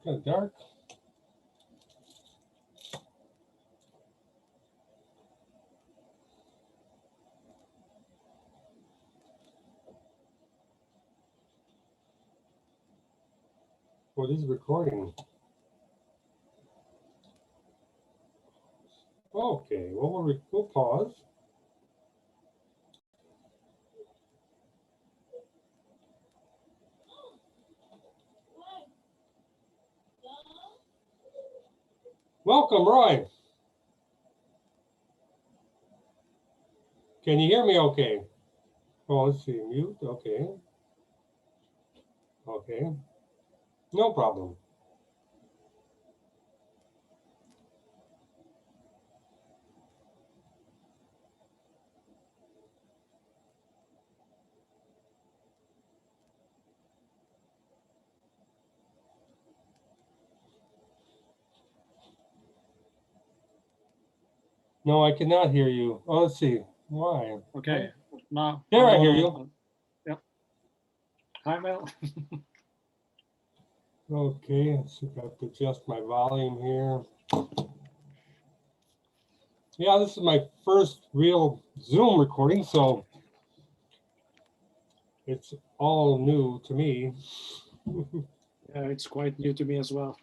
kind of dark. What is recording? Okay, well, we'll pause. Welcome, Roy. Can you hear me okay? Oh, let's see, mute, okay. Okay, no problem. No, I cannot hear you. Oh, let's see, why? Okay, now. There, I hear you. Yep. Hi, Mel. Okay, let's see if I have to adjust my volume here. Yeah, this is my first real Zoom recording, so it's all new to me. Yeah, it's quite new to me as well.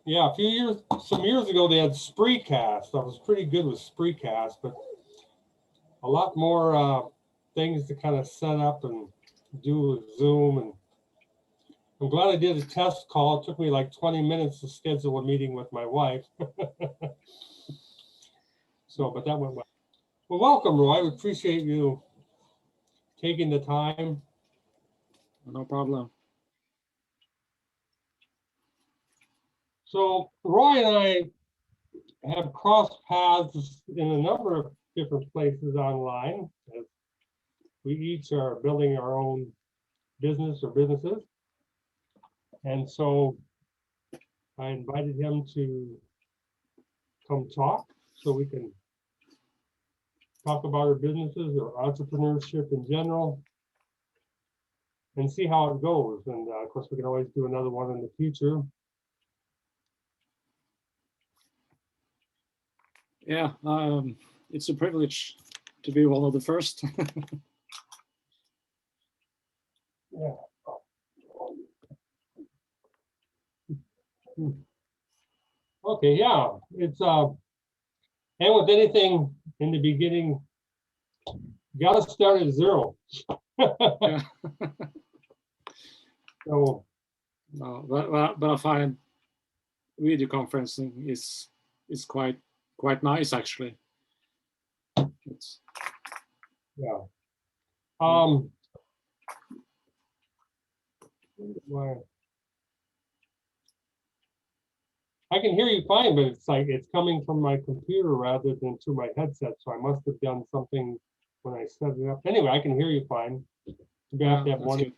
Yeah, some years ago, they had Spreecast. I was pretty good with Spreecast, but a lot more things to kind of set up and do with Zoom. And I'm glad I did a test call. It took me like 20 minutes to schedule a meeting with my wife. So, but that went well. Well, welcome, Roy. We appreciate you taking the time. No problem. So Roy and I have crossed paths in a number of different places online, as we each are building our own business or businesses. And so I invited him to come talk so we can talk about our businesses or entrepreneurship in general and see how it goes. And of course, we can always do another one in the future. Yeah, it's a privilege to be one of the first. Yeah. Okay, yeah, it's and with anything in the beginning, you gotta start at zero. Yeah. So No, but I find video conferencing is quite nice actually. It's yeah. Why? I can hear you fine, but it's like it's coming from my computer rather than through my headset. So I must have done something when I set it up. Anyway, I can hear you fine. Maybe I have to have one. good.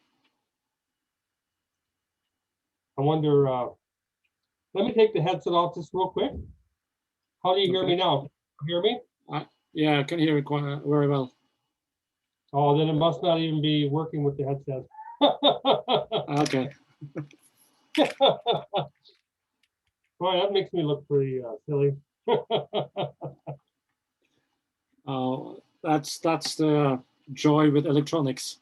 I wonder, let me take the headset off just real quick. How do you hear me now? Hear me? Yeah, I can hear it quite very well. Oh, then it must not even be working with the headset. Okay. Boy, that makes me look pretty silly. That's the joy with electronics.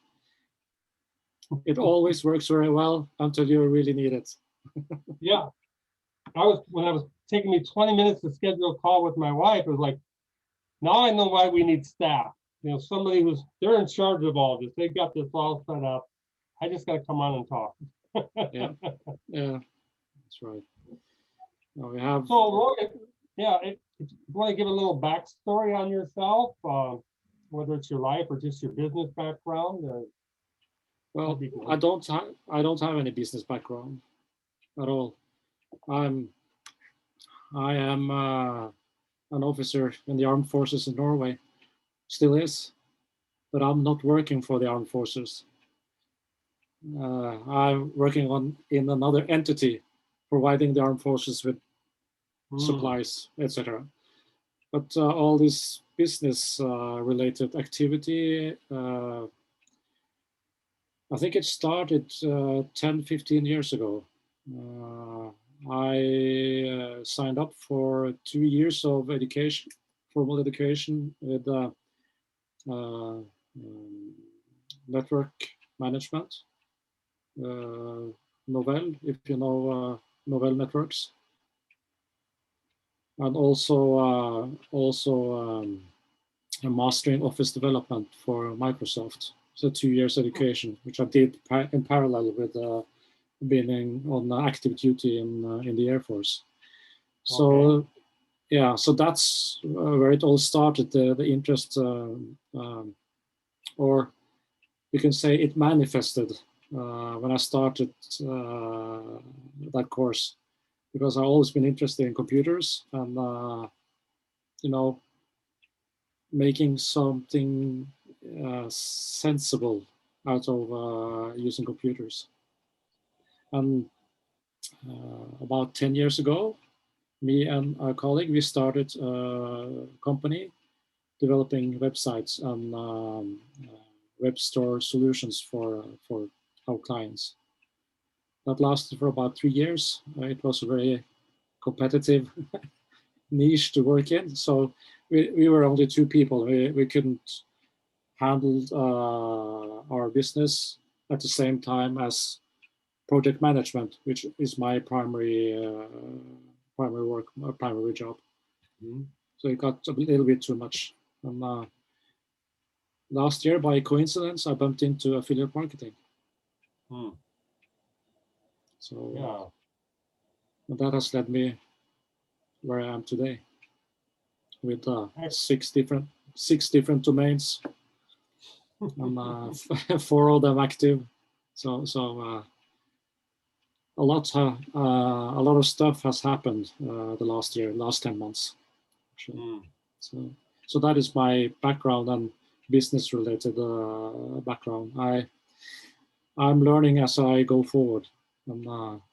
It always works very well until you really need it. Yeah. When I was taking me 20 minutes to schedule a call with my wife, it was like, now I know why we need staff. You know, somebody they're in charge of all this. They got this all set up. I just got to come on and talk. Yeah, that's right. Now we have. So, Roy, yeah, if you want to give a little backstory on yourself, whether it's your life or just your business background. Well, I don't have any business background at all. I am an officer in the armed forces in Norway, still is, but I'm not working for the armed forces. I'm working in another entity, providing the armed forces with supplies, etc. But all this business related activity, I think it started 10, 15 years ago. I signed up for 2 years of education, formal education with network management, Novell, if you know Novell networks, and also a master in office development for Microsoft. So 2 years education, which I did in parallel with being on active duty in the Air Force. So Okay. yeah, so that's where it all started. The interest, or you can say it manifested when I started that course, because I've always been interested in computers and you know, making something sensible out of using computers. And about 10 years ago, me and a colleague, we started a company developing websites and web store solutions for our clients. That lasted for about 3 years. It was a very competitive niche to work in. So we were only two people. We couldn't handle our business at the same time as project management, which is my primary work, my primary job. Mhm. So it got a little bit too much. And last year, by coincidence, I bumped into affiliate marketing. Hmm. So Yeah. that has led me where I am today, with Heck, six different domains, and 4 of them active. So a lot of stuff has happened the last 10 months. Actually. hmm. So that is my background and business related background. I'm learning as I go forward, and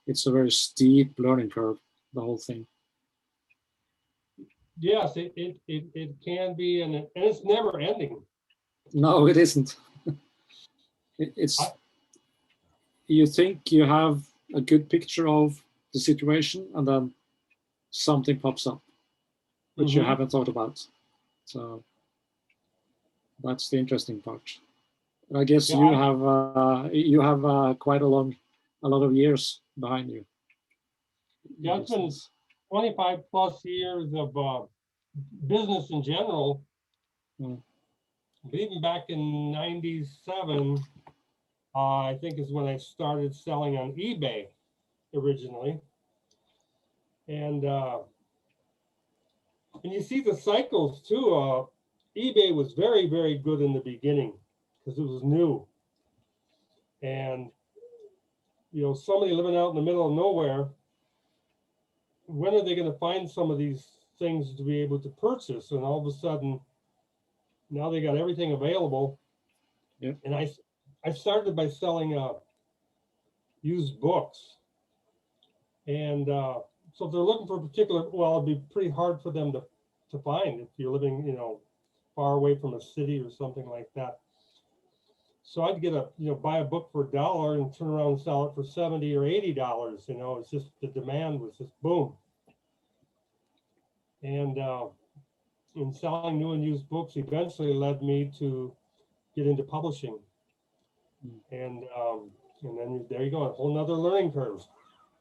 it's a very steep learning curve, the whole thing. Yes, it can be, and it's never ending. No, it isn't. It's, you think you have a good picture of the situation, and then something pops up which you Mhm. haven't thought about. So that's the interesting part. I guess Yeah, you have quite a lot of years behind you. yeah, it's been 25 plus years of business in general. Mm. But even back in '97, I think is when I started selling on eBay originally. And you see the cycles too. eBay was very, very good in the beginning because it was new. And, somebody living out in the middle of nowhere, when are they going to find some of these things to be able to purchase? And all of a sudden, now they got everything available. Yeah. And I started by selling used books. And so if they're looking for a particular, well, it'd be pretty hard for them to find if you're living, far away from a city or something like that. So I'd buy a book for $1 and turn around and sell it for $70 or $80. It's just the demand was just boom. And in selling new and used books eventually led me to get into publishing. And then there you go, a whole nother learning curve.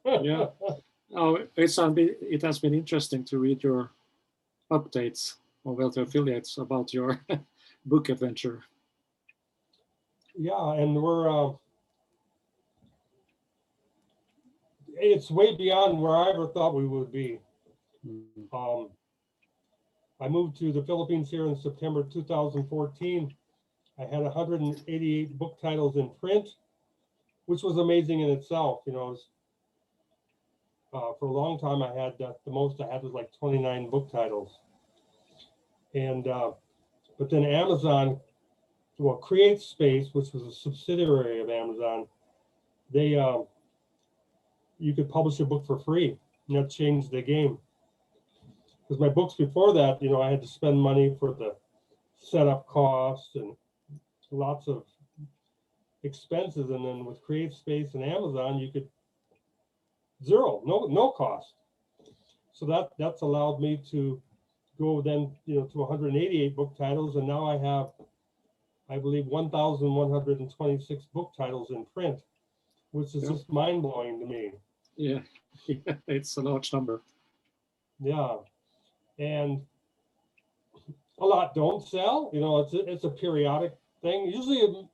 Yeah. Oh, it has been interesting to read your updates on Welter Affiliates about your book adventure. Yeah, and it's way beyond where I ever thought we would be. Mm. I moved to the Philippines here in September 2014. I had 188 book titles in print, which was amazing in itself. For a long time, I had the most I had was like 29 book titles. And but then Amazon, well, Create Space, which was a subsidiary of Amazon, they you could publish a book for free, and that changed the game. Because my books before that, I had to spend money for the setup costs and lots of expenses, and then with CreateSpace and Amazon, you could zero, no cost. So that's allowed me to go then, to 188 book titles, and now I have, I believe, 1,126 book titles in print, which is just mind blowing to me. Yeah, it's a large number. Yeah, and a lot don't sell. It's a periodic thing. Usually,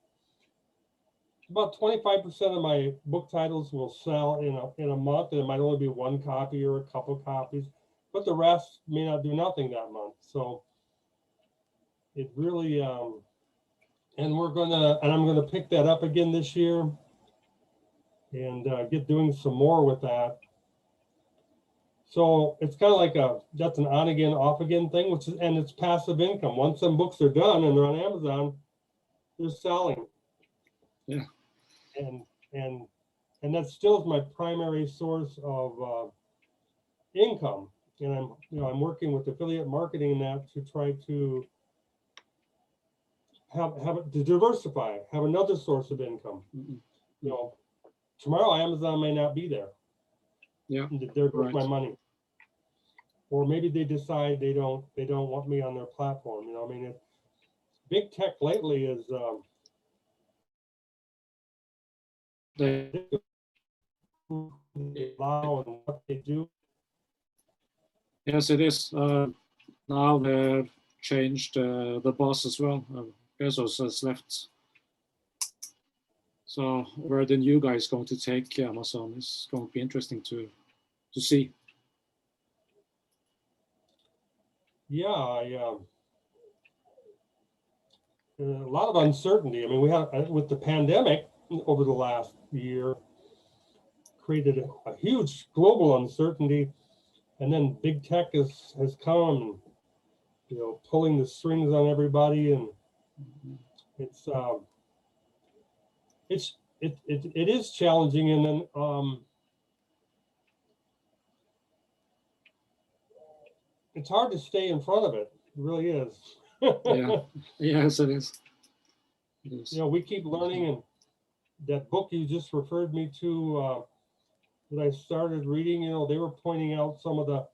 about 25% of my book titles will sell in a month, and it might only be one copy or a couple copies, but the rest may not do nothing that month. So it really, and I'm gonna pick that up again this year and get doing some more with that. So it's kind of like that's an on again, off again thing, and it's passive income. Once some books are done and they're on Amazon, they're selling. Yeah. And that still is my primary source of income. And I'm working with affiliate marketing in that to try to have it to diversify, have another source of income. Mm-hmm. Tomorrow Amazon may not be there. Yeah, there goes my money. Or maybe they decide they don't want me on their platform. I mean, big tech lately is they allow and what they do. Yes, it is. Now they've changed the boss as well. Bezos has left. So where the new guy is going to take Amazon is going to be interesting to see. Yeah, a lot of uncertainty. I mean, we have with the pandemic over the last year created a huge global uncertainty, and then big tech has come, pulling the strings on everybody, and it is challenging, and then it's hard to stay in front of it. It really is. Yeah. Yes, it is. We keep learning, and that book you just referred me to that I started reading, they were pointing out some of the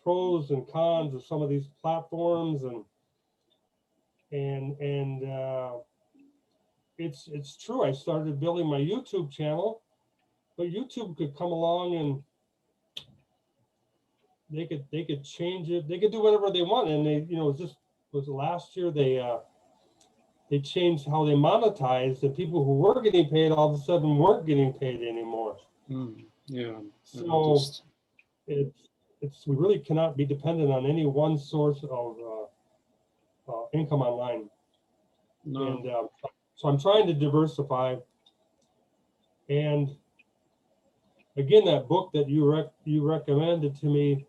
pros and cons of some of these platforms, and it's true. I started building my YouTube channel, but YouTube could come along and they could change it. They could do whatever they want, and they was last year they changed how they monetized, and people who were getting paid all of a sudden weren't getting paid anymore. Yeah. So we really cannot be dependent on any one source of income online. No. And so I'm trying to diversify. And again, that book that you recommended to me,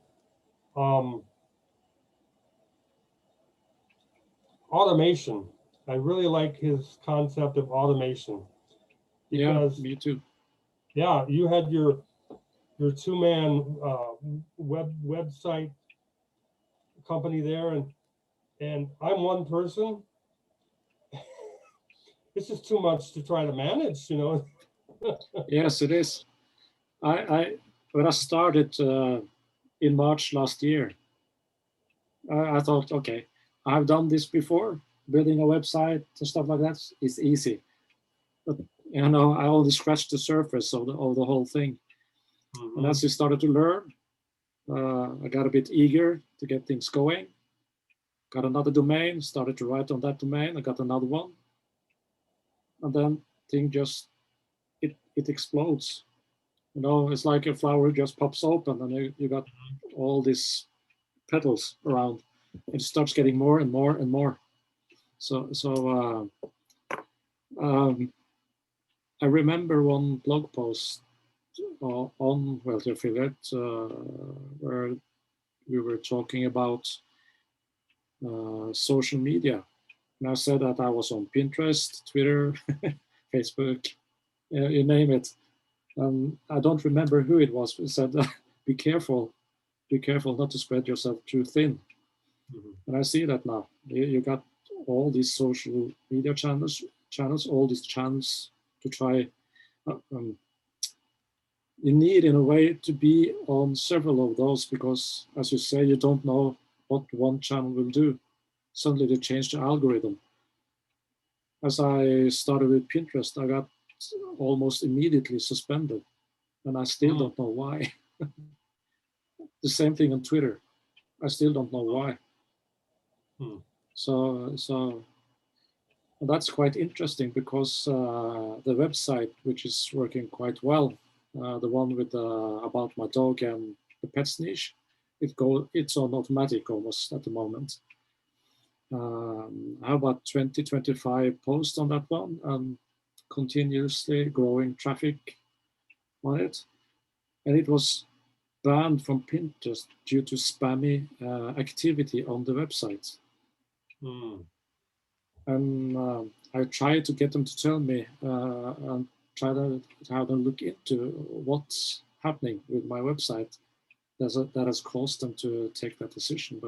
automation. I really like his concept of automation. Because, yeah, me too. Yeah, you had your two-man website company there, and I'm one person. It's just too much to try to manage, Yes, it is. When I started in March last year, I thought, okay, I've done this before, building a website and stuff like that. It's easy, but I only scratched the surface of the whole thing. Mm-hmm. And as I started to learn, I got a bit eager to get things going. Got another domain, started to write on that domain. I got another one, and then thing just it explodes. It's like a flower just pops open, and you got all these petals around. It starts getting more and more and more. So I remember one blog post on Wealthy Affiliate where we were talking about social media. And I said that I was on Pinterest, Twitter, Facebook, you name it. I don't remember who it was who said, be careful not to spread yourself too thin. Mm-hmm. And I see that now. You got all these social media channels channels, all these channels to try. You need, in a way, to be on several of those because, as you say, you don't know what one channel will do. Suddenly they change the algorithm. As I started with Pinterest, I got almost immediately suspended, and I still don't know why. The same thing on Twitter. I still don't know why. So that's quite interesting because the website, which is working quite well, the one with about my dog and the pets niche, it's on automatic almost at the moment. I have about 20-25 posts on that one and continuously growing traffic on it. And it was banned from Pinterest due to spammy activity on the website. And I tried to get them to tell me and try to have them look into what's happening with my website that has caused them to take that decision.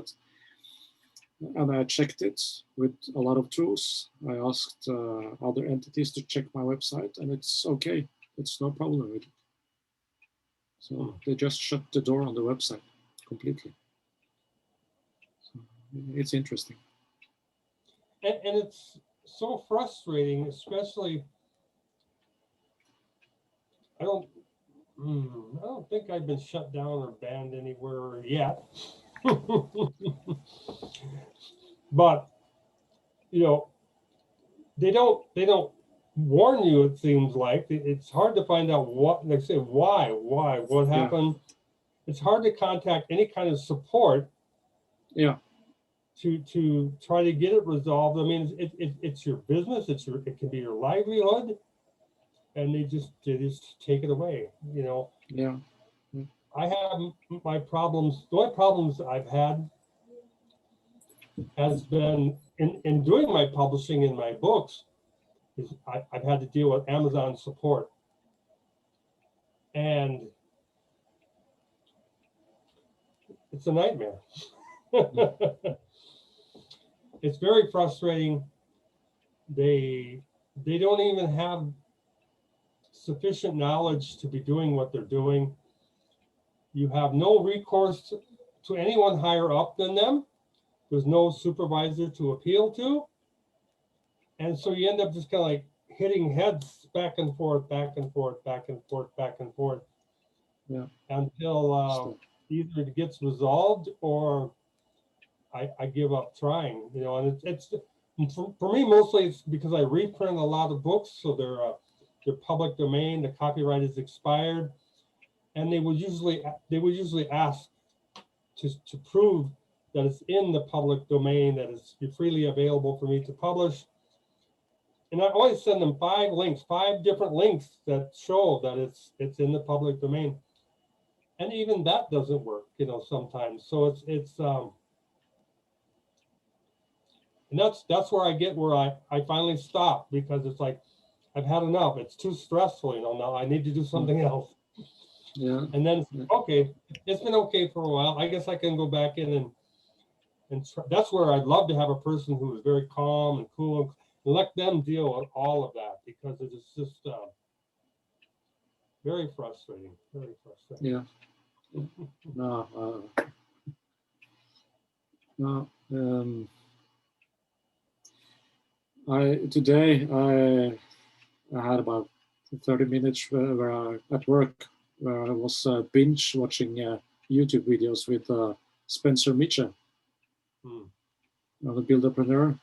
And I checked it with a lot of tools. I asked other entities to check my website, and it's okay. It's no problem with it. So they just shut the door on the website completely. So it's interesting. And it's so frustrating, especially. I don't think I've been shut down or banned anywhere yet. But they don't warn you. It seems like it's hard to find out what they say. Why? What happened? Yeah. It's hard to contact any kind of support. Yeah. To try to get it resolved. I mean, it's your business. It can be your livelihood, and they just take it away. Yeah. I have my problems. The only problems I've had has been in doing my publishing in my books is I've had to deal with Amazon support. And it's a nightmare. It's very frustrating. They don't even have sufficient knowledge to be doing what they're doing. You have no recourse to anyone higher up than them. There's no supervisor to appeal to. And so you end up just kind of like hitting heads back and forth, back and forth, back and forth, back and forth. Yeah. Until either it gets resolved or I give up trying, and it's for me, mostly it's because I reprint a lot of books. So they're public domain, the copyright is expired. And they would usually ask to prove that it's in the public domain, that it's freely available for me to publish. And I always send them 5 different links that show that it's in the public domain. And even that doesn't work, sometimes. So it's and that's where I finally stop, because it's like I've had enough. It's too stressful, now I need to do something else. Yeah. And then okay, it's been okay for a while. I guess I can go back in and try. That's where I'd love to have a person who is very calm and cool and let them deal with all of that, because it is just very frustrating. Very frustrating. Yeah. No. Today I had about 30 minutes where I, at work, where I was binge watching YouTube videos with Spencer Mitchell, the builderpreneur,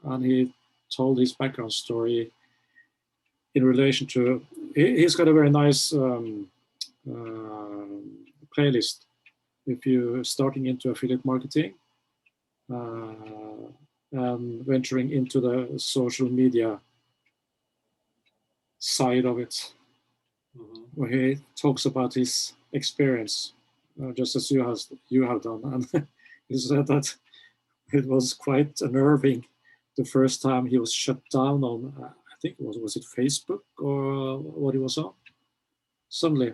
and he told his background story in relation to. He's got a very nice playlist if you're starting into affiliate marketing and venturing into the social media side of it, where he talks about his experience, just as you have done. And he said that it was quite unnerving the first time he was shut down on, I think was it Facebook or what he was on? Suddenly,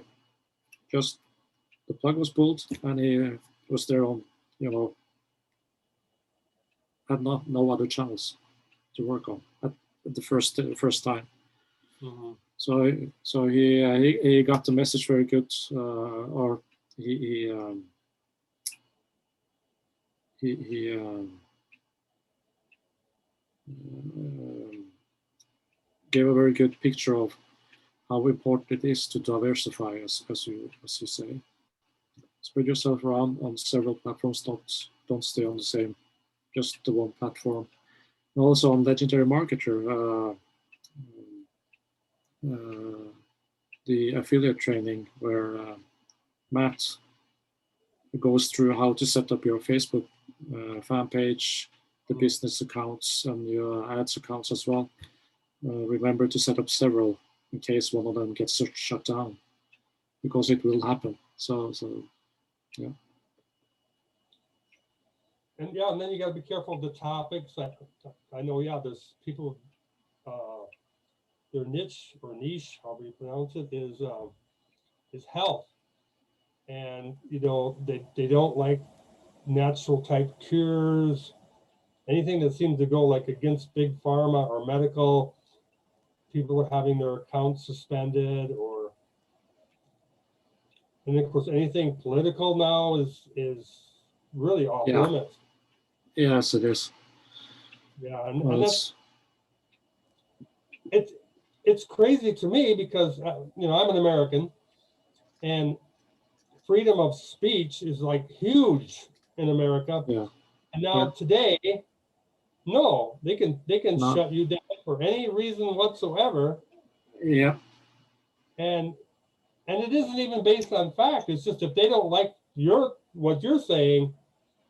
just the plug was pulled and he was there on, had no other channels to work on. the first time. Mhm. So he got the message very good, or he gave a very good picture of how important it is to diversify, as you say. Spread yourself around on several platforms. Don't stay on the same, just the one platform. And also on Legendary Marketer, the affiliate training where Matt goes through how to set up your Facebook fan page, the business accounts, and your ads accounts as well. Remember to set up several in case one of them gets shut down, because it will happen. So yeah. And yeah, and then you got to be careful of the topics. I know, yeah, there's people, their niche, however you pronounce it, is health. And, you know, they don't like natural type cures, anything that seems to go like against big pharma or medical. People are having their accounts suspended, and of course, anything political now is really off limits. Yes, it is. Yeah, and it's crazy to me because you know, I'm an American, and freedom of speech is like huge in America. Yeah. And now today, no, they can No. shut you down for any reason whatsoever. Yeah. And it isn't even based on fact. It's just if they don't like what you're saying,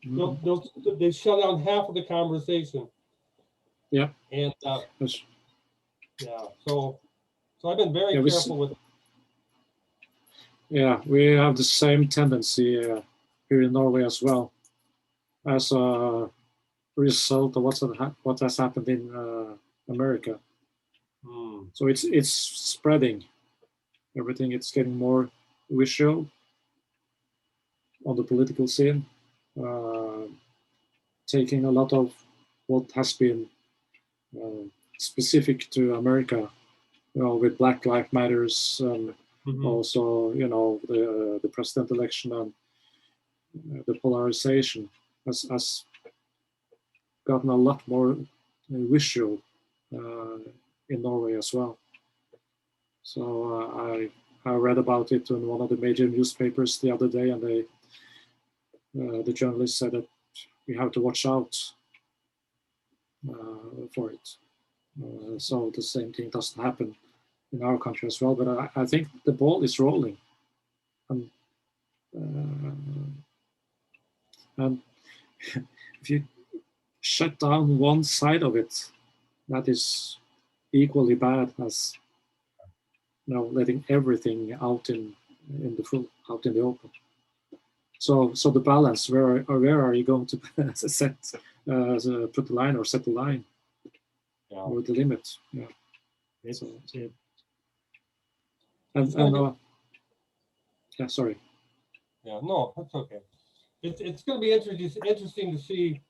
they shut down half of the conversation. Yeah. And yeah, so I've been very careful with. Yeah, we have the same tendency here in Norway as well, as a result of what has happened in America. So it's spreading. Everything, it's getting more visual on the political scene, taking a lot of what has been specific to America, you know, with Black Lives Matters, also, you know, the president election and the polarization has gotten a lot more visual in Norway as well. So I read about it in one of the major newspapers the other day, and the journalist said that we have to watch out for it. So the same thing doesn't happen in our country as well. But I think the ball is rolling, and if you shut down one side of it, that is equally bad as, you know, letting everything out in the open. So the balance, where are you going to put the line or set the line, or the limit? Yeah. Yeah, sorry. Yeah, no, that's okay. It's going to be interesting to see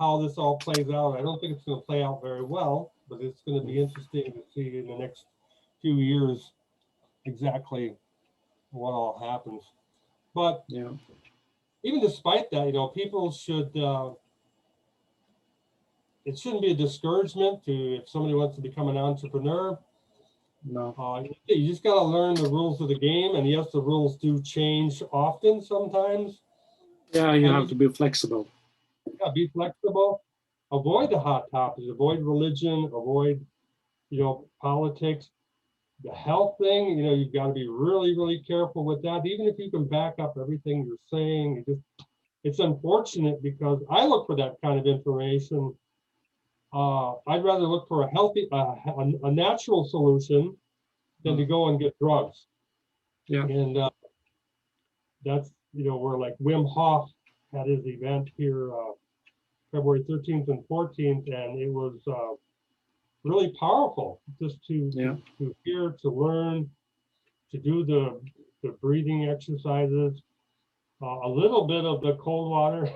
how this all plays out. I don't think it's going to play out very well, but it's going to be interesting to see in the next few years exactly what all happens. But yeah, even despite that, you know, people should. It shouldn't be a discouragement if somebody wants to become an entrepreneur. No. You just got to learn the rules of the game, and yes, the rules do change often sometimes. Yeah, you have to be flexible. Yeah, be flexible. Avoid the hot topics. Avoid religion. Avoid, you know, politics. The health thing, you know, you've got to be really, really careful with that. Even if you can back up everything you're saying, it's unfortunate because I look for that kind of information. I'd rather look for a healthy, a natural solution than to go and get drugs. Yeah. And that's, you know, where like Wim Hof had his event here February 13th and 14th, and it was really powerful just to hear, to learn, to do the breathing exercises, a little bit of the cold water.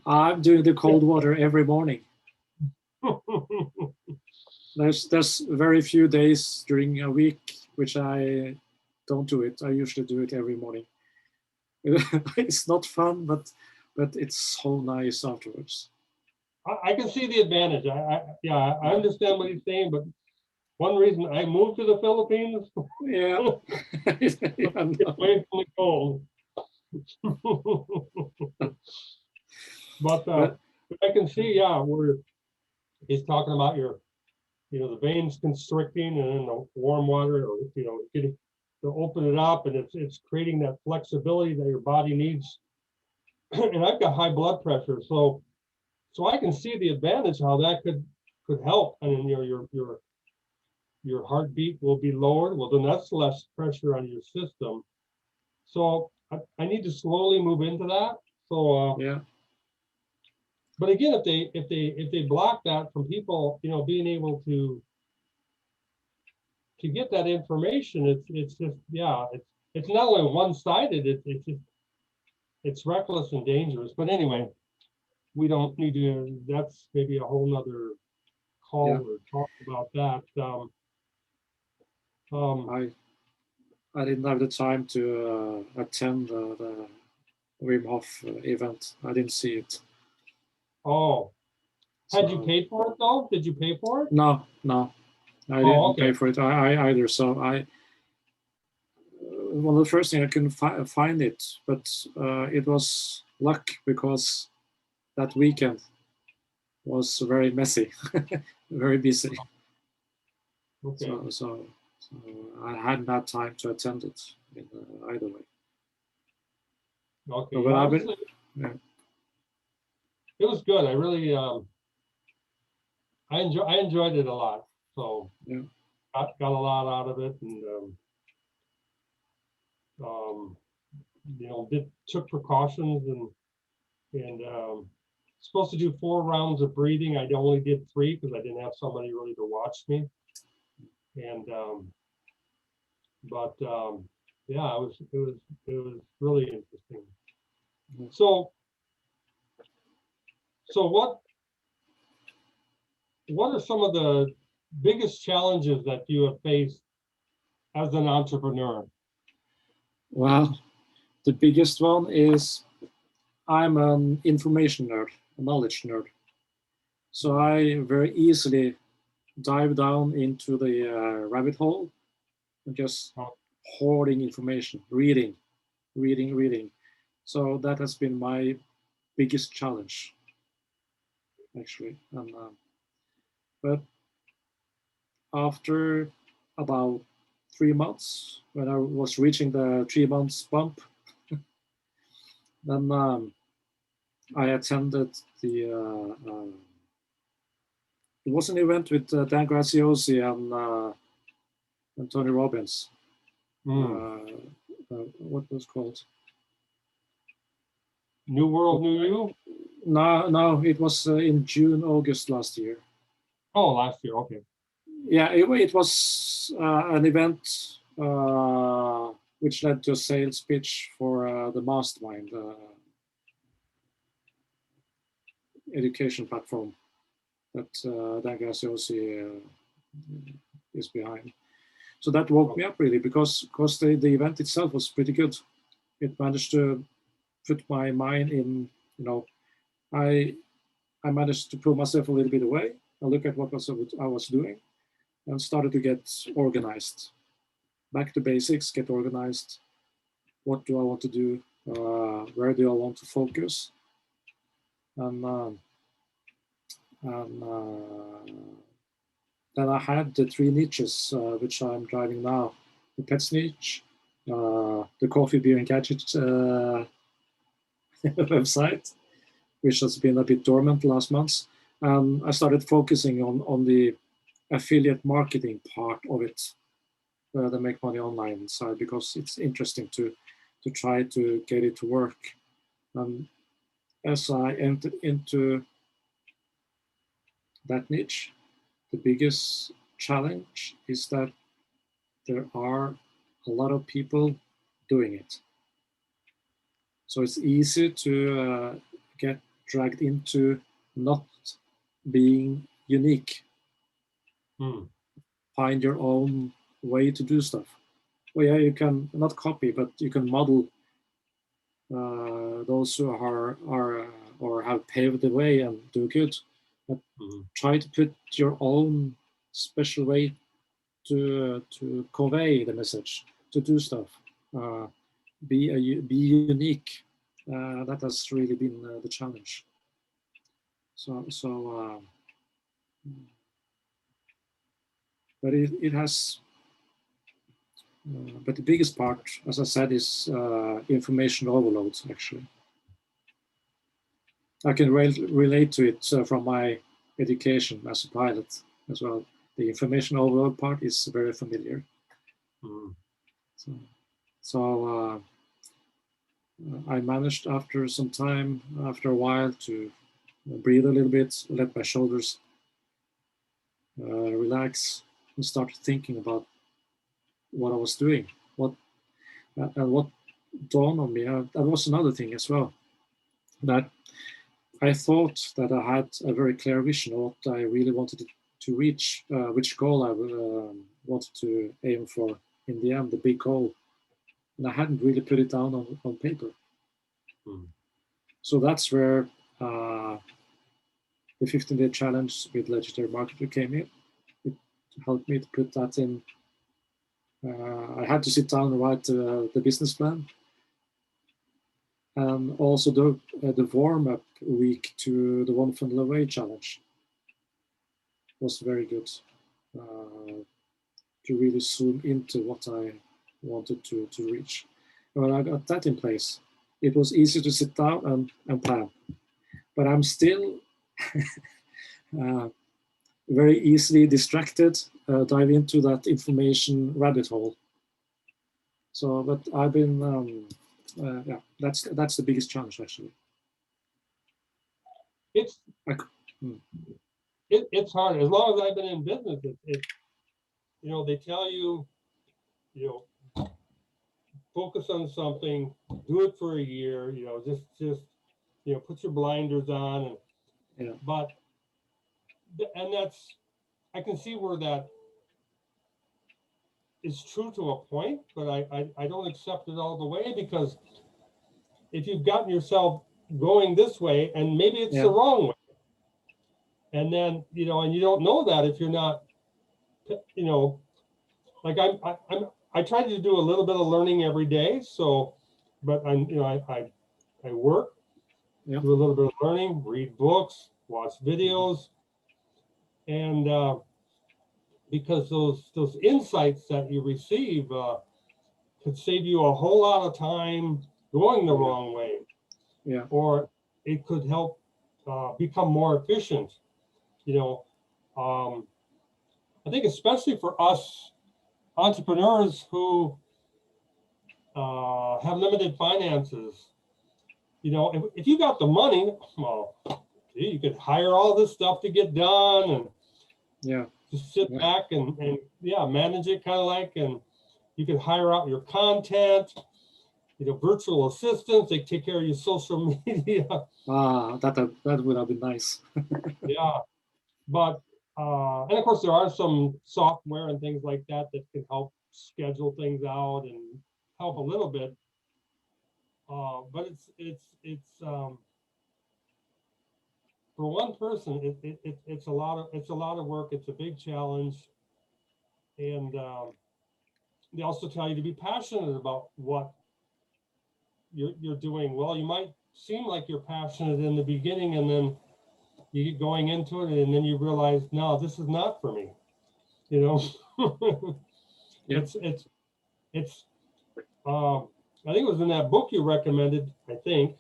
I'm doing the cold water every morning. There's very few days during a week which I don't do it. I usually do it every morning. It's not fun, but it's so nice afterwards. I can see the advantage. Yeah, I understand what he's saying, but one reason I moved to the Philippines, Yeah. get away from the cold. But I can see, yeah, where he's talking about your, the veins constricting and then the warm water, or getting to open it up, and it's creating that flexibility that your body needs. And I've got high blood pressure, so I can see the advantage how that could help. I mean, your heartbeat will be lowered. Well, then that's less pressure on your system. So I need to slowly move into that. So yeah. But again, if they block that from people, being able to get that information, it's just, yeah, it's not only one-sided, it's reckless and dangerous. But anyway, we don't need to, that's maybe a whole nother call or talk about that. I didn't have the time to attend the Wim Hof event. I didn't see it. Oh, had you paid for it though? Did you pay for it? No, I didn't pay for it. I either. So one of the first things I couldn't find it, but it was luck because that weekend was very messy, very busy. Okay. So I hadn't had time to attend it in either way. Okay. So, yeah, it was good. I really I enjoyed it a lot. So yeah, got a lot out of it, and took precautions, and supposed to do 4 rounds of breathing. I only did 3 because I didn't have somebody really to watch me. And yeah, it was really interesting. So what are some of the biggest challenges that you have faced as an entrepreneur? well, the biggest one is I'm an information nerd, a knowledge nerd. So I very easily dive down into the rabbit hole and just hoarding information, reading. So that has been my biggest challenge, actually. And, but after about 3 months, when I was reaching the 3 months bump, then I attended it was an event with Dan Graziosi and Tony Robbins. What was it called? New World, New You? No, it was in June, August last year. Oh, last year, okay. Yeah, it was an event which led to a sales pitch for the Mastermind education platform that Dan Graziosi is behind. So that woke me up really because the event itself was pretty good. It managed to put my mind in, I managed to pull myself a little bit away and look at what I was doing and started to get organized. Back to basics, get organized. What do I want to do? Where do I want to focus? And then I had the 3 niches, which I'm driving now. The pets niche, the coffee, beer, and gadget website, which has been a bit dormant the last months. I started focusing on the affiliate marketing part of it, the make money online side, because it's interesting to try to get it to work. As I entered into that niche, the biggest challenge is that there are a lot of people doing it. So it's easy to get dragged into not being unique. Hmm. Find your own way to do stuff. Well, yeah, you can not copy, but you can model those who are or have paved the way and do good. But try to put your own special way to convey the message, to do stuff. Be unique. That has really been the challenge. But it has. But the biggest part, as I said, is information overload. Actually, I can relate to it from my education as a pilot as well. The information overload part is very familiar. So I managed after some time, after a while, to breathe a little bit, let my shoulders relax, and start thinking about what I was doing. And what dawned on me, that was another thing as well, that I thought that I had a very clear vision of what I really wanted to reach, which goal I wanted to aim for in the end, the big goal. And I hadn't really put it down on paper. So that's where the 15-day challenge with Legendary Marketer came in. It helped me to put that in. I had to sit down and write the business plan. And also the warm-up week to the One Funnel Away challenge was very good to really zoom into what I wanted to reach. When I got that in place, it was easy to sit down and plan. But I'm still very easily distracted, dive into that information rabbit hole. So, but I've been, yeah, that's the biggest challenge actually. It's it's hard. As long as I've been in business, you know, they tell you, you know, focus on something, do it for a year, you know, just you know, put your blinders on, and but and that's, I can see where that is true to a point, but I don't accept it all the way, because if you've gotten yourself going this way, and maybe it's the wrong way, and then, you know, and you don't know that if you're not, you know, like I try to do a little bit of learning every day. So, but I'm, you know, I work, do a little bit of learning, read books, watch videos, and because those insights that you receive could save you a whole lot of time going the wrong way, or it could help become more efficient. You know, I think especially for us entrepreneurs who have limited finances, you know, if you got the money, well, you could hire all this stuff to get done, and just sit back and manage it, kind of like, and you could hire out your content, you know, virtual assistants, they take care of your social media. That would have been nice. Yeah, but and of course there are some software and things like that that can help schedule things out and help a little bit. But it's for one person, it's a lot of work. It's a big challenge, and they also tell you to be passionate about what you're doing. Well, you might seem like you're passionate in the beginning, and then you get going into it, and then you realize, no, this is not for me. You know, it's I think it was in that book you recommended. I think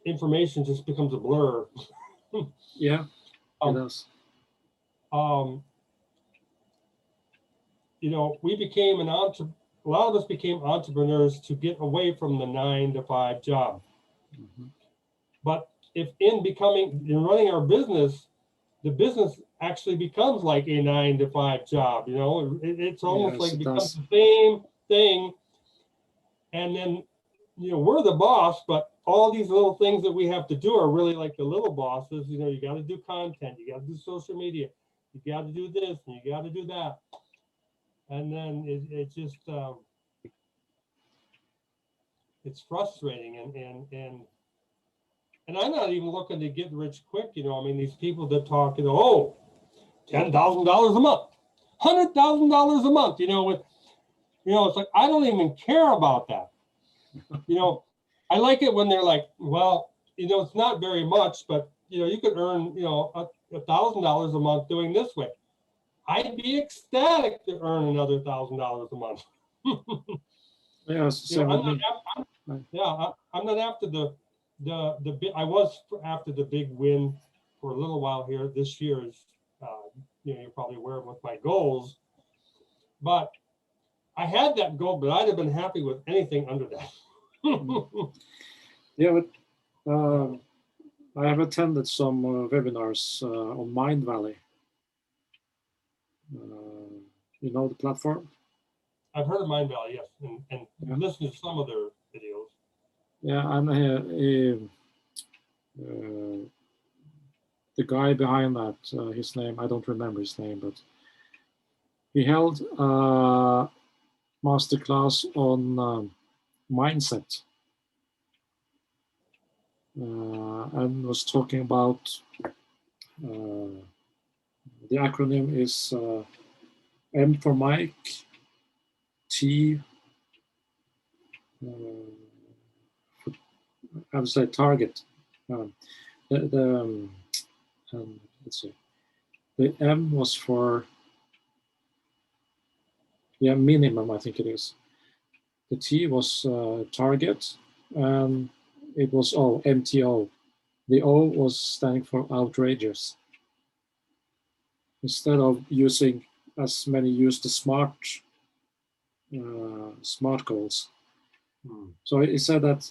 information just becomes a blur. Yeah, it does. You know, we became a lot of us became entrepreneurs to get away from the 9-to-5 job. But if in running our business, the business actually becomes like a 9-to-5 job, you know, it's almost like it becomes the same thing. And then we're the boss, but all these little things that we have to do are really like the little bosses. You got to do content, you got to do social media, you got to do this, and you got to do that. And then it just, it's frustrating. And I'm not even looking to get rich quick. I mean, these people that talk, oh, $10,000 a month, $100,000 a month, it's like, I don't even care about that. I like it when they're like, well, it's not very much, but you could earn, $1,000 a month doing this way. I'd be ecstatic to earn another $1,000 a month. Yes, I'm not after the I was after the big win for a little while here. This year is, you're probably aware of what my goals, but I had that goal, but I'd have been happy with anything under that. Yeah, but I have attended some webinars on Mind Valley. The platform? I've heard of Mind Valley, yes, and listened to some of their videos. Yeah, and the guy behind that, his name, I don't remember his name, but he held a masterclass on mindset and was talking about the acronym is M for Mike, T, I would say target. Let's see. The M was for minimum, I think it is. The T was target, and it was MTO. The O was standing for outrageous. Instead of using, as many use the SMART goals. So he said that,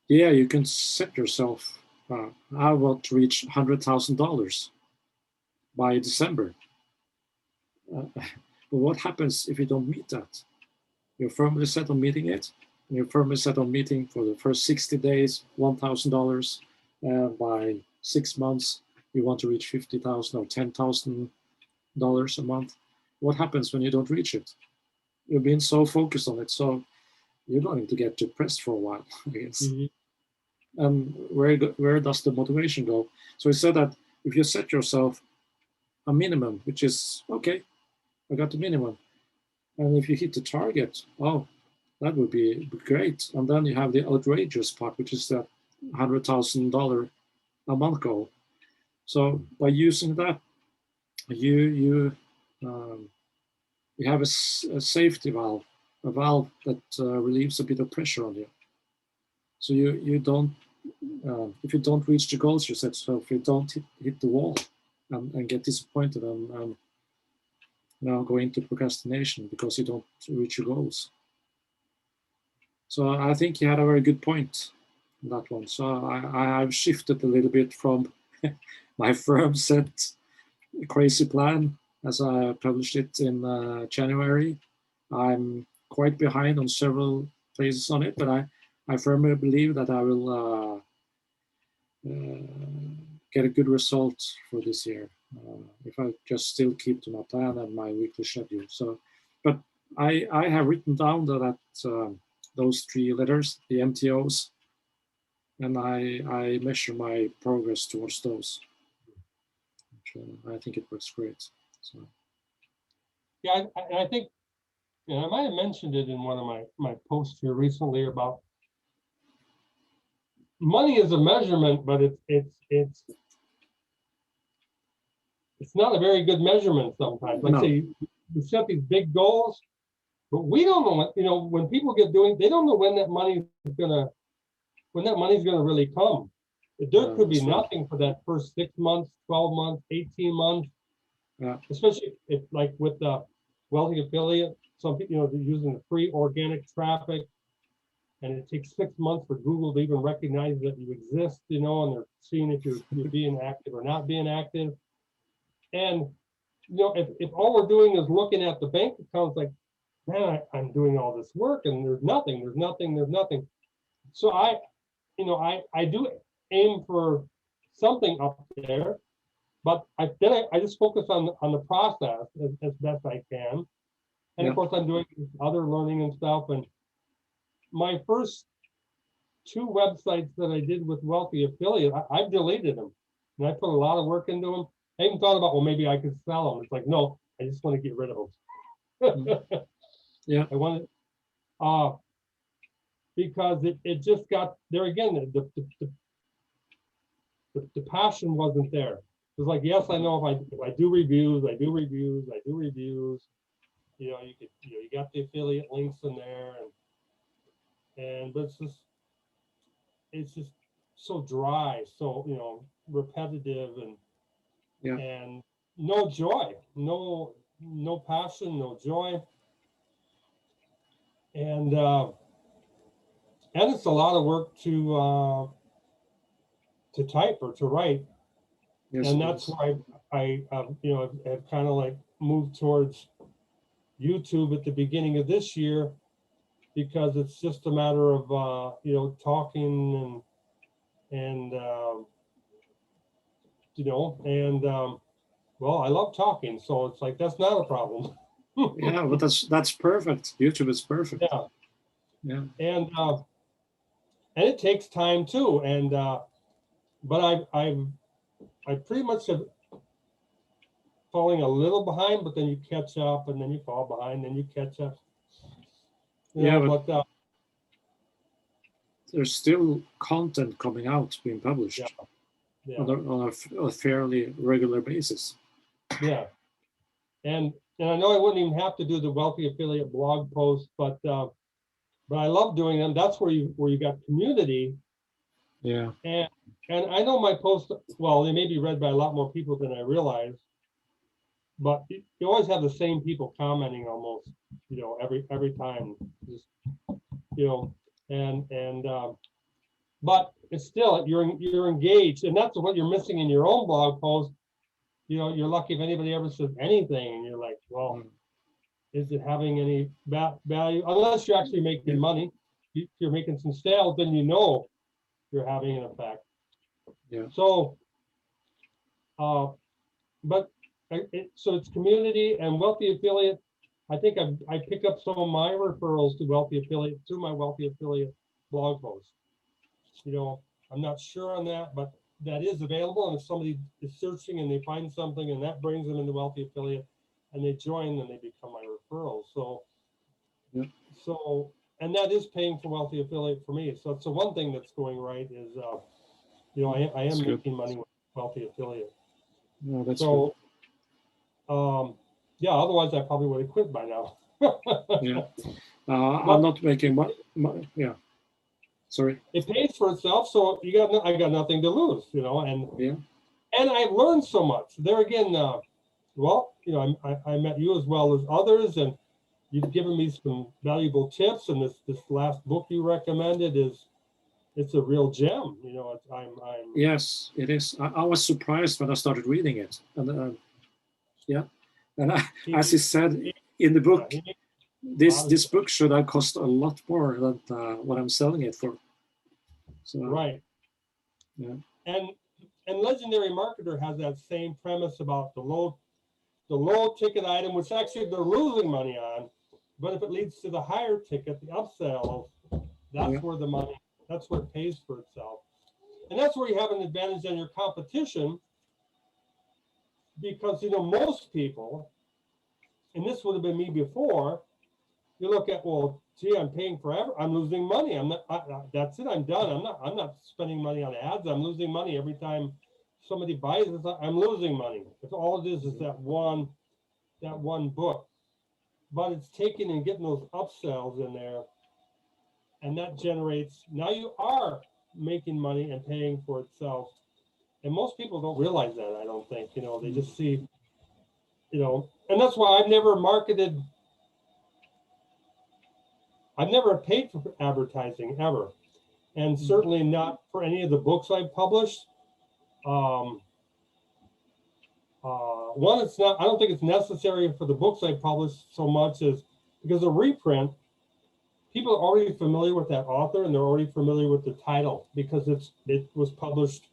you can set yourself, I want to reach $100,000 by December. But what happens if you don't meet that? You're firmly set on meeting it, and you're firmly set on meeting for the first 60 days, $1,000, and by 6 months, you want to reach $50,000 or $10,000 a month. What happens when you don't reach it? You've been so focused on it, so you're going to get depressed for a while, I guess. Mm-hmm. And where does the motivation go? So he said that if you set yourself a minimum, which is, okay, I got the minimum. And if you hit the target, that would be great. And then you have the outrageous part, which is that $100,000 a month goal. So by using that, you have a safety valve, a valve that relieves a bit of pressure on you. So you don't, if you don't reach the goals you set, so if you don't hit the wall and get disappointed and go into procrastination because you don't reach your goals. So I think you had a very good point on that one. So I've shifted a little bit from my firm set crazy plan as I published it in January. I'm quite behind on several places on it, but I firmly believe that I will get a good result for this year if I just still keep to my plan and my weekly schedule. So, but I have written down that those 3 letters, the MTOs, and I measure my progress towards those. I think it works great. So. Yeah, I think, I might have mentioned it in one of my posts here recently about money is a measurement, but it's not a very good measurement sometimes. Like say you set these big goals, but we don't know when people get doing, they don't know when that money's gonna really come. There could be nothing for that first 6 months, 12 months, 18 months. Yeah. Especially if like with the wealthy affiliate, some people, they're using the free organic traffic, and it takes 6 months for Google to even recognize that you exist, and they're seeing if you're being active or not being active. And if all we're doing is looking at the bank accounts, like man, I'm doing all this work and there's nothing. So I do aim for something up there, but I just focus on the process as best I can. And Yeah. of course, I'm doing other learning and stuff. And my first 2 websites that I did with Wealthy Affiliate, I've deleted them. And I put a lot of work into them. I even thought about, well, maybe I could sell them. It's like, no, I just want to get rid of them. Yeah. I want to, because it just got there again. The passion wasn't there. It was like, yes, I know if I do reviews, I do reviews. You know, you got the affiliate links in there, but it's just so dry, so repetitive, and no joy, no passion, no joy, and it's a lot of work to type or to write. Yes, and that's why I have kind of like moved towards YouTube at the beginning of this year, because it's just a matter of talking and well, I love talking, so it's like that's not a problem. Yeah, but that's perfect. YouTube is perfect. Yeah. Yeah. And it takes time too. And but I pretty much have falling a little behind, but then you catch up, and then you fall behind, then you catch up. But there's still content coming out, being published on a fairly regular basis. Yeah. And I know I wouldn't even have to do the Wealthy Affiliate blog posts, but I love doing them. That's where you got community. Yeah. And I know my posts, well, they may be read by a lot more people than I realize, but you always have the same people commenting almost, every time, just, but it's still, you're engaged, and that's what you're missing in your own blog post. You're lucky if anybody ever says anything, and you're like, well, is it having any value? Unless you're actually making money. If you're making some sales, then you're having an effect. Yeah. So, but so it's community and Wealthy Affiliate. I think I pick up some of my referrals to Wealthy Affiliate through my Wealthy Affiliate blog post. I'm not sure on that, but that is available. And if somebody is searching and they find something and that brings them into Wealthy Affiliate and they join, then they become my referrals. So, and that is paying for Wealthy Affiliate for me. So it's the one thing that's going right is, I am making money with Wealthy Affiliate. No, that's so, yeah, otherwise I probably would have quit by now. Yeah. I'm not making money. Yeah. Sorry. It pays for itself, so I got nothing to lose, and I've learned so much. There again, I met you as well as others, and you've given me some valuable tips. And this last book you recommended it's a real gem. Yes, it is. I was surprised when I started reading it, and as he said in the book, this book should have cost a lot more than what I'm selling it for. So, right. Yeah. And Legendary Marketer has that same premise about the low ticket item, which actually they're losing money on, but if it leads to the higher ticket, the upsell, that's where the money, that's where it pays for itself. And that's where you have an advantage on your competition, because most people, and this would have been me before, you look at, well, gee, I'm paying forever, I'm losing money, I'm not, that's it, I'm done, I'm not spending money on ads, I'm losing money every time somebody buys it, I'm losing money. It's all it is that one book. But it's taking and getting those upsells in there, and that generates, now you are making money and paying for itself. And most people don't realize that, I don't think. They just see, and that's why I've never paid for advertising ever, and certainly not for any of the books I've published. One, it's not, I don't think it's necessary for the books I published so much as because a reprint, people are already familiar with that author and they're already familiar with the title because it was published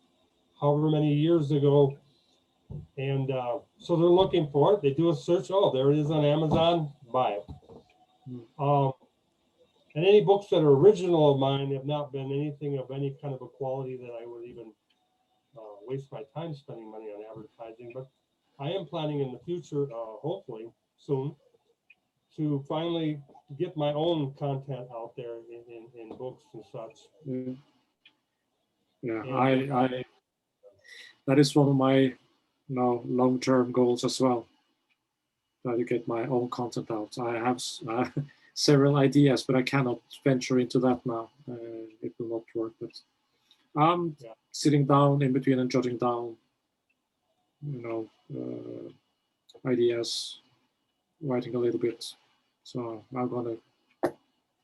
however many years ago. And so they're looking for it. They do a search. Oh, there it is on Amazon. Buy it. And any books that are original of mine have not been anything of any kind of a quality that I would even waste my time spending money on advertising. But I am planning in the future, hopefully soon, to finally get my own content out there in books and such. Yeah, And, I that is one of my long-term goals as well. To get my own content out. I have several ideas, but I cannot venture into that now. It will not work. But I'm sitting down in between and jotting down, ideas, writing a little bit. So I'm gonna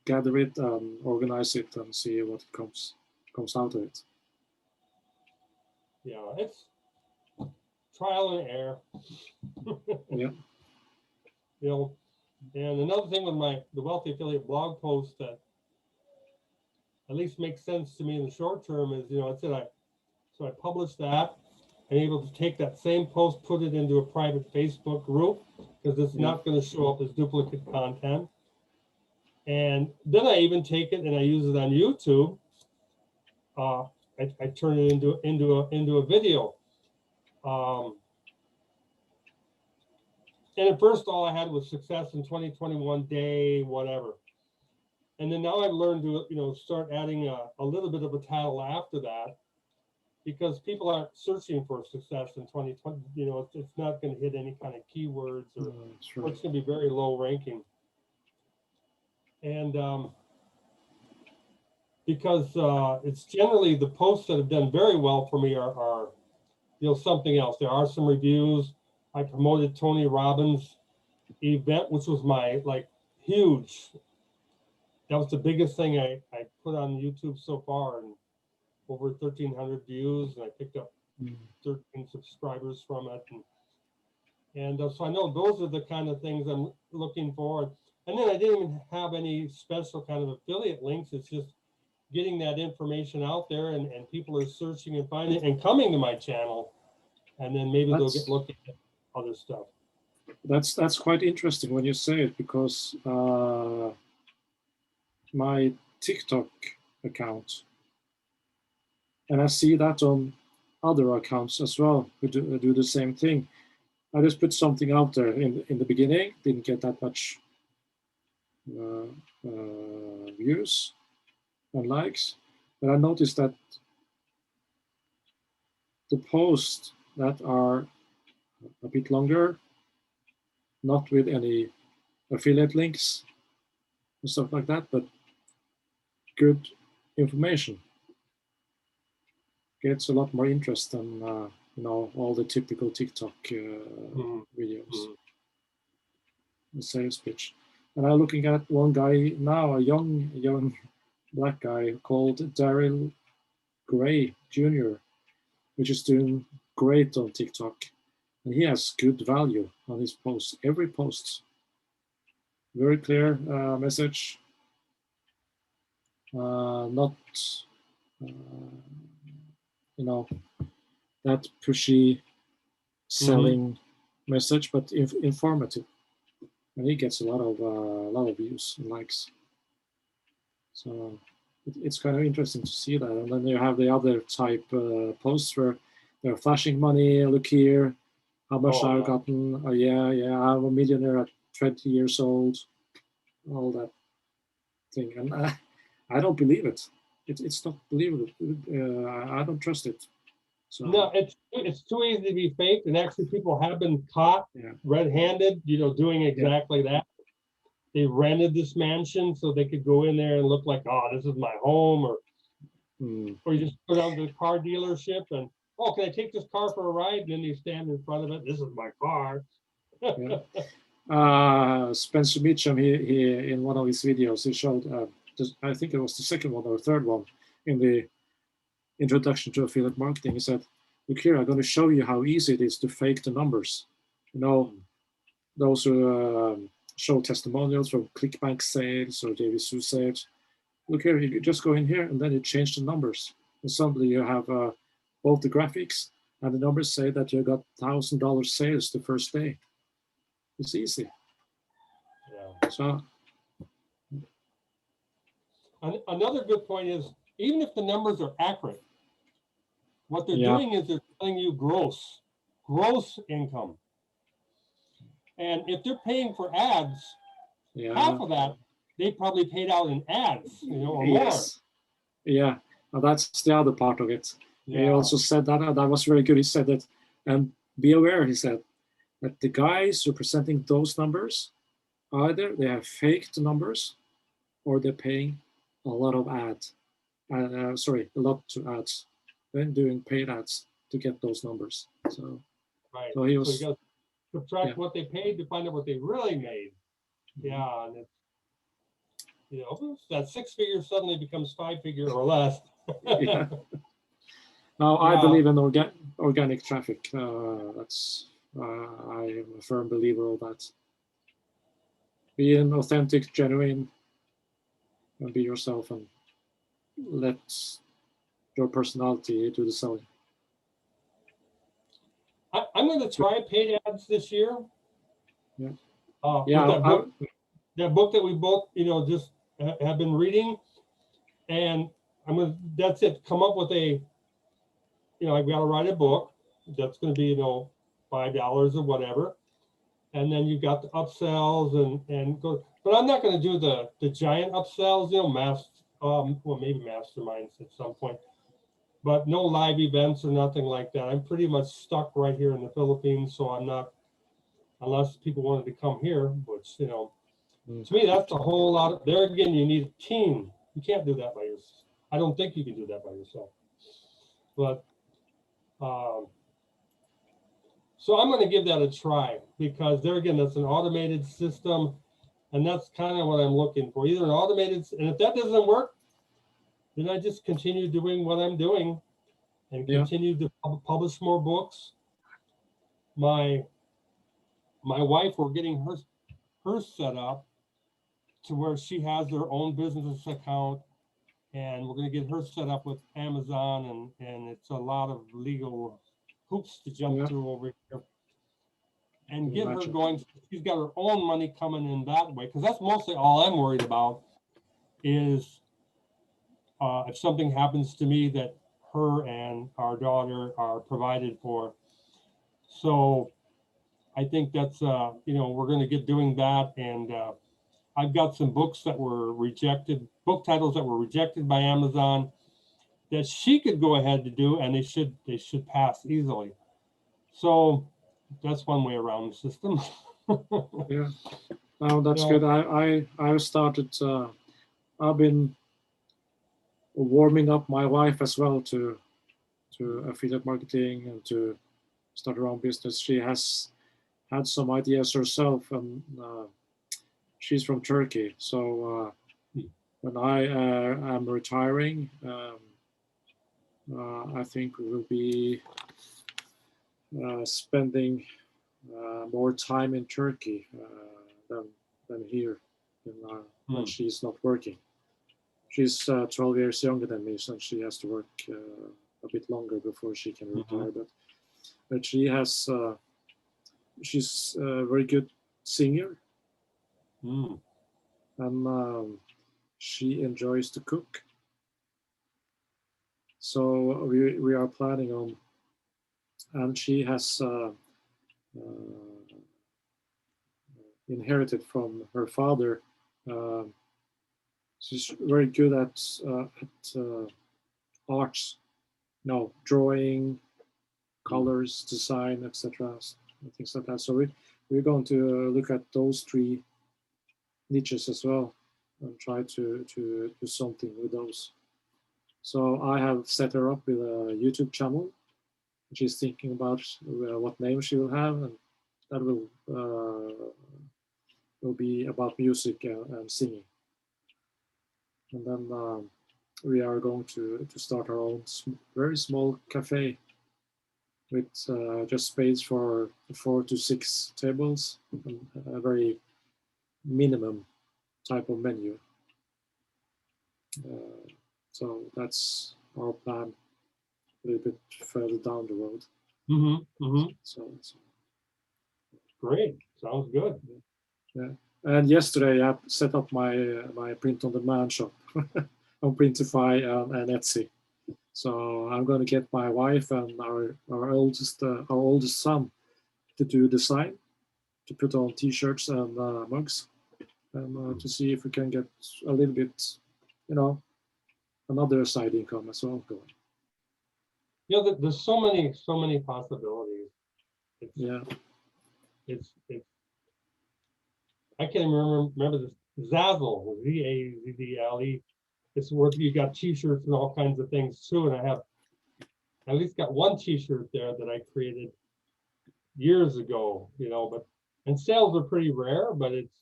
gather it, organize it, and see what comes out of it. Yeah, it's trial and error. Yeah. You know, and another thing with the Wealthy Affiliate blog post that at least makes sense to me in the short term is, I published that and able to take that same post, put it into a private Facebook group because it's not going to show up as duplicate content. And then I even take it and I use it on YouTube. I turn it into a video. And at first, all I had was success in 2021 day, whatever. And then now I've learned to, start adding a little bit of a title after that because people aren't searching for success in 2020. It's not going to hit any kind of keywords or it's going to be very low ranking. And because it's generally the posts that have done very well for me are something else. There are some reviews. I promoted Tony Robbins' event, which was my huge. That was the biggest thing I put on YouTube so far, and over 1,300 views, and I picked up 13 subscribers from it. And so I know those are the kind of things I'm looking for. And then I didn't even have any special kind of affiliate links. It's just getting that information out there, and people are searching and finding and coming to my channel, and then maybe they'll get looking at other stuff. That's quite interesting when you say it, because my TikTok account, and I see that on other accounts as well who do the same thing. I just put something out there in the beginning, didn't get that much views and likes, but I noticed that the posts that are a bit longer, not with any affiliate links and stuff like that, but good information, gets a lot more interest than all the typical TikTok videos. The sales pitch. And I'm looking at one guy now, a young black guy called Daryl Gray Jr., which is doing great on TikTok. And he has good value on his posts. Every post, very clear message, not that pushy selling message, but informative. And he gets a lot of views and likes. So it's kind of interesting to see that. And then you have the other type posts where they're flashing money. Look here, how much I've gotten. I'm a millionaire at 20 years old. All that thing, and I don't believe it. It's not believable. I don't trust it. So no, it's too easy to be faked, and actually people have been caught red-handed, doing exactly that. They rented this mansion so they could go in there and look like, oh, this is my home, or you just go down to the car dealership and, oh, can I take this car for a ride? And then they stand in front of it. This is my car. Spencer Mitchum, he in one of his videos, he showed, I think it was the second one or third one in the introduction to affiliate marketing. He said, look here, I'm going to show you how easy it is to fake the numbers. Those who show testimonials from ClickBank sales or JVSU sales. Look here, you just go in here and then you change the numbers. And suddenly you have both the graphics and the numbers say that you got $1,000 sales the first day. It's easy. Yeah. So another good point is, even if the numbers are accurate, what they're doing is they're telling you gross income. And if they're paying for ads, half of that they probably paid out in ads, or more. Yeah, and that's the other part of it. He also said that, and that was very good. He said that, and be aware, he said, that the guys representing those numbers, either they have faked numbers or they're paying a lot of ads. A lot to ads, then doing paid ads to get those numbers. So, right. So he was. So you got to subtract what they paid to find out what they really made. Yeah, and it's, that 6 figure suddenly becomes 5 figure or less. Yeah. Now I believe in organic traffic. That's I'm a firm believer of that. Be an authentic, genuine, and be yourself, and let your personality do the selling. I'm going to try paid ads this year. Yeah. That book that we both, just have been reading, and that's it. Come up with I got to write a book that's going to be, $5 or whatever, and then you got the upsells and go. But I'm not going to do the giant upsells, maybe masterminds at some point, but no live events or nothing like that. I'm pretty much stuck right here in the Philippines, so I'm not, unless people wanted to come here, which, to me, that's a whole lot. There again, you need a team. You can't do that by yourself. I don't think you can do that by yourself. But so I'm going to give that a try, because there again, that's an automated system, and that's kind of what I'm looking for. Either an automated, and if that doesn't work, then I just continue doing what I'm doing and continue to publish more books. My wife, we're getting her set up to where she has her own business account, and we're going to get her set up with Amazon, and it's a lot of legal hoops to jump through over here, and get her going. She's got her own money coming in that way, because that's mostly all I'm worried about is if something happens to me, that her and our daughter are provided for. So I think that's we're going to get doing that, and I've got some books that were rejected, book titles that were rejected by Amazon, that she could go ahead to do, and they should pass easily. So that's one way around the system. Yeah, no, that's good. I started. I've been warming up my wife as well to affiliate marketing and to start her own business. She has had some ideas herself, and she's from Turkey. So when I am retiring, I think we will be spending more time in Turkey than here when she's not working. She's 12 years younger than me, so she has to work a bit longer before she can retire. But she has she's a very good singer, and she enjoys to cook. So we are planning on, and she has inherited from her father. She's very good at arts, drawing, colors, design, etc., things like that. So we're going to look at those three niches as well and try to do something with those. So I have set her up with a YouTube channel. She's thinking about what name she will have, and that will be about music and singing. And then we are going to start our own very small cafe with just space for 4 to 6 tables, and a very minimum type of menu. So that's our plan a little bit further down the road. So Great, sounds good. yeah. And yesterday I set up my print-on-demand shop on Printify and Etsy. So I'm going to get my wife and our oldest son to do design, to put on T-shirts and mugs, and to see if we can get a little bit, another side income as well going. There's so many possibilities. It's I can't remember this Zazzle, Zazzle. It's where you got T-shirts and all kinds of things too. And I have at least got one T-shirt there that I created years ago, and sales are pretty rare, but it's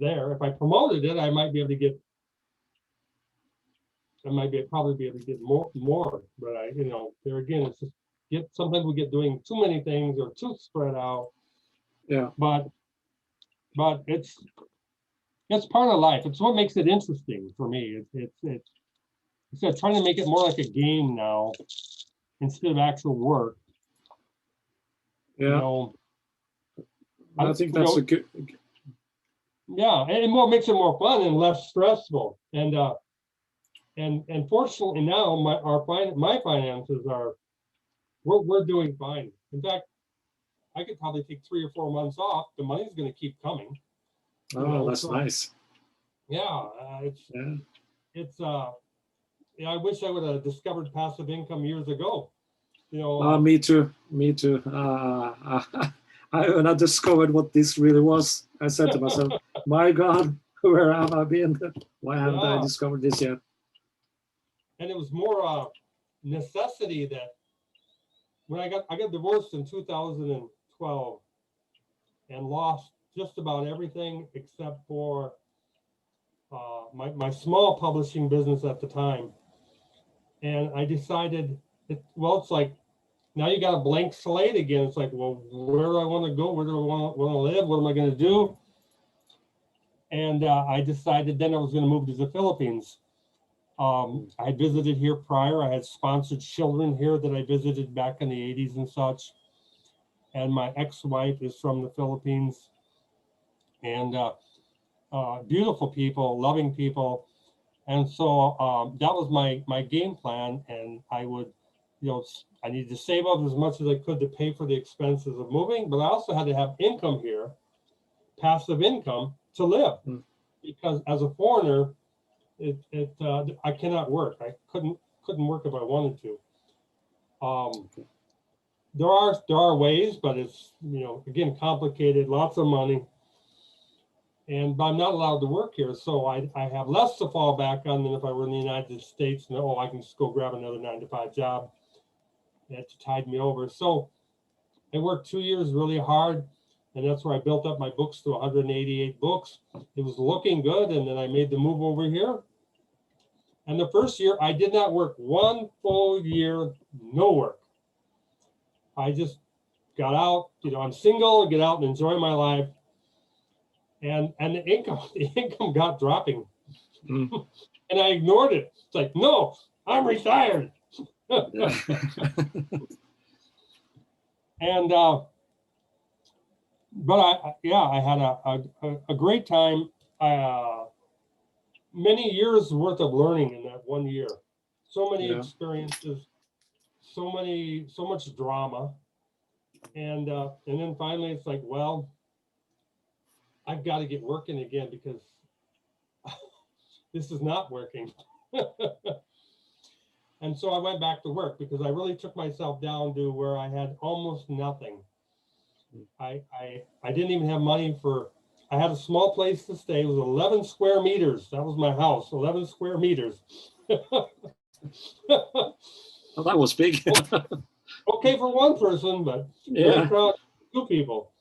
there. If I promoted it, I might be able to get. Probably be able to get more, but there again, it's just sometimes we get doing too many things or too spread out. Yeah. But it's part of life. It's what makes it interesting for me. It's trying to make it more like a game now instead of actual work. Yeah. I think that's a good. Yeah, and what makes it more fun and less stressful. And fortunately now my finances are we're doing fine. In fact, I could probably take 3 or 4 months off. The money's going to keep coming. That's nice. Yeah, it's I wish I would have discovered passive income years ago. Me too. When I discovered what this really was, I said to myself, "My God, where have I been? Why haven't I discovered this yet?" And it was more necessity that when I got divorced in 2012 and lost just about everything except for my small publishing business at the time. And I decided, it's like, now you got a blank slate again. It's like, well, where do I want to go? Where do I want to live? What am I going to do? And I decided then I was going to move to the Philippines. I had visited here prior. I had sponsored children here that I visited back in the 80s and such. And my ex-wife is from the Philippines. And beautiful people, loving people. And so that was my game plan. And I would, I needed to save up as much as I could to pay for the expenses of moving, but I also had to have income here, passive income to live. Because as a foreigner, I cannot work. I couldn't work if I wanted to. There are ways, but it's, again, complicated, lots of money. But I'm not allowed to work here, so I have less to fall back on than if I were in the United States. And I can just go grab another 9-to-5 job to tide me over. So I worked 2 years really hard, and that's where I built up my books to 188 books. It was looking good, and then I made the move over here. And the first year, I did not work 1 full year, no work. I just got out. I'm single, get out and enjoy my life. And the income got dropping. And I ignored it. It's like, no, I'm retired. And but I had a great time. Many years worth of learning in that 1 year. So many experiences, so much drama. And then finally it's like, well, I've got to get working again because this is not working. And so I went back to work because I really took myself down to where I had almost nothing. I didn't even have money I had a small place to stay. It was 11 square meters. That was my house, 11 square meters. Well, that was big. Okay for one person, but yeah, crowded, 2 people.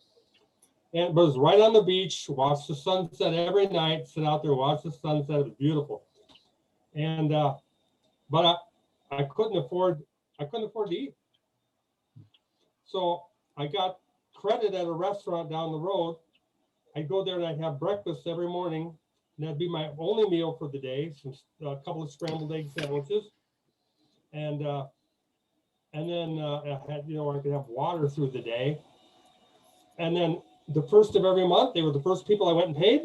But it was right on the beach, watch the sunset every night, sit out there, watch the sunset. It was beautiful. And but I couldn't afford to eat. So I got credit at a restaurant down the road. I'd go there and I'd have breakfast every morning. And that'd be my only meal for the day, a couple of scrambled egg sandwiches. And then I had, I could have water through the day. And then the first of every month, they were the first people I went and paid.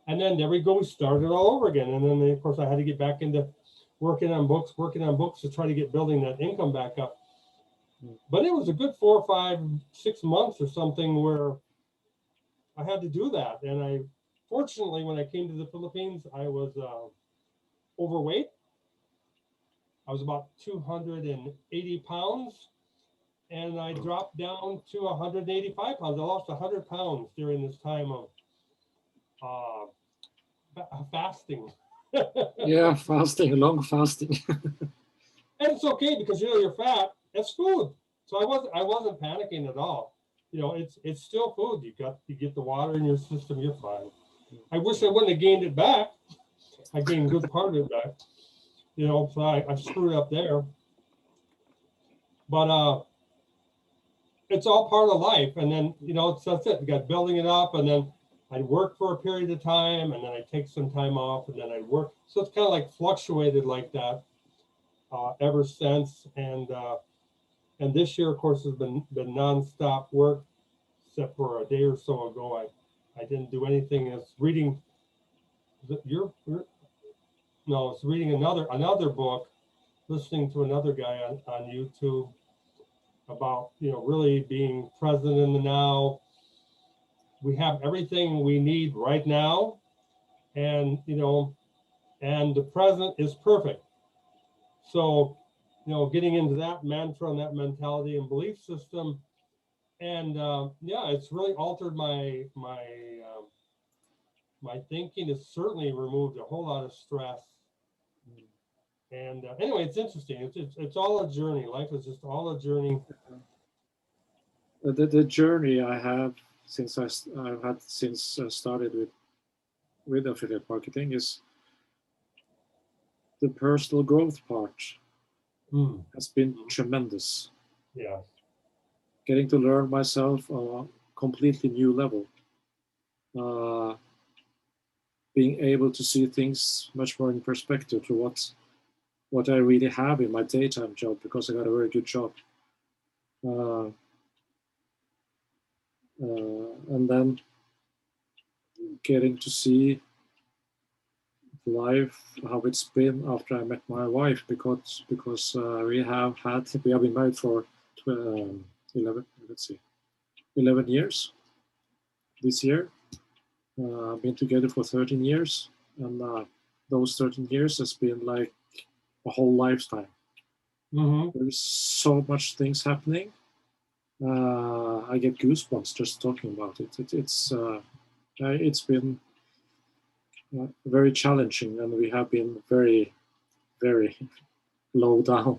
And then there we go, we started all over again. And then, of course, I had to get back into working on books to try to get building that income back up. But it was a good 4, 5, 6 months or something where I had to do that. And fortunately, when I came to the Philippines, I was overweight. I was about 280 pounds. And I dropped down to 185 pounds. I lost 100 pounds during this time of fasting. Yeah, fasting, long fasting. And it's okay because you're fat. It's food. So I wasn't panicking at all. It's still food. You get the water in your system. You're fine. I wish I wouldn't have gained it back. I gained a good part of it back. So I screwed up there. But it's all part of life. And then that's it. We got building it up, and then I'd work for a period of time, and then I'd take some time off, and then I'd work. So it's kind of like fluctuated like that ever since. And this year, of course, has been nonstop work, except for a day or so ago. I didn't do anything. It's reading. No, it's reading another book, listening to another guy on YouTube about really being present in the now. We have everything we need right now, and and the present is perfect. So getting into that mantra and that mentality and belief system, and yeah, it's really altered my thinking. It's certainly removed a whole lot of stress. And anyway, it's interesting. It's all a journey. Life is just all a journey. The journey I have I've had since I started with affiliate marketing is the personal growth part has been tremendous. Yeah. Getting to learn myself on a completely new level. Being able to see things much more in perspective to what I really have in my daytime job, because I got a very good job. And then getting to see life, how it's been after I met my wife, because we have been married for 11 years this year. Been together for 13 years, and those 13 years has been like a whole lifetime. There's so much things happening. I get goosebumps just talking about it. It's been very challenging, and we have been very, very low down,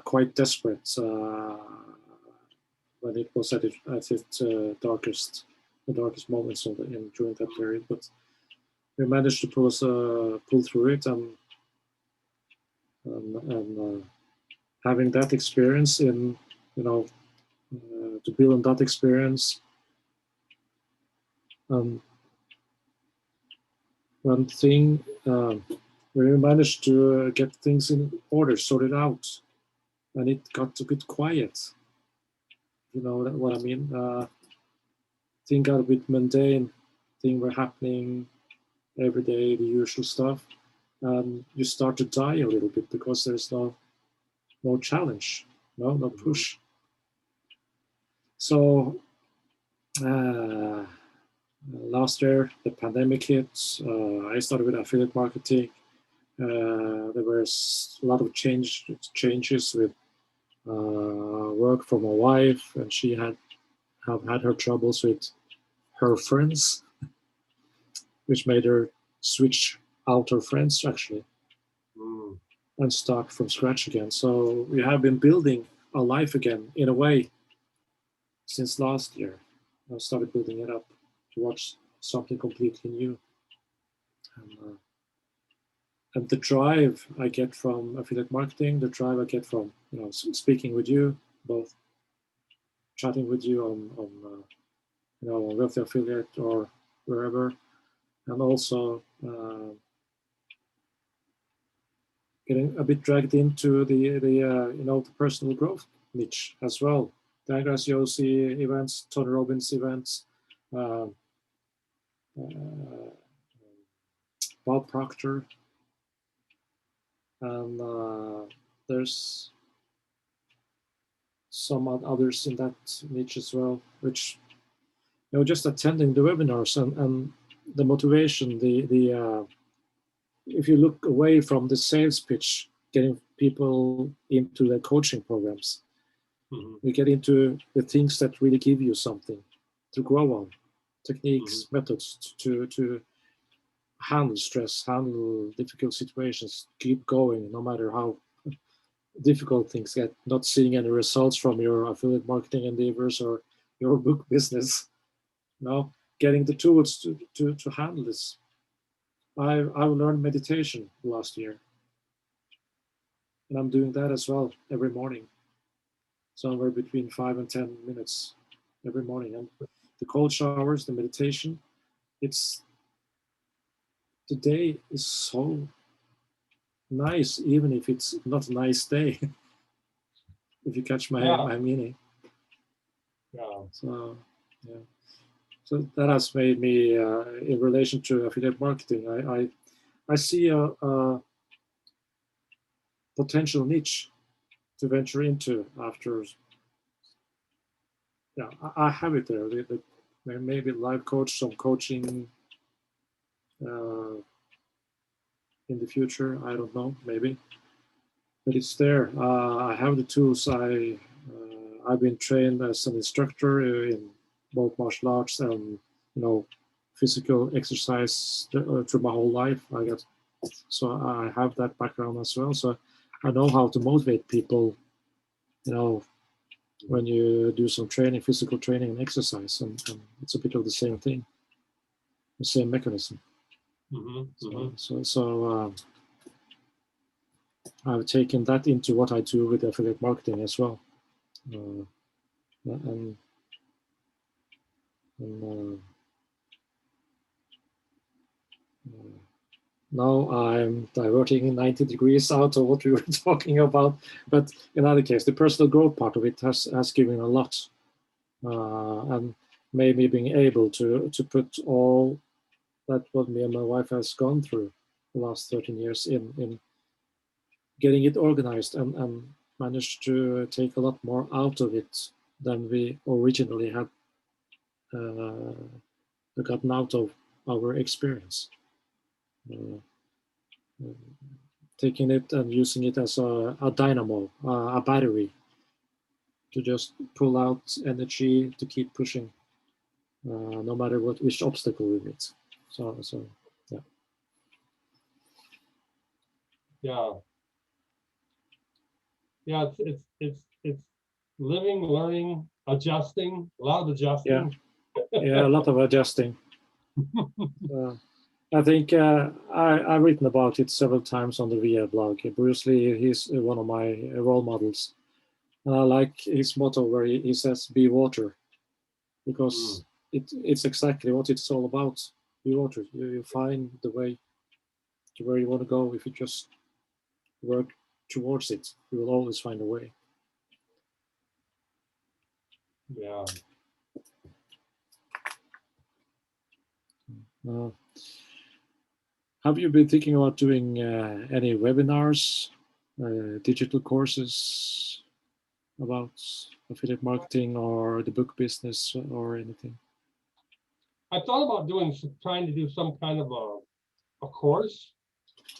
quite desperate when it was at its darkest moments during that period. But we managed to pull through it, and having that experience to build on that experience. One thing, when we managed to get things in order, sorted out, and it got a bit quiet. You know what I mean? Things got a bit mundane. Things were happening every day, the usual stuff. And you start to die a little bit because there's no challenge, no push. So last year, the pandemic hit. I started with affiliate marketing. There was a lot of changes with work for my wife, and she have had her troubles with her friends, which made her switch out her friends actually and start from scratch again. So we have been building our life again in a way since last year. I started building it up towards something completely new. And the drive I get from affiliate marketing, the drive I get from speaking with you, both chatting with you on wealthy affiliate or wherever, and also getting a bit dragged into the personal growth niche as well. The Angus Yossi events, Tony Robbins events, uh, Bob Proctor, and there's some others in that niche as well, which just attending the webinars and the motivation, if you look away from the sales pitch, getting people into their coaching programs, we get into the things that really give you something to grow on, techniques, methods to handle stress, handle difficult situations, keep going no matter how difficult things get, not seeing any results from your affiliate marketing endeavors or your book business. Getting the tools to handle this. I learned meditation last year, and I'm doing that as well every morning, somewhere between 5 and 10 minutes every morning. And the cold showers, the meditation, the day is so nice, even if it's not a nice day. If you catch my meaning. Yeah. So that has made me, in relation to affiliate marketing, I see a potential niche to venture into after. I have it there. Maybe life coach, some coaching in the future. I don't know, maybe, but it's there. I have the tools. I've been trained as an instructor in both martial arts and physical exercise through my whole life. So I have that background as well. So I know how to motivate people. When you do some training, physical training and exercise, and it's a bit of the same thing, the same mechanism. So I've taken that into what I do with affiliate marketing as well. Now I'm diverting 90 degrees out of what we were talking about, but in other case, the personal growth part of it has given a lot, and made me being able to put all that what me and my wife has gone through the last 13 years in getting it organized and managed to take a lot more out of it than we originally had gotten out of our experience. Taking it and using it as a dynamo, a battery, to just pull out energy to keep pushing, no matter which obstacle we meet. So yeah. Yeah, it's living, learning, adjusting, a lot of adjusting. Yeah, a lot of adjusting. I think I've written about it several times on the VA blog. Bruce Lee, he's one of my role models. And I like his motto where he says, "Be water," because it's exactly what it's all about. Be water. You find the way to where you want to go. If you just work towards it, you will always find a way. Yeah. Have you been thinking about doing any webinars, digital courses about affiliate marketing or the book business or anything? I thought about trying to do some kind of a course.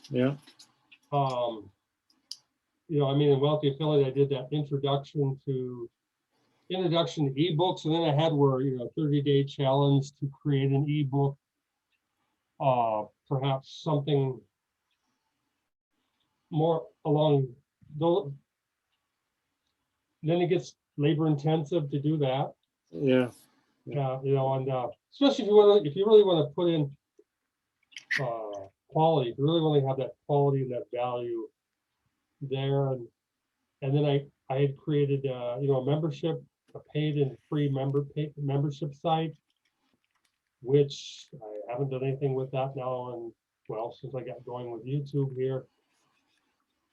Yeah. In Wealthy Affiliate, I did that introduction to ebooks, and then I had 30-day challenge to create an ebook. Perhaps something more along those. Then it gets labor intensive to do that. Yeah. And especially if you really want to put in quality, if you really want to have that quality and that value there, and then I had created a membership, a paid and free membership site which I haven't done anything with that now, and well, since I got going with YouTube here.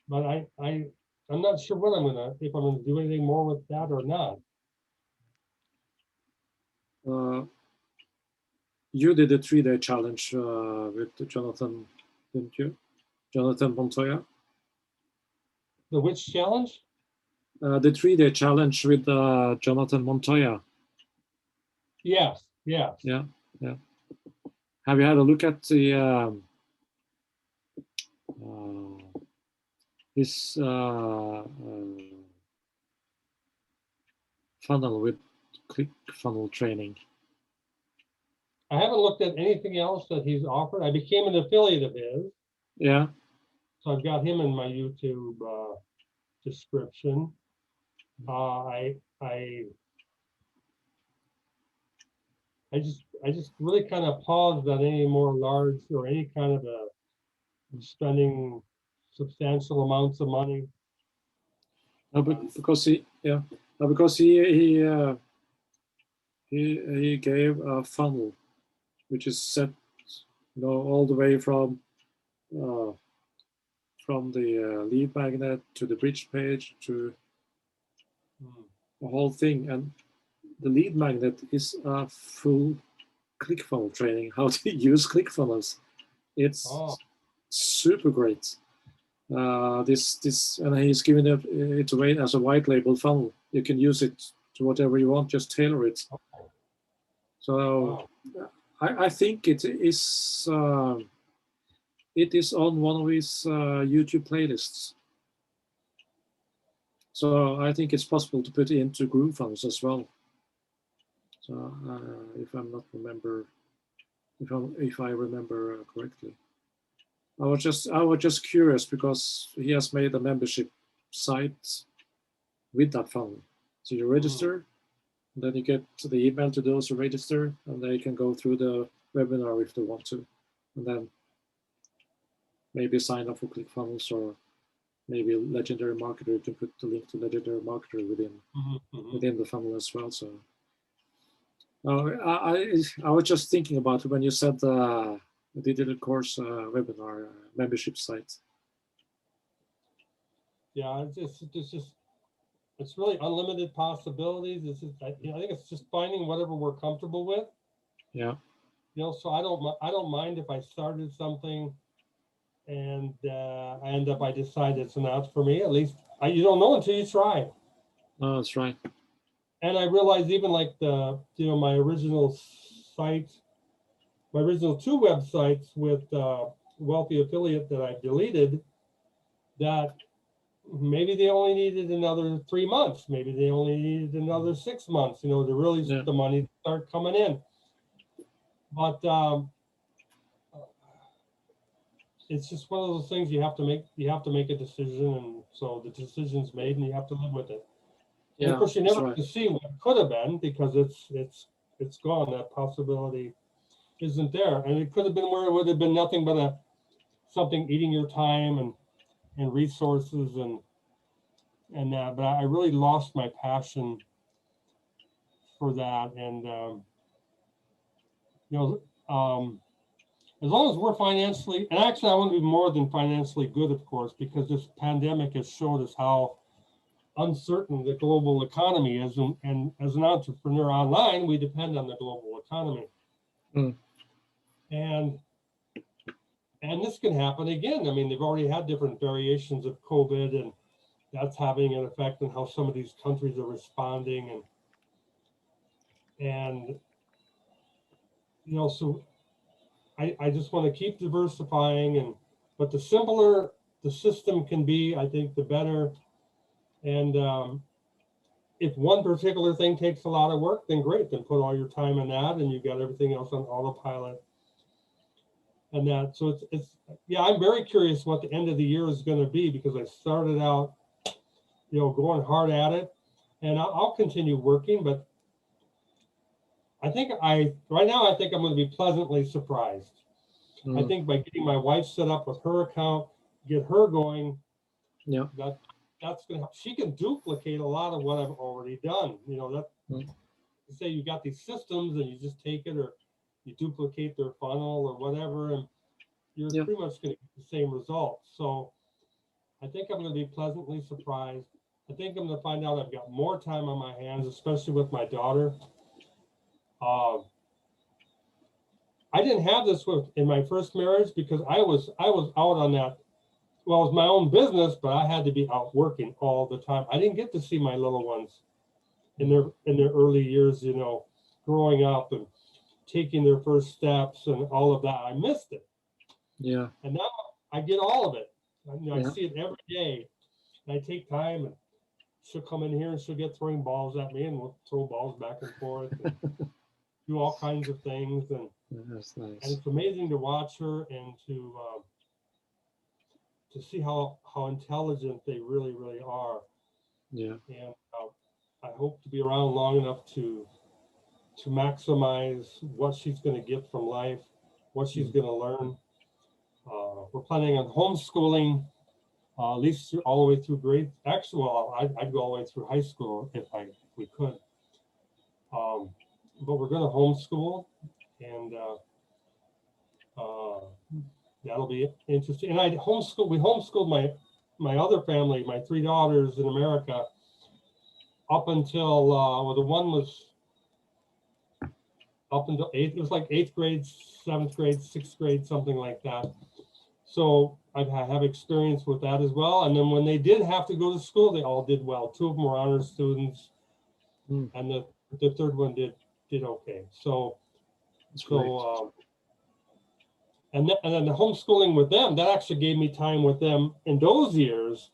But I'm not sure what if I'm gonna do anything more with that or not. You did a 3-day challenge with Jonathan, didn't you? Jonathan Montoya. The which challenge? The 3-day challenge with Jonathan Montoya. Yes, yes. Yeah. Have you had a look at the his funnel with ClickFunnels training? I haven't looked at anything else that he's offered. I became an affiliate of his. Yeah. So I've got him in my YouTube description. I just really kind of paused on any more large or any kind of a spending substantial amounts of money. No, but because he gave a funnel which is set, all the way from the lead magnet to the bridge page to the whole thing, and the lead magnet is a full ClickFunnels training, how to use ClickFunnels. It's super great. This and he's giving it away as a white label funnel. You can use it to whatever you want, just tailor it. So I think it is on one of his YouTube playlists. So I think it's possible to put it into GrooveFunnels as well. So if I remember correctly. I was just curious because he has made a membership site with that funnel. So you register, then you get the email to those who register, and they can go through the webinar if they want to, and then maybe sign up for ClickFunnels, or maybe Legendary Marketer to put the link to Legendary Marketer within the funnel as well. So I was just thinking about it when you said the digital course webinar membership site. Yeah, it's really unlimited possibilities. I think it's just finding whatever we're comfortable with. Yeah. So I don't mind if I started something and I decide it's not for me. At least you don't know until you try. Oh, that's right. And I realized even like my original site, my original 2 websites with Wealthy Affiliate that I deleted, that maybe they only needed another 3 months. Maybe they only needed another 6 months, to really the money start coming in. But it's just one of those things you have to make. You have to make a decision, and so the decision's made, and you have to live with it. Yeah, and of course, you never get to see what could have been because it's gone. That possibility isn't there, and it could have been where it would have been nothing but something eating your time and resources and that. But I really lost my passion for that, and as long as we're financially, and actually I want to be more than financially good, of course, because this pandemic has showed us how uncertain the global economy is. And as an entrepreneur online, we depend on the global economy. And this can happen again. I mean, they've already had different variations of COVID, and that's having an effect on how some of these countries are responding. And so I just want to keep diversifying, but the simpler the system can be, I think the better. And if one particular thing takes a lot of work, then great, then put all your time in that and you've got everything else on autopilot. And that, so yeah, I'm very curious what the end of the year is going to be, because I started out, going hard at it, and I'll continue working, but I think right now I think I'm going to be pleasantly surprised. I think by getting my wife set up with her account, get her going, that's going to help. She can duplicate a lot of what I've already done. Say you got these systems and you just take it, or you duplicate their funnel or whatever, and you're Yeah. pretty much going to get the same results. So I think I'm going to be pleasantly surprised. I think I'm going to find out I've got more time on my hands, especially with my daughter. I didn't have this in my first marriage because I was out on that. Well, it was my own business, but I had to be out working all the time. I didn't get to see my little ones in their early years, you know, growing up and taking their first steps and all of that. I missed it. Yeah. And now I get all of it. You know, Yeah. I see it every day. And I take time, and she'll come in here and she'll get throwing balls at me, and we'll throw balls back and forth and do all kinds of things. And That's nice. and it's amazing to watch her and to see how intelligent they really, really are. Yeah. And I hope to be around long enough to maximize what she's going to get from life, what she's going to learn. We're planning on homeschooling at least all the way through grade. Actually, well, I'd go all the way through high school if we could. But we're going to homeschool, and that'll be interesting. And we homeschooled my other family, my 3 daughters in America, up until well, the one was up until 8th. It was like 8th grade, 7th grade, 6th grade, something like that. So I have experience with that as well. And then when they did have to go to school, they all did well. 2 of them were honor students, and the third one did okay. So That's great. And then the homeschooling with them, that actually gave me time with them in those years,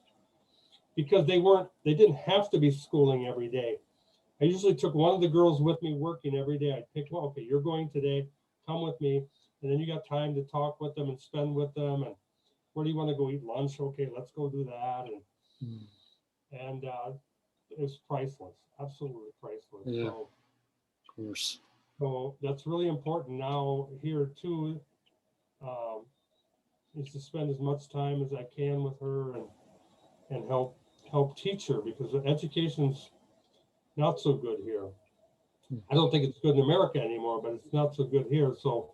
because they didn't have to be schooling every day. I usually took one of the girls with me working every day. I'd pick, well, okay, you're going today, come with me. And then you got time to talk with them and spend with them. And where do you want to go eat lunch? Okay, let's go do that. And it was priceless, absolutely priceless. Yeah, so, of course. So that's really important now here too, is to spend as much time as I can with her and help teach her, because the education's not so good here. I don't think it's good in America anymore, but it's not so good here. So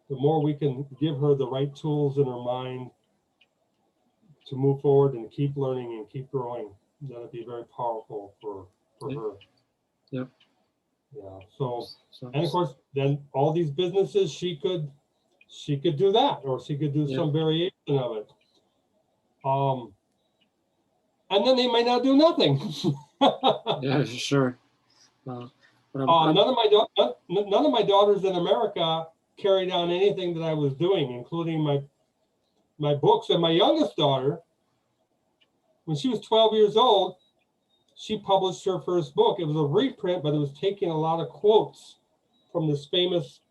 the more we can give her the right tools in her mind to move forward and keep learning and keep growing, that'll be very powerful for her. Yep. Yeah. So, and of course, then all these businesses, she could do that, or she could do some variation of it. And then they might not do nothing. Yeah, sure. None of my daughters in America carried on anything that I was doing, including my books. And my youngest daughter, when she was 12 years old, she published her first book. It was a reprint, but it was taking a lot of quotes from this famous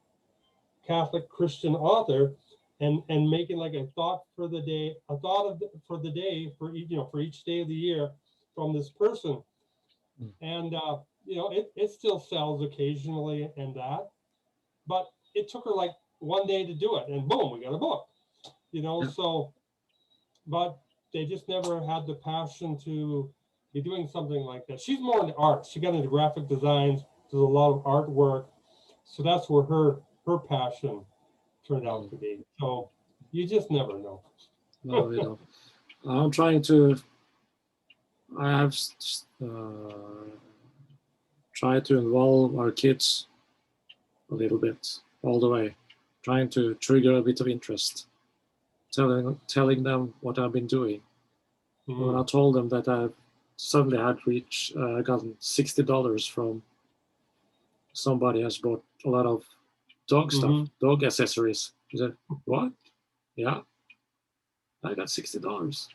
Catholic Christian author, and making like a thought for the day, for the day, for each day of the year from this person. And it still sells occasionally and that, but it took her like one day to do it, and boom, we got a book. So, but they just never had the passion to be doing something like that. She's more into art. She got into graphic designs, does a lot of artwork. So that's where her passion turned out to be. So you just never know. No, you know. I'm trying to, I have tried to involve our kids a little bit all the way, trying to trigger a bit of interest, telling them what I've been doing. When I told them that I suddenly had gotten $60 from somebody has bought a lot of dog stuff, dog accessories. He said, "What? Yeah, I got $60.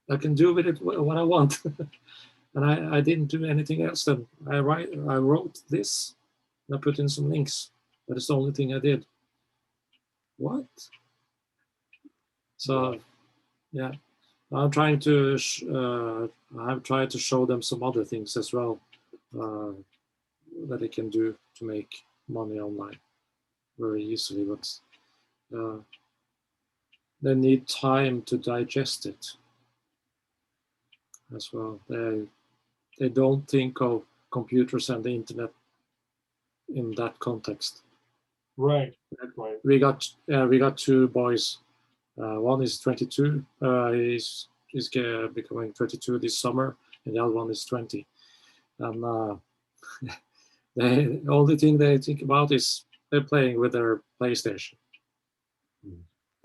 I can do with it what I want." And I didn't do anything else. Then I wrote this, and I put in some links. That is the only thing I did. What? So, yeah, I'm trying to. I've tried to show them some other things as well that they can do to make money online very easily, but they need time to digest it as well. They don't think of computers and the internet in that context. Right. Right. We got two boys. One is 22. He's becoming 22 this summer, and the other one is 20. And the only thing they think about is they're playing with their PlayStation.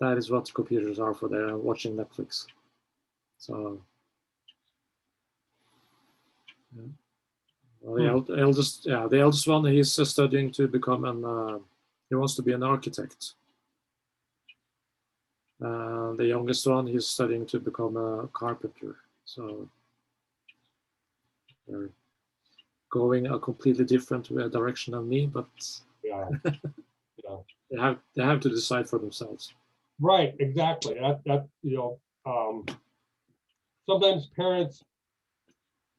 That is what computers are for. They're watching Netflix. So, yeah. Well, the eldest one, he's studying to become he wants to be an architect. The youngest one, he's studying to become a carpenter. So they're going a completely different direction than me, but Yeah. they have to decide for themselves. Right. Exactly. That sometimes parents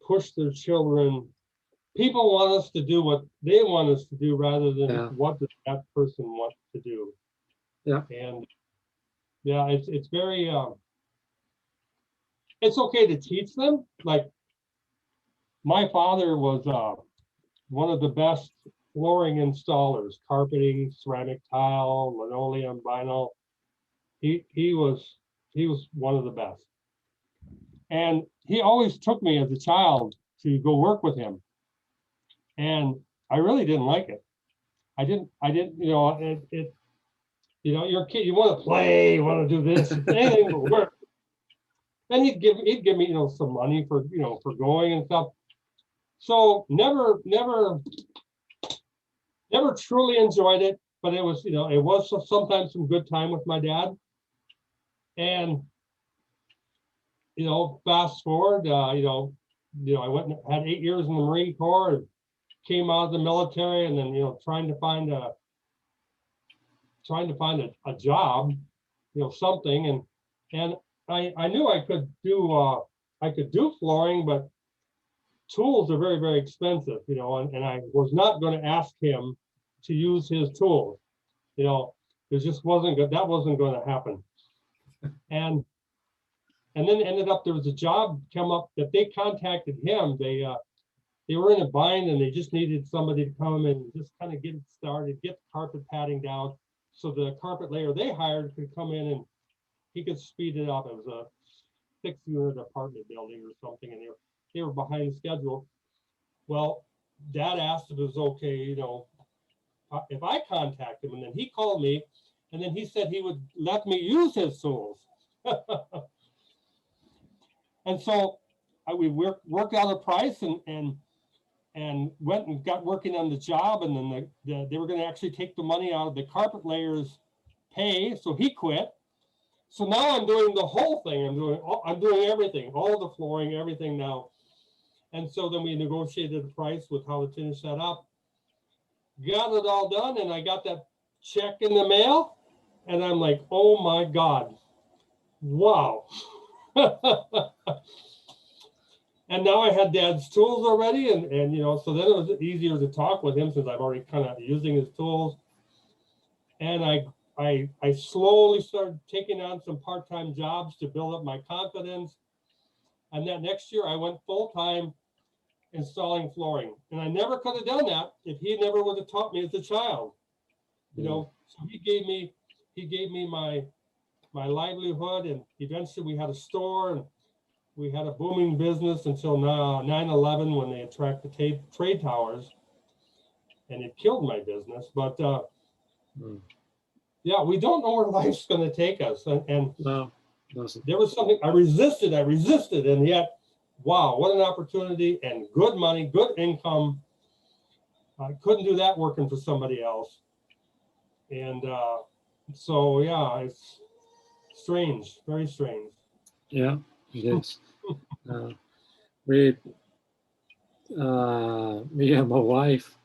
push their children. People want us to do what they want us to do rather than what does that person want to do. Yeah. And yeah, it's very it's okay to teach them. Like my father was one of the best flooring installers, carpeting, ceramic tile, linoleum, vinyl. He was one of the best. And he always took me as a child to go work with him. And I really didn't like it. I didn't, you're a kid, you want to play, you want to do this, anything but work. And he'd give me, some money for, for going and stuff. So never truly enjoyed it, but it was, it was sometimes some good time with my dad. And, fast forward, I went and had 8 years in the Marine Corps, and came out of the military, and then, trying to find a job, something. And I knew I could do flooring, but tools are very, very expensive, and I was not going to ask him to use his tools. It just wasn't good. That wasn't going to happen. And then ended up, there was a job come up that they contacted him. They were in a bind, and they just needed somebody to come and just kind of get it started, get the carpet padding down. So the carpet layer they hired could come in and he could speed it up. It was a 6-unit apartment building or something, and they were behind schedule. Well, Dad asked if it was okay, if I contact him, and then he called me, and then he said he would let me use his tools. And so we worked out a price and went and got working on the job, and then they were going to actually take the money out of the carpet layers pay, so he quit. So now I'm doing the whole thing. I'm doing everything, all the flooring, everything now. And so then we negotiated the price with how the tin is set up. Got it all done, and I got that check in the mail, and I'm like, oh my God, wow. And now I had Dad's tools already, and so then it was easier to talk with him since I've already kind of using his tools. And I slowly started taking on some part-time jobs to build up my confidence. And that next year I went full-time installing flooring. And I never could have done that if he never would have taught me as a child. So he gave me my livelihood, and eventually we had a store, and we had a booming business until 9/11, when they attacked the trade towers, and it killed my business. But yeah, we don't know where life's going to take us. And no, there was something I resisted, and yet, wow, what an opportunity, and good money, good income. I couldn't do that working for somebody else. And so, yeah, it's strange, very strange. Yeah, it is. Me and my wife,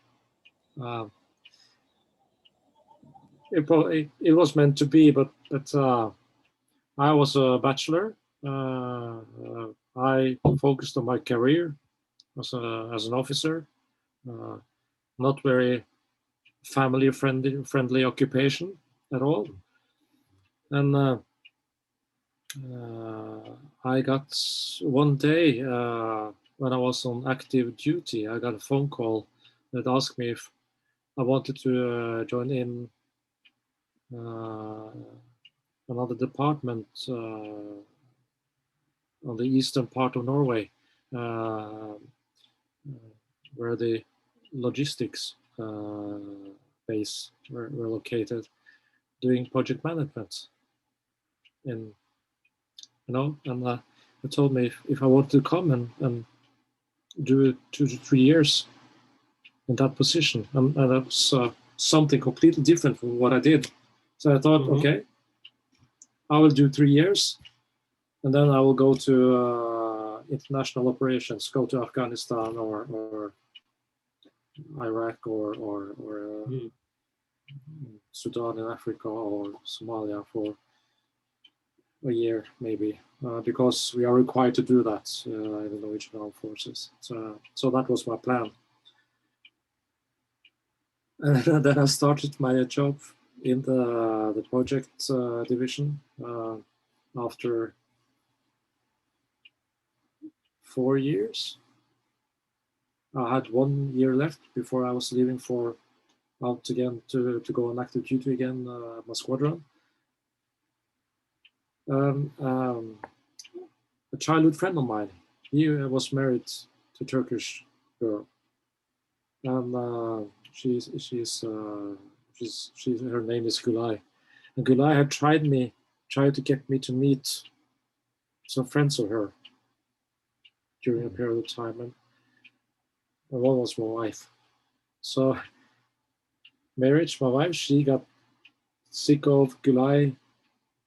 it was meant to be, but I was a bachelor. I focused on my career as an officer. Not very family friendly occupation at all. And I got one day when I was on active duty, I got a phone call that asked me I wanted to join in another department on the eastern part of Norway, where the logistics base were located, doing project management. And they told me if I wanted to come and do 2 to 3 years in that position, and that was something completely different from what I did. So I thought, okay, I will do 3 years, and then I will go to international operations, go to Afghanistan or Iraq or Sudan in Africa or Somalia for a year maybe, because we are required to do that in the Norwegian Armed Forces. So that was my plan. And then I started my job in the project division after 4 years. I had 1 year left before I was leaving for out again to go on active duty again, my squadron. A childhood friend of mine, he was married to a Turkish girl, and her name is Gulay, and Gulay had tried to get me to meet some friends of her during a period of time, and one was my wife. So marriage, my wife, she got sick of Gulay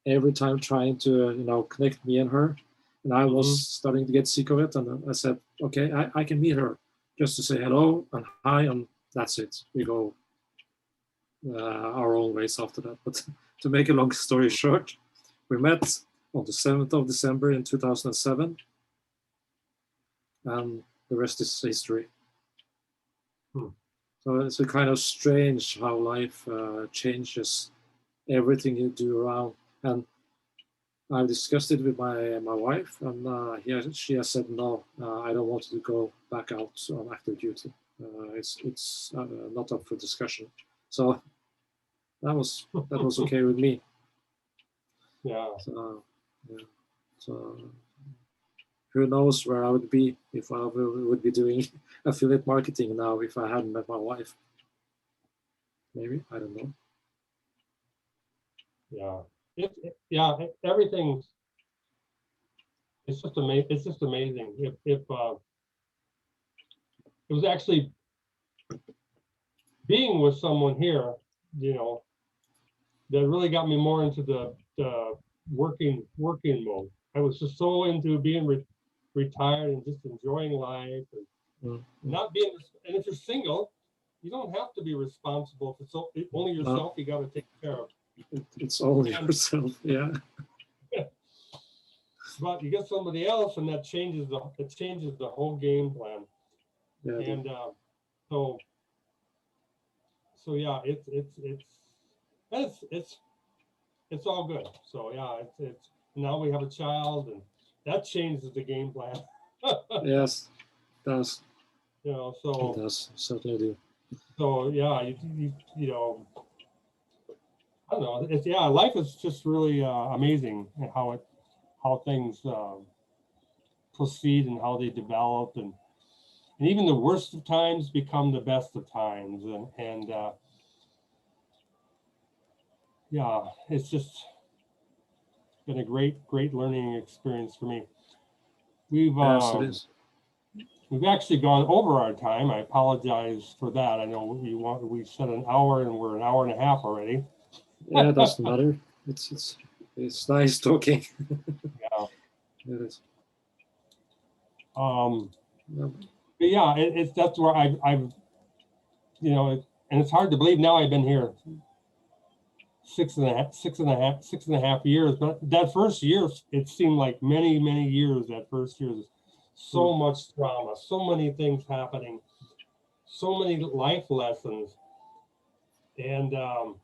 every time trying to connect me and her, and I was starting to get sick of it. And I said, okay, I can meet her just to say hello and hi, and that's it. We go our own ways after that. But to make a long story short, we met on the 7th of December in 2007, and the rest is history. So it's a kind of strange how life changes everything you do around. And I've discussed it with my wife, and she has said no. I don't want to go back out on active duty. It's not up for discussion. So that was okay with me. Yeah. So who knows where I would be if I would be doing affiliate marketing now if I hadn't met my wife. Maybe, I don't know. Yeah. Everything. It's just amazing. It's just amazing. If it was actually being with someone here, that really got me more into the working mode. I was just so into being retired and just enjoying life and not being. And if you're single, you don't have to be responsible for only yourself. You got to take care of. It's only yourself, yeah. But you get somebody else, and that changes the whole game plan. Yeah, and so yeah, it's all good. So yeah, it's now we have a child, and that changes the game plan. Yes, it does. So it does, certainly do. So yeah, you know, I don't know. Life is just really amazing how things proceed and how they develop, and even the worst of times become the best of times, and yeah, it's just been a great learning experience for me. We've actually gone over our time. I apologize for that. I know we said an hour, and we're an hour and a half already. Yeah, it doesn't matter. It's nice talking. Yeah. It is. But yeah, that's where I've and it's hard to believe now I've been here six and a half years. But that first year, it seemed like many years. That first year, so much drama, so many things happening, so many life lessons, and I've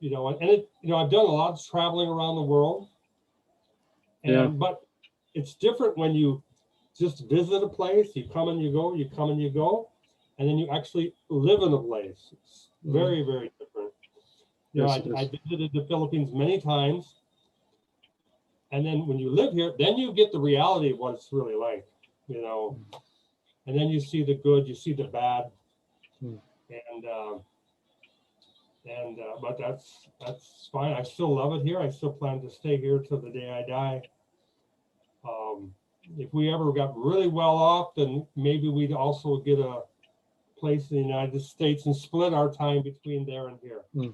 done a lot of traveling around the world, but it's different when you just visit a place. You come and you go, and then you actually live in a place. It's very, very different. You know, Yes, it I is. visited the Philippines many times. And then when you live here, then you get the reality of what it's really like, you know. And then you see the good, you see the bad, Mm. but that's fine. I still love it here. I still plan to stay here till the day I die. If we ever got really well off, then maybe we'd also get a place in the United States and split our time between there and here. Mm.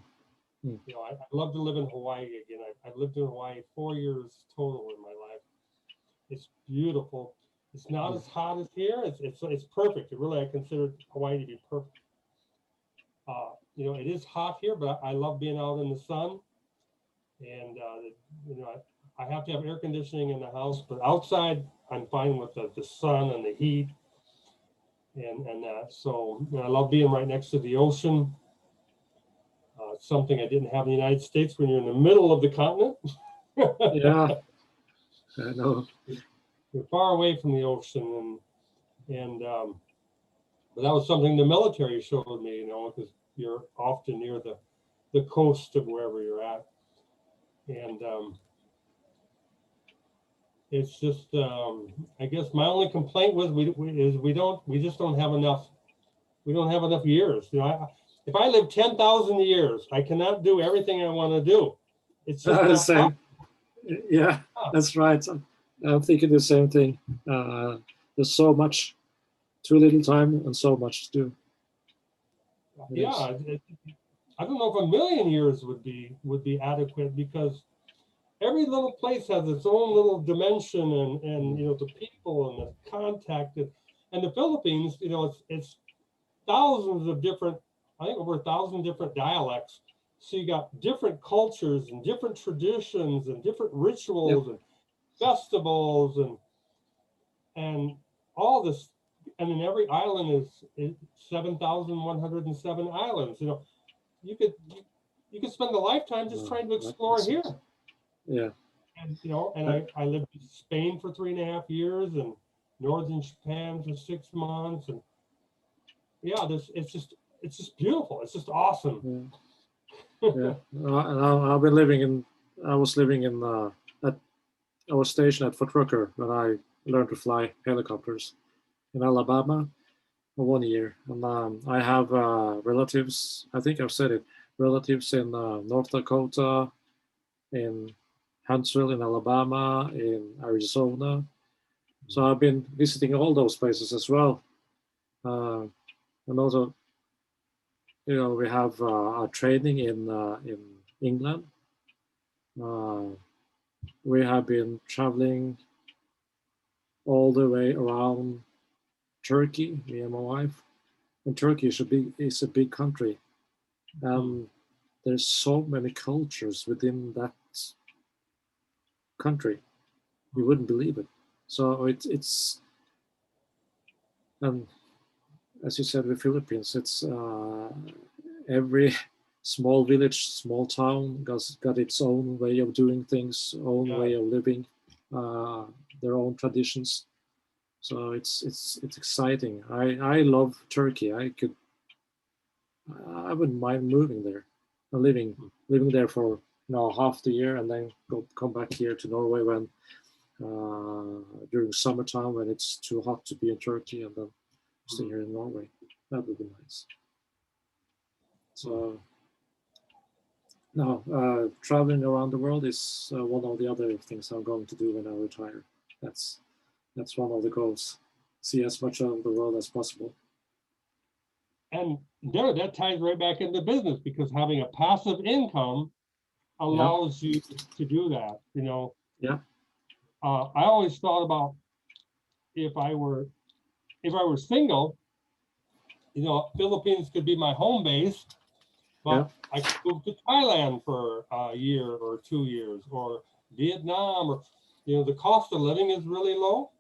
Mm. You know, I'd love to live in Hawaii again. I've lived in Hawaii 4 years total in my life. It's beautiful. It's not as hot as here. It's perfect. It really, I consider Hawaii to be perfect. You know, it is hot here, but I love being out in the sun. And you know, I have to have air conditioning in the house, but outside I'm fine with the sun and the heat and that. So you know, I love being right next to the ocean. Something I didn't have in the United States when you're in the middle of the continent. Yeah, I know. You're far away from the ocean, but that was something the military showed me, you know, because you're often near the coast of wherever you're at, and it's just I guess my only complaint was we just don't have enough. We don't have enough years. You know, if I live 10,000 years, I cannot do everything I want to do. It's just not possible. Same. Yeah, that's right. I'm thinking the same thing. There's so much, too little time, and so much to do. Yeah, I don't know if a million years would be adequate, because every little place has its own little dimension, and you know, the people and the contact, and the Philippines, you know, it's thousands of different, I think over 1,000 different dialects. So you got different cultures and different traditions and different rituals and festivals and all this. And then every island is 7,107 islands. You know, you could spend a lifetime just trying to explore here. Yeah. And you know, and I lived in Spain for 3.5 years and northern Japan for 6 months, and yeah, it's just beautiful. It's just awesome. Yeah. I've been living in. I was living in. I was stationed at Fort Rucker when I learned to fly helicopters in Alabama for 1 year, and I have relatives. I think I've said it. Relatives in North Dakota, in Huntsville, in Alabama, in Arizona. So I've been visiting all those places as well, and also, you know, we have our training in England. We have been traveling all the way around Turkey, me and my wife. And Turkey is a big country, and there's so many cultures within that country. You wouldn't believe it. So it's and as you said, the Philippines, it's every small village, small town got its own way of doing things, own way of living, their own traditions. So it's exciting. I love Turkey. I wouldn't mind moving there and living there for half the year, and then come back here to Norway when during summertime when it's too hot to be in Turkey, and then stay here in Norway. That would be nice. So no, traveling around the world is one of the other things I'm going to do when I retire. That's one of the goals. See as much of the world as possible. And there, that ties right back into business, because having a passive income allows you to do that. You know. Yeah. I always thought about if I were single, you know, Philippines could be my home base, but I could move to Thailand for a year or 2 years, or Vietnam, or you know, the cost of living is really low,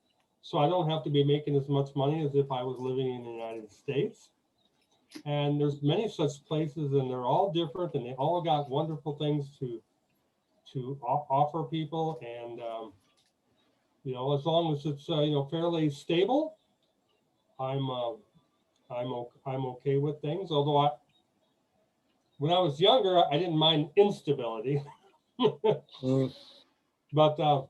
so I don't have to be making as much money as if I was living in the United States. And there's many such places, and they're all different, and they all got wonderful things to offer people. And you know, as long as it's you know, fairly stable, I'm I'm okay with things. Although when I was younger, I didn't mind instability. But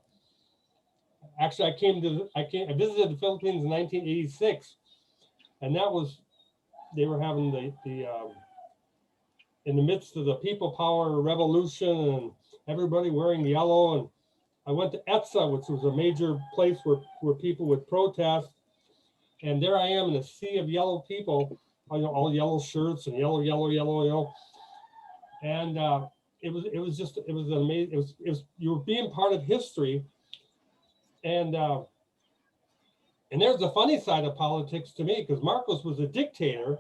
actually, I visited the Philippines in 1986, and they were having in the midst of the people power revolution and everybody wearing yellow. And I went to ETSA, which was a major place where people would protest. And there I am in a sea of yellow people, all yellow shirts and yellow. And it was an amazing, you were being part of history. And there's the funny side of politics to me, because Marcos was a dictator.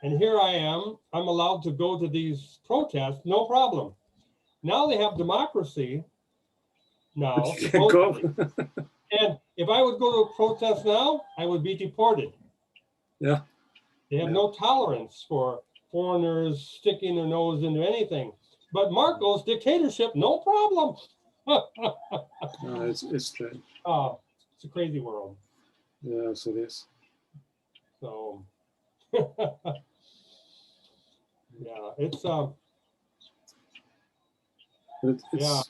And here I am, I'm allowed to go to these protests, no problem. Now they have democracy now, supposedly. And if I would go to a protest now, I would be deported. Yeah. They have no tolerance for foreigners sticking their nose into anything. But Marcos, dictatorship, no problem. No, it's strange. It's a crazy world. Yes, it is. So, yeah, it's yeah,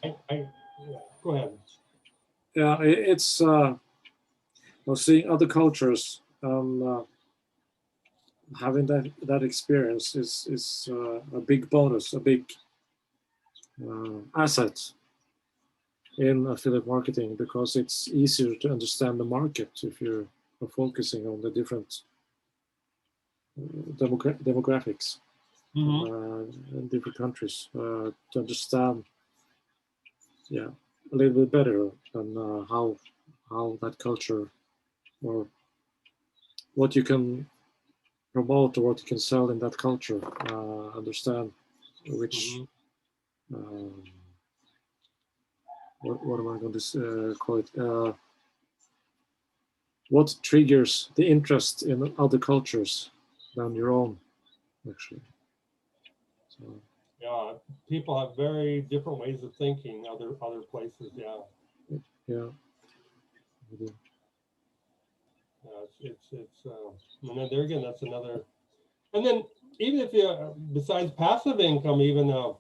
go ahead. Yeah, it's seeing other cultures, having that experience is a big bonus, a big asset in affiliate marketing, because it's easier to understand the market if you're focusing on the different demographics in different countries, to understand a little bit better than how that culture, or what you can promote or what you can sell in that culture, understand which what am I going to call it, what triggers the interest in other cultures than your own, actually. So yeah, people have very different ways of thinking, other places. Yeah. It's and then there again, that's another. And then even if you, besides passive income, even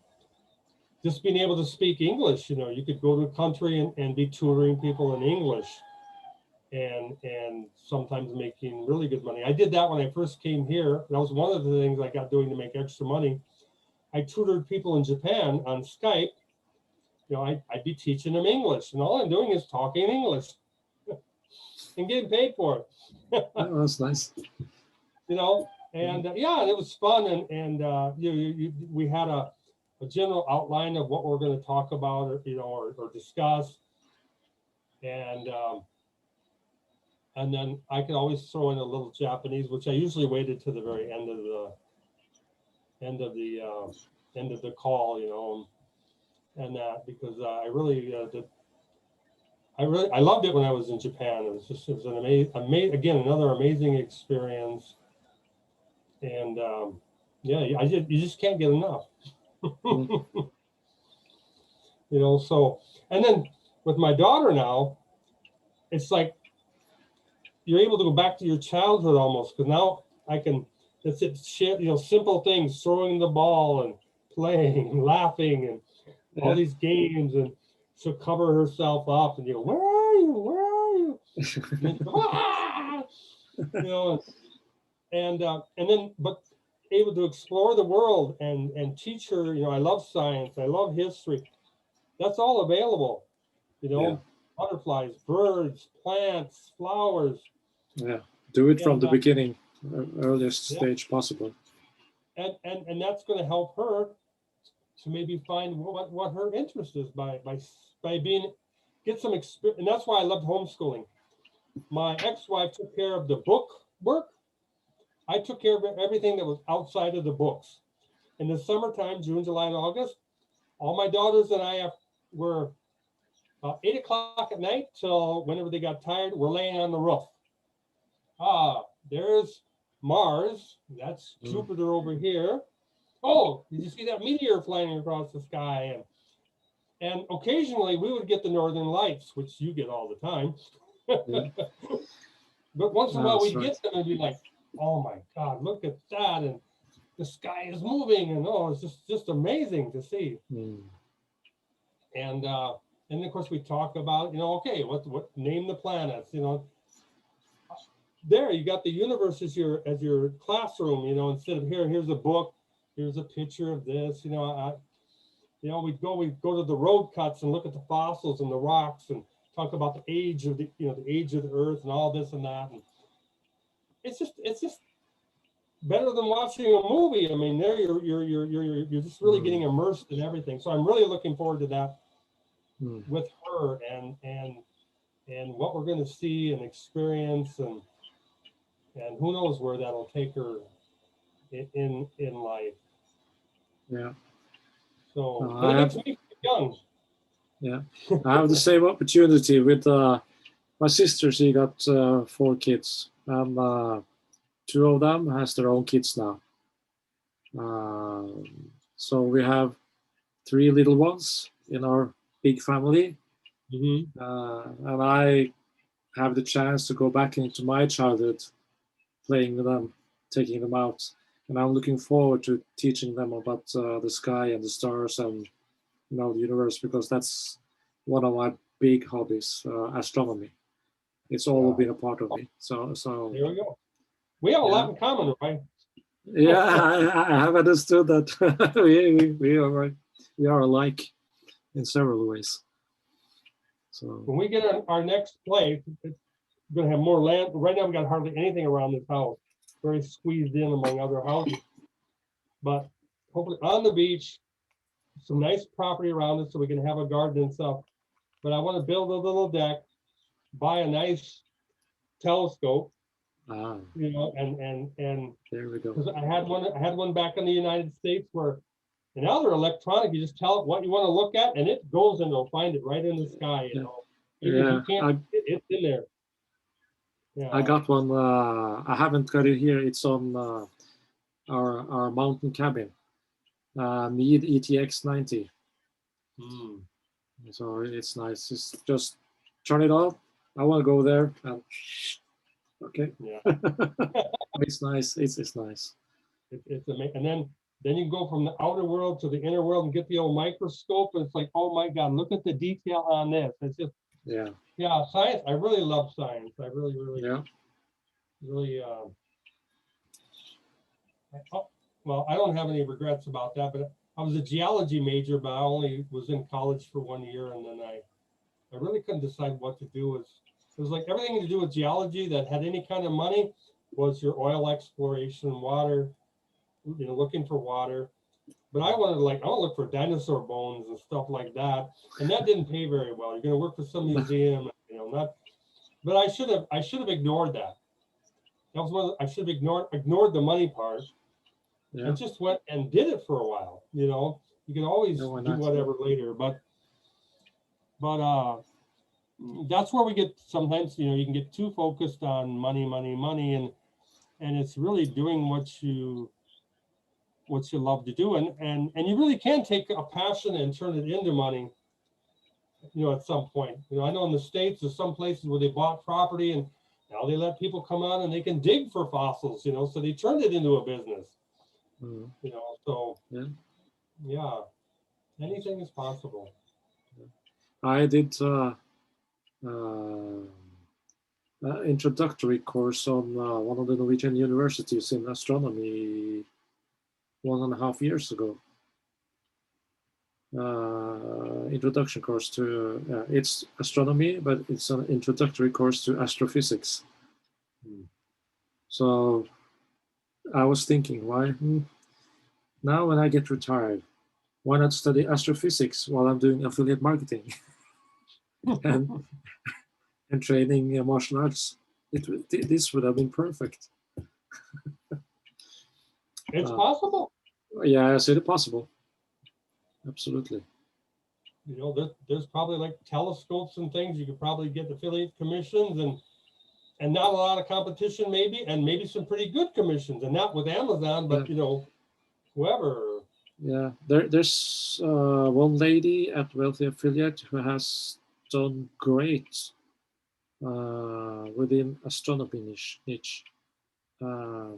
just being able to speak English, you could go to a country and be tutoring people in English, and sometimes making really good money. I did that when I first came here. That was one of the things I got doing to make extra money. I tutored people in Japan on Skype. I'd be teaching them English, and all I'm doing is talking English and getting paid for it. Oh, that's nice. And yeah, it was fun. And we had a general outline of what we're going to talk about, or discuss. And then I could always throw in a little Japanese, which I usually waited to the very end of the call, and that, because I really I loved it when I was in Japan. It was an amazing, again, another amazing experience. And you just can't get enough. So, and then with my daughter now, it's like you're able to go back to your childhood almost, because now I can, that's it, share, simple things, throwing the ball and playing and laughing and all these games, and she'll cover herself up and where are you? Where are you? And then, and then, but able to explore the world and teach her, I love science, I love history. That's all available, butterflies, birds, plants, flowers. Yeah, do it from the beginning, earliest stage possible. And that's going to help her to maybe find what her interest is by get some experience. And that's why I loved homeschooling. My ex-wife took care of the book work. I took care of everything that was outside of the books. In the summertime, June, July, and August, all my daughters and I were 8 o'clock at night till whenever they got tired, we're laying on the roof. There's Mars. That's Jupiter over here. Oh, did you see that meteor flying across the sky? And occasionally we would get the northern lights, which you get all the time. But once in a while we'd get them and be like, oh my God, look at that. And the sky is moving, and oh, it's just amazing to see. And of course we talk about, okay, what name the planets, there you got the universe as your classroom, instead of here's a book, here's a picture of this, we'd go to the road cuts and look at the fossils and the rocks and talk about the age of the age of the earth and all this and that. And it's just better than watching a movie. I mean, there you're just really getting immersed in everything. So I'm really looking forward to that with her and what we're going to see and experience, and who knows where that'll take her in life. Yeah. So it makes me young. Yeah, I have the same opportunity with my sister. She got 4 kids, and 2 of them has their own kids now. So we have 3 little ones in our big family, and I have the chance to go back into my childhood, playing with them, taking them out, and I'm looking forward to teaching them about the sky and the stars and the universe, because that's one of my big hobbies, astronomy. It's always been a part of me. So there we go. We have a lot in common, right? Yeah, I have understood that we are alike in several ways. So when we get our next place, it's going to have more land. Right now, we got hardly anything around this house. Very squeezed in among other houses. But hopefully on the beach, some nice property around it so we can have a garden and stuff. But I want to build a little deck, buy a nice telescope, and there we go. Because I had one back in the United States where, and now they're electronic. You just tell it what you want to look at, and it goes and it'll find it right in the sky. Even if you can't, it's in there. Yeah. I got one. I haven't got it here. It's on our mountain cabin. Need ETX 90. So it's nice. Just turn it off. I want to go there. Okay. Yeah. It's nice. It's nice. It's amazing. And then you go from the outer world to the inner world and get the old microscope, and it's like, oh my God, look at the detail on this. It's just science. I really love science. I really well, I don't have any regrets about that, but I was a geology major, but I only was in college for 1 year, and then I really couldn't decide what to do. It was like everything to do with geology that had any kind of money was your oil exploration, water, looking for water. But I want to look for dinosaur bones and stuff like that, and that didn't pay very well. You're going to work for some museum, not. But I should have ignored that. That was one. I should have ignored the money part. Yeah. And just went and did it for a while. You can always do whatever later, but that's where we get sometimes. You can get too focused on money, and it's really doing what you love to do, and you really can take a passion and turn it into money. At some point. I know in the States there's some places where they bought property and now they let people come on and they can dig for fossils. So they turned it into a business. So anything is possible. I did introductory course on one of the Norwegian universities in astronomy 1.5 years ago. Introduction course to it's astronomy, but it's an introductory course to astrophysics. So I was thinking, why now when I get retired, why not study astrophysics while I'm doing affiliate marketing and training martial arts? This would have been perfect. It's possible. Yeah, I said it possible. Absolutely. There's probably like telescopes and things. You could probably get affiliate commissions and not a lot of competition maybe, and maybe some pretty good commissions, and not with Amazon, but whoever. Yeah, there's one lady at Wealthy Affiliate who has done great within astronomy niche. I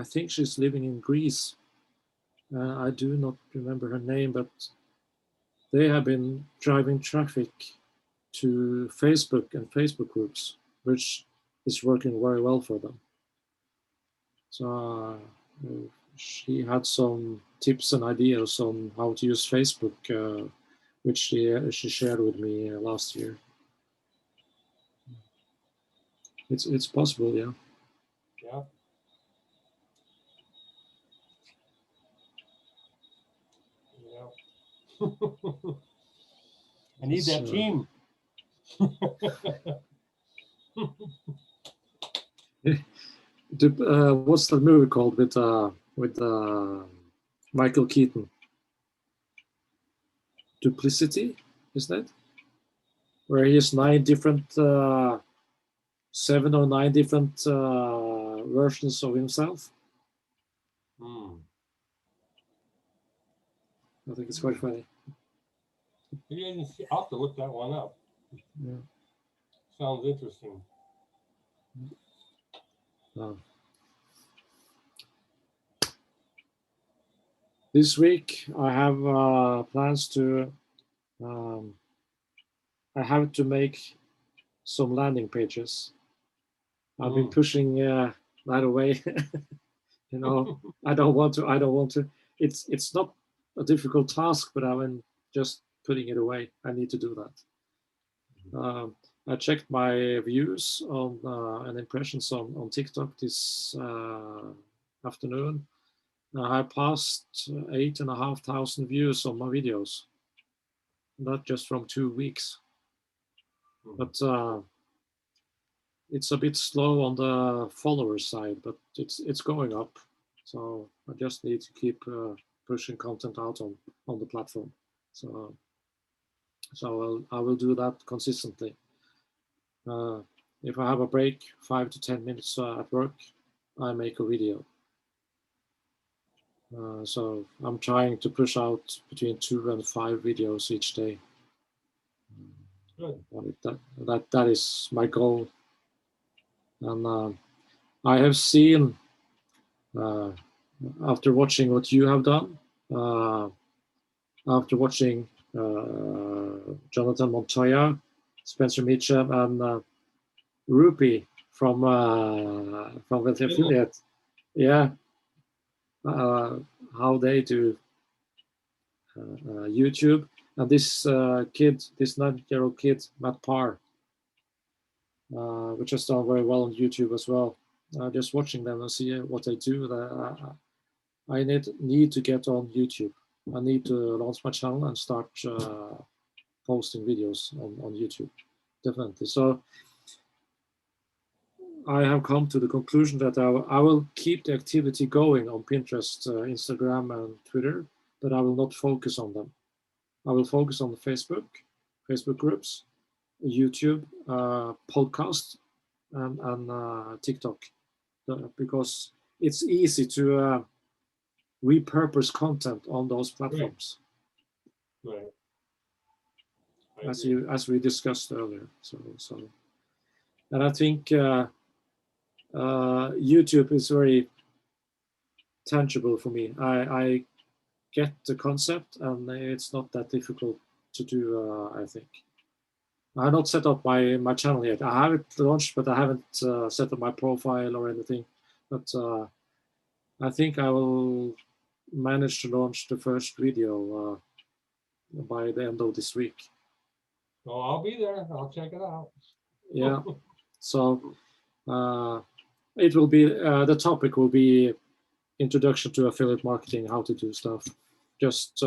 think she's living in Greece. I do not remember her name, but they have been driving traffic to Facebook and Facebook groups, which is working very well for them. So she had some tips and ideas on how to use Facebook, which she shared with me last year. It's possible, yeah. Yeah. I need that team. What's that movie called with Michael Keaton? Duplicity, is that? Where he has 7 or 9 different versions of himself. I think it's quite funny. I'll have to look that one up. Yeah. Sounds interesting. This week I have plans to. I have to make some landing pages. I've been pushing that away. You know, I don't want to. It's not a difficult task, but I'm just putting it away. I need to do that. I checked my views on and impressions on TikTok this afternoon. I passed 8,500 views on my videos. Not just from 2 weeks, but it's a bit slow on the follower side, but it's going up. So I just need to keep pushing content out on the platform. So I will do that consistently. If I have a break, 5 to 10 minutes at work, I make a video. So I'm trying to push out between 2 and 5 videos each day. Good. That is my goal. And I have seen, after watching what you have done, after watching Jonathan Montoya, Spencer Mitchell, and Rupi from the affiliate, yeah, how they do YouTube, and this kid, this 9-year-old kid, Matt Parr, which has done very well on YouTube as well. Just watching them and see what they do. I need to get on YouTube. I need to launch my channel and start posting videos on YouTube, definitely. So I have come to the conclusion that I will keep the activity going on Pinterest, Instagram, and Twitter, but I will not focus on them. I will focus on Facebook groups, YouTube, podcast, and TikTok, because it's easy to repurpose content on those platforms. Right. As we discussed earlier. So and I think YouTube is very tangible for me. I get the concept, and it's not that difficult to do. I think I have not set up my channel yet. I have it launched, but I haven't set up my profile or anything. But I think I will manage to launch the first video by the end of this week. Well, I'll be there. I'll check it out. Yeah. So it will be the topic will be introduction to affiliate marketing, how to do stuff. Just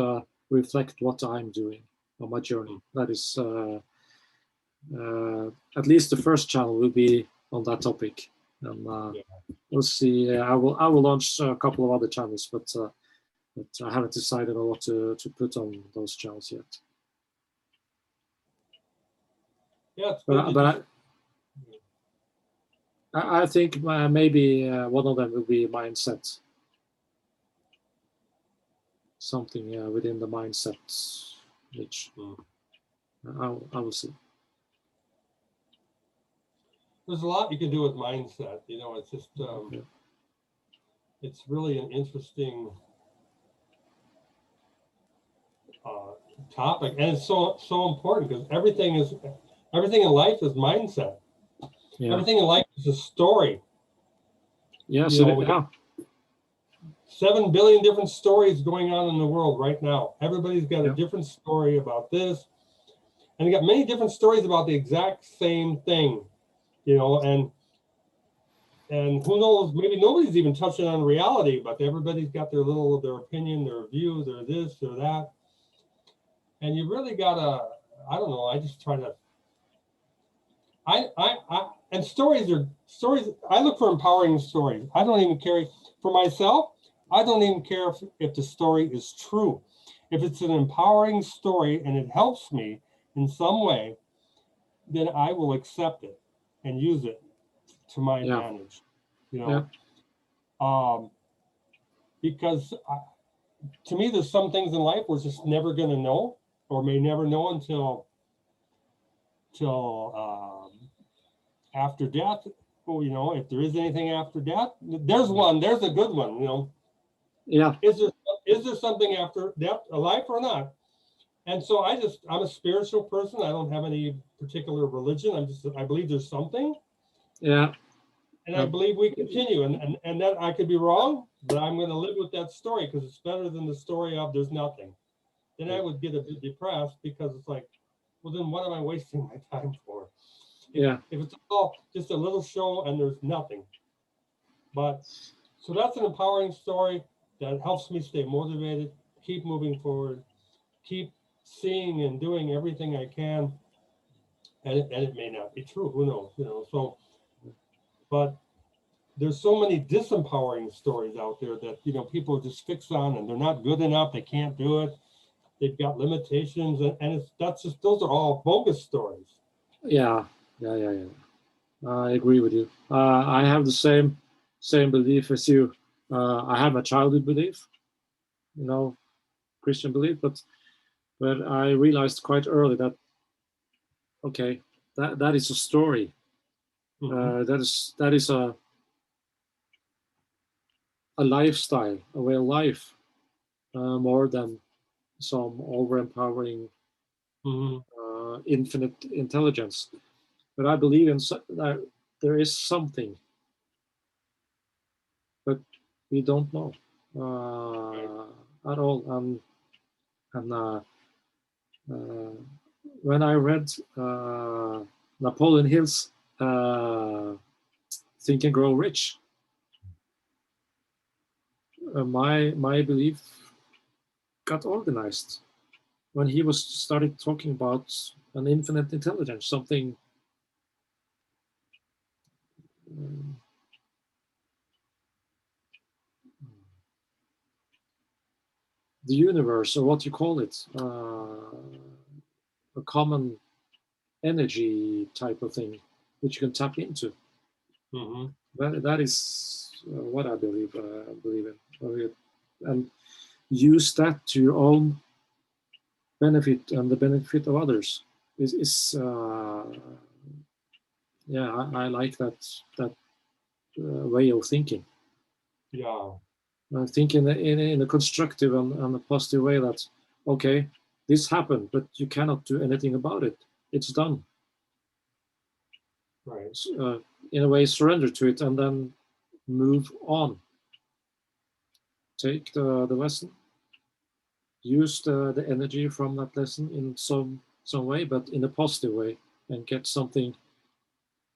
reflect what I'm doing on my journey. That is at least the first channel will be on that topic, and we'll see. I will launch a couple of other channels, but I haven't decided on what to put on those channels yet. Yeah, but I think maybe one of them will be mindset. Something within the mindset, which I will see. there's a lot you can do with mindset. You know, it's just Yeah. it's really an interesting topic, and it's so important because everything in life is mindset. Yeah. Everything in life is a story. Yeah. You So know, yeah. 7 billion different stories going on in the world right now. Everybody's got a Yeah. different story about this, and they got many different stories about the exact same thing. You know, and who knows? Maybe nobody's even touching on reality, but everybody's got their opinion, their view, their this or that, and you really gotta. I don't know. I just try to. And stories are stories. I look for empowering stories. I don't even care for myself. I don't even care if the story is true. If it's an empowering story and it helps me in some way, then I will accept it and use it to my Yeah. advantage. You Yeah. know, because to me, there's some things in life we're just never going to know, or may never know until after death. Well, you know, if there is anything after death, there's one. There's a good one. You know, Yeah. is there something after death, a life or not? And so I'm a spiritual person. I don't have any particular religion. I believe there's something, Yeah. and I believe we continue. And that I could be wrong, but I'm going to live with that story because it's better than the story of there's nothing. Then I would get a bit depressed because it's like, well, then what am I wasting my time for? Yeah. If it's all just a little show and there's nothing. But so that's an empowering story that helps me stay motivated, keep moving forward, keep seeing and doing everything I can. And it may not be true, who knows, you know. So, but there's so many disempowering stories out there that, you know, people just fix on and they're not good enough, they can't do it, they've got limitations, and those are all bogus stories. Yeah. Yeah. I agree with you. I have the same belief as you. I have a childhood belief, you know, Christian belief, but I realized quite early that okay, that is a story. Mm-hmm. That is a lifestyle, a way of life, more than some overempowering Mm-hmm. infinite intelligence. But I believe in that there is something, but we don't know at all. And when I read Napoleon Hill's Think and Grow Rich, my belief got organized when he was started talking about an infinite intelligence, something um, the universe, or what you call it, a common energy type of thing which you can tap into. Mm-hmm. That is what I believe in, and use that to your own benefit and the benefit of others. Is yeah, I like that way of thinking. Yeah. Think in a constructive and a positive way. That okay, this happened, but you cannot do anything about it. It's done. Right. In a way, surrender to it and then move on. Take the lesson, use the energy from that lesson in some way, but in a positive way, and get something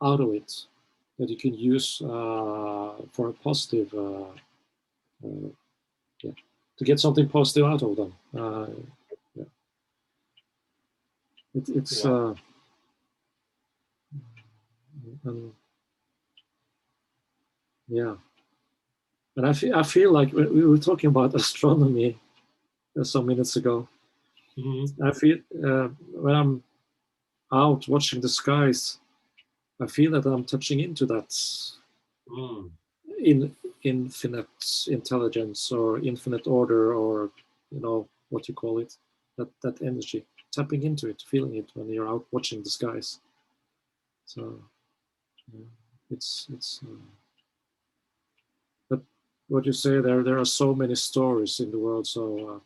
out of it that you can use for a positive, yeah, to get something positive out of them. Yeah. It's Yeah. and, yeah, and I feel like we were talking about astronomy some minutes ago. Mm-hmm. I feel when I'm out watching the skies, I feel that I'm touching into that Mm. in infinite intelligence or infinite order, or you know what you call it, that energy, tapping into it, feeling it when you're out watching the skies. So It's but what you say there are so many stories in the world, so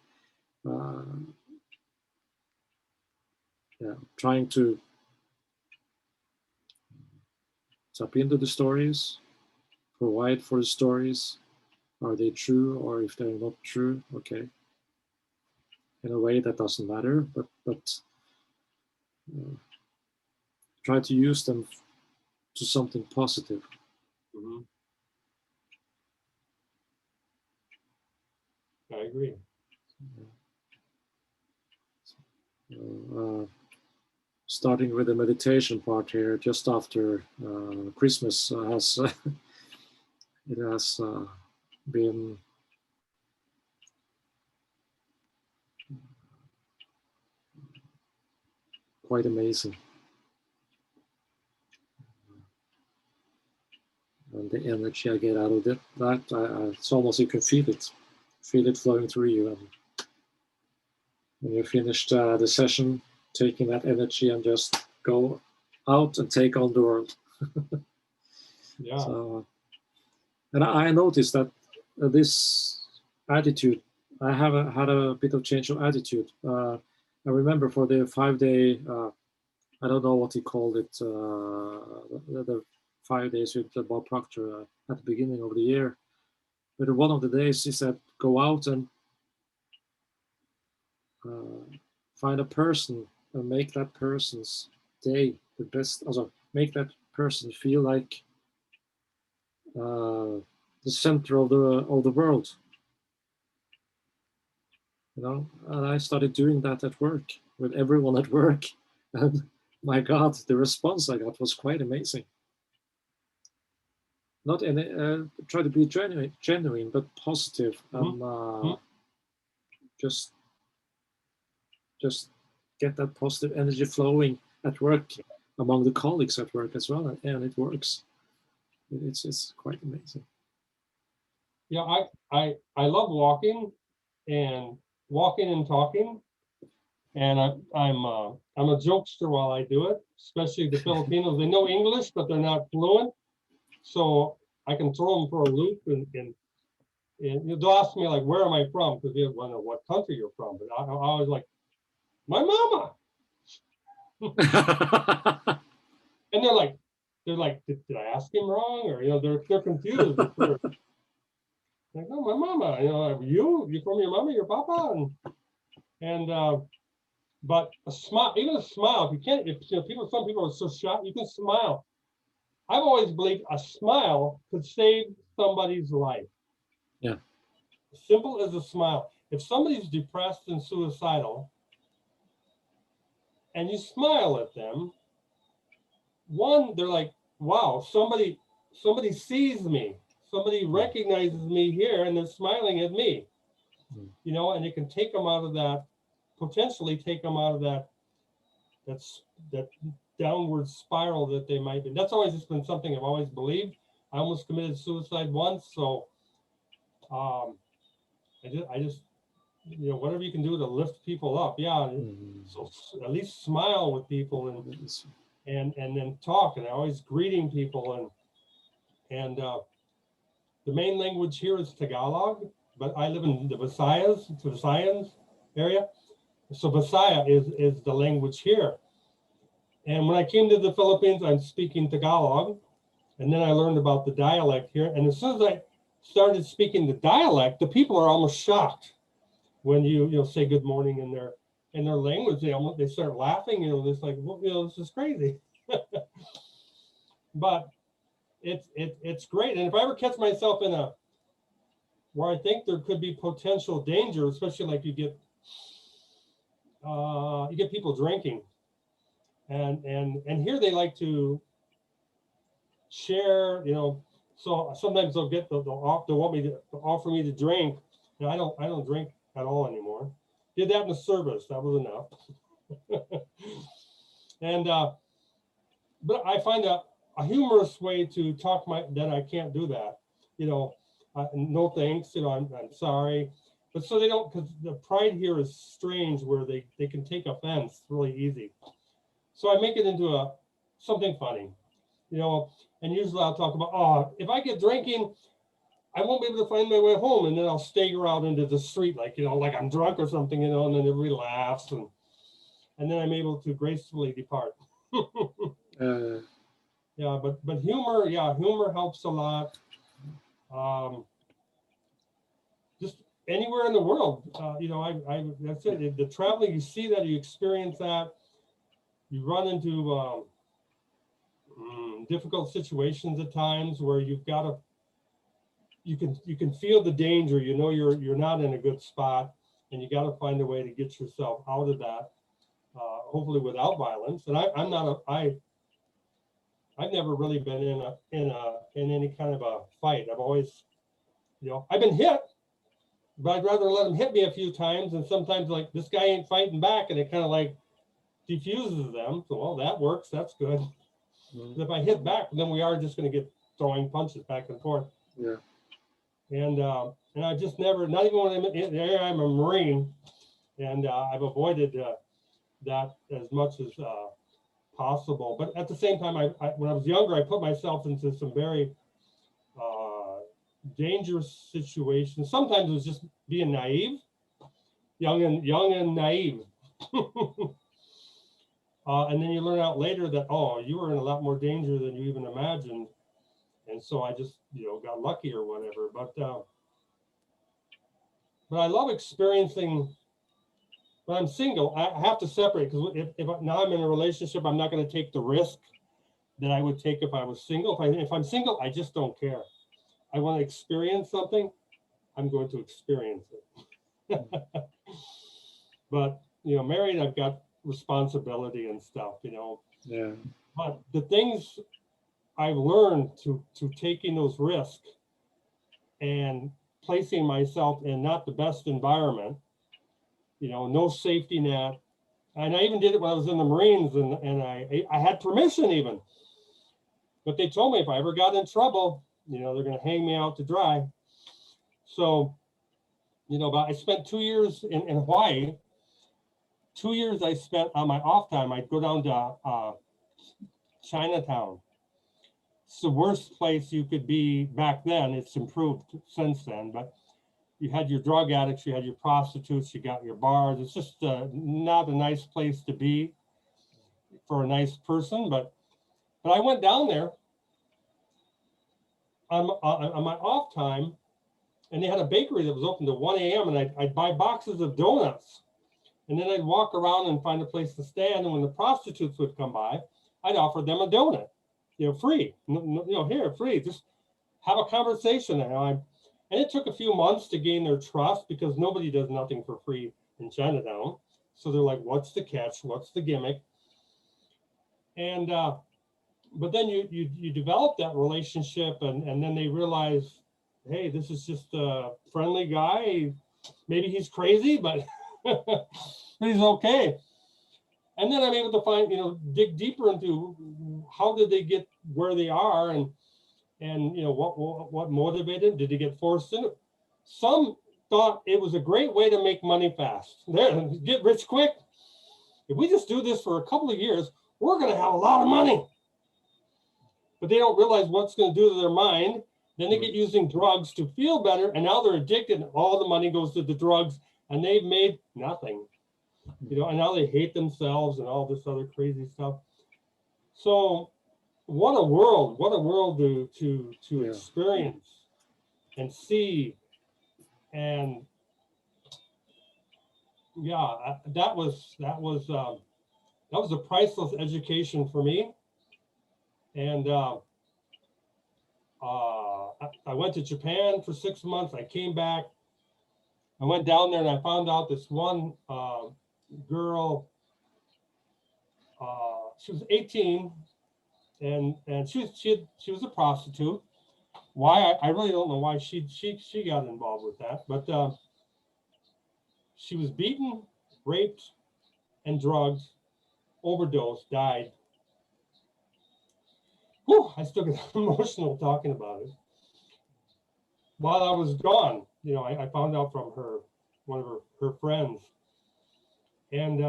yeah, trying to tap into the stories, provide for the stories. Are they true, or if they're not true, okay. In a way that doesn't matter, but try to use them to something positive. Mhm. I agree. Starting with the meditation part here, just after Christmas has it has been quite amazing, and the energy I get out of it, it's almost you can feel it flowing through you, and when you finished the session, taking that energy and just go out and take on the world. Yeah. So, and I noticed that this attitude, I have had a bit of change of attitude. I remember for the 5-day, I don't know what he called it, the 5 days with Bob Proctor at the beginning of the year. But one of the days he said, go out and find a person and make that person's day the best. Also, make that person feel like the center of the world. You know, and I started doing that at work with everyone at work, and my God, the response I got was quite amazing. Not any try to be genuine, but positive, and just get that positive energy flowing at work among the colleagues at work as well, and it works. It's quite amazing. Yeah, I love walking and talking, and I'm a jokester while I do it. Especially the Filipinos, they know English, but they're not fluent, so I can throw them for a loop, and they'll ask me like, "Where am I from?" Because they want to know what country you're from. But I was like, "My mama," and they're like, did I ask him wrong, or they're confused at first. Like, no, my mama. You from your mama, your papa, and but a smile, even a smile. If you can't, if some people are so shocked, you can smile. I've always believed a smile could save somebody's life. Yeah. Simple as a smile. If somebody's depressed and suicidal, and you smile at them, one, they're like, wow, somebody sees me, somebody recognizes me here, and they're smiling at me. And it can take them out of that, potentially take them out of that downward spiral that they might be. That's always just been something I've always believed. I almost committed suicide once, so I just whatever you can do to lift people up, yeah. So at least smile with people and then talk, and always greeting people, and the main language here is Tagalog, but I live in the Visayas area, so Visaya is the language here. And when I came to the Philippines, I'm speaking Tagalog, and then I learned about the dialect here. And as soon as I started speaking the dialect, the people are almost shocked when you say good morning in their language. They start laughing. It's like, well, this is crazy. But it's great. And if I ever catch myself in where I think there could be potential danger, especially like you get people drinking, and here they like to share, so sometimes they'll want me to offer me to drink, and I don't drink at all anymore. Did that in the service, that was enough. And but I find a humorous way to talk that I can't do that, no thanks, I'm sorry. But so they don't, because the pride here is strange, where they can take offense really easy. So I make it into something funny. you know, and usually I'll talk about, oh, if I get drinking, I won't be able to find my way home. And then I'll stagger out into the street, like, you know, like I'm drunk or something, you know, and then everybody laughs. And then I'm able to gracefully depart. Yeah, but humor, yeah, humor helps a lot. Just anywhere in the world, you know, that's it. The traveling, you see that, you experience that, you run into difficult situations at times where you've got to, you can feel the danger. You know, you're not in a good spot, and you got to find a way to get yourself out of that. Hopefully without violence. And I'm not I've never really been in any kind of a fight. I've always, you know, I've been hit, but I'd rather let them hit me a few times. And sometimes like this guy ain't fighting back, and it kind of like defuses them. So, well, that works. That's good. Mm-hmm. If I hit back, then we are just going to get throwing punches back and forth. Yeah. And I just never, not even when I'm in there, I'm a Marine, and I've avoided that as much as possible. But at the same time, when I was younger, I put myself into some very dangerous situations. Sometimes it was just being naive, young and naive. And then you learn out later that, oh, you were in a lot more danger than you even imagined. And so I just, you know, got lucky or whatever. But I love experiencing. When I'm single, I have to separate, because if now I'm in a relationship, I'm not going to take the risk that I would take if I was single. If I'm single, I just don't care. I want to experience something, I'm going to experience it. But, you know, married, I've got responsibility and stuff, you know. Yeah. But the things I've learned to taking those risks and placing myself in not the best environment, you know, no safety net. And I even did it when I was in the Marines, and I had permission even. But they told me if I ever got in trouble, you know, they're going to hang me out to dry. So, you know, but I spent 2 years in Hawaii. 2 years I spent on my off time. I'd go down to Chinatown. It's the worst place you could be back then. It's improved since then, but you had your drug addicts, you had your prostitutes, you got your bars. It's just not a nice place to be for a nice person. But I went down there on my off time, and they had a bakery that was open to 1 a.m. and I'd buy boxes of donuts, and then I'd walk around and find a place to stand. And when the prostitutes would come by, I'd offer them a donut, you know, free. You know, here, free. Just have a conversation. And it took a few months to gain their trust, because nobody does nothing for free in Chinatown. So they're like, what's the catch? What's the gimmick? And but then you develop that relationship, and then they realize, hey, this is just a friendly guy. Maybe he's crazy, but he's okay. And then I'm able to find, you know, dig deeper into how did they get where they are, and you know, what motivated? Did they get forced in it? Some thought it was a great way to make money fast. There, get rich quick. If we just do this for a couple of years, we're going to have a lot of money. But they don't realize what's going to do to their mind. Then they get using drugs to feel better, and now they're addicted, and all the money goes to the drugs, and they've made nothing. You know, and now they hate themselves and all this other crazy stuff. So what a world to experience and see. And yeah, that was a priceless education for me. And I went to Japan for 6 months. I came back. I went down there and I found out this one girl. She was 18, and she was a prostitute. Why, I really don't know why she got involved with that, but she was beaten, raped, and drugged, overdosed, died. Whew, I still get emotional talking about it. While I was gone, you know, I found out from one of her friends, and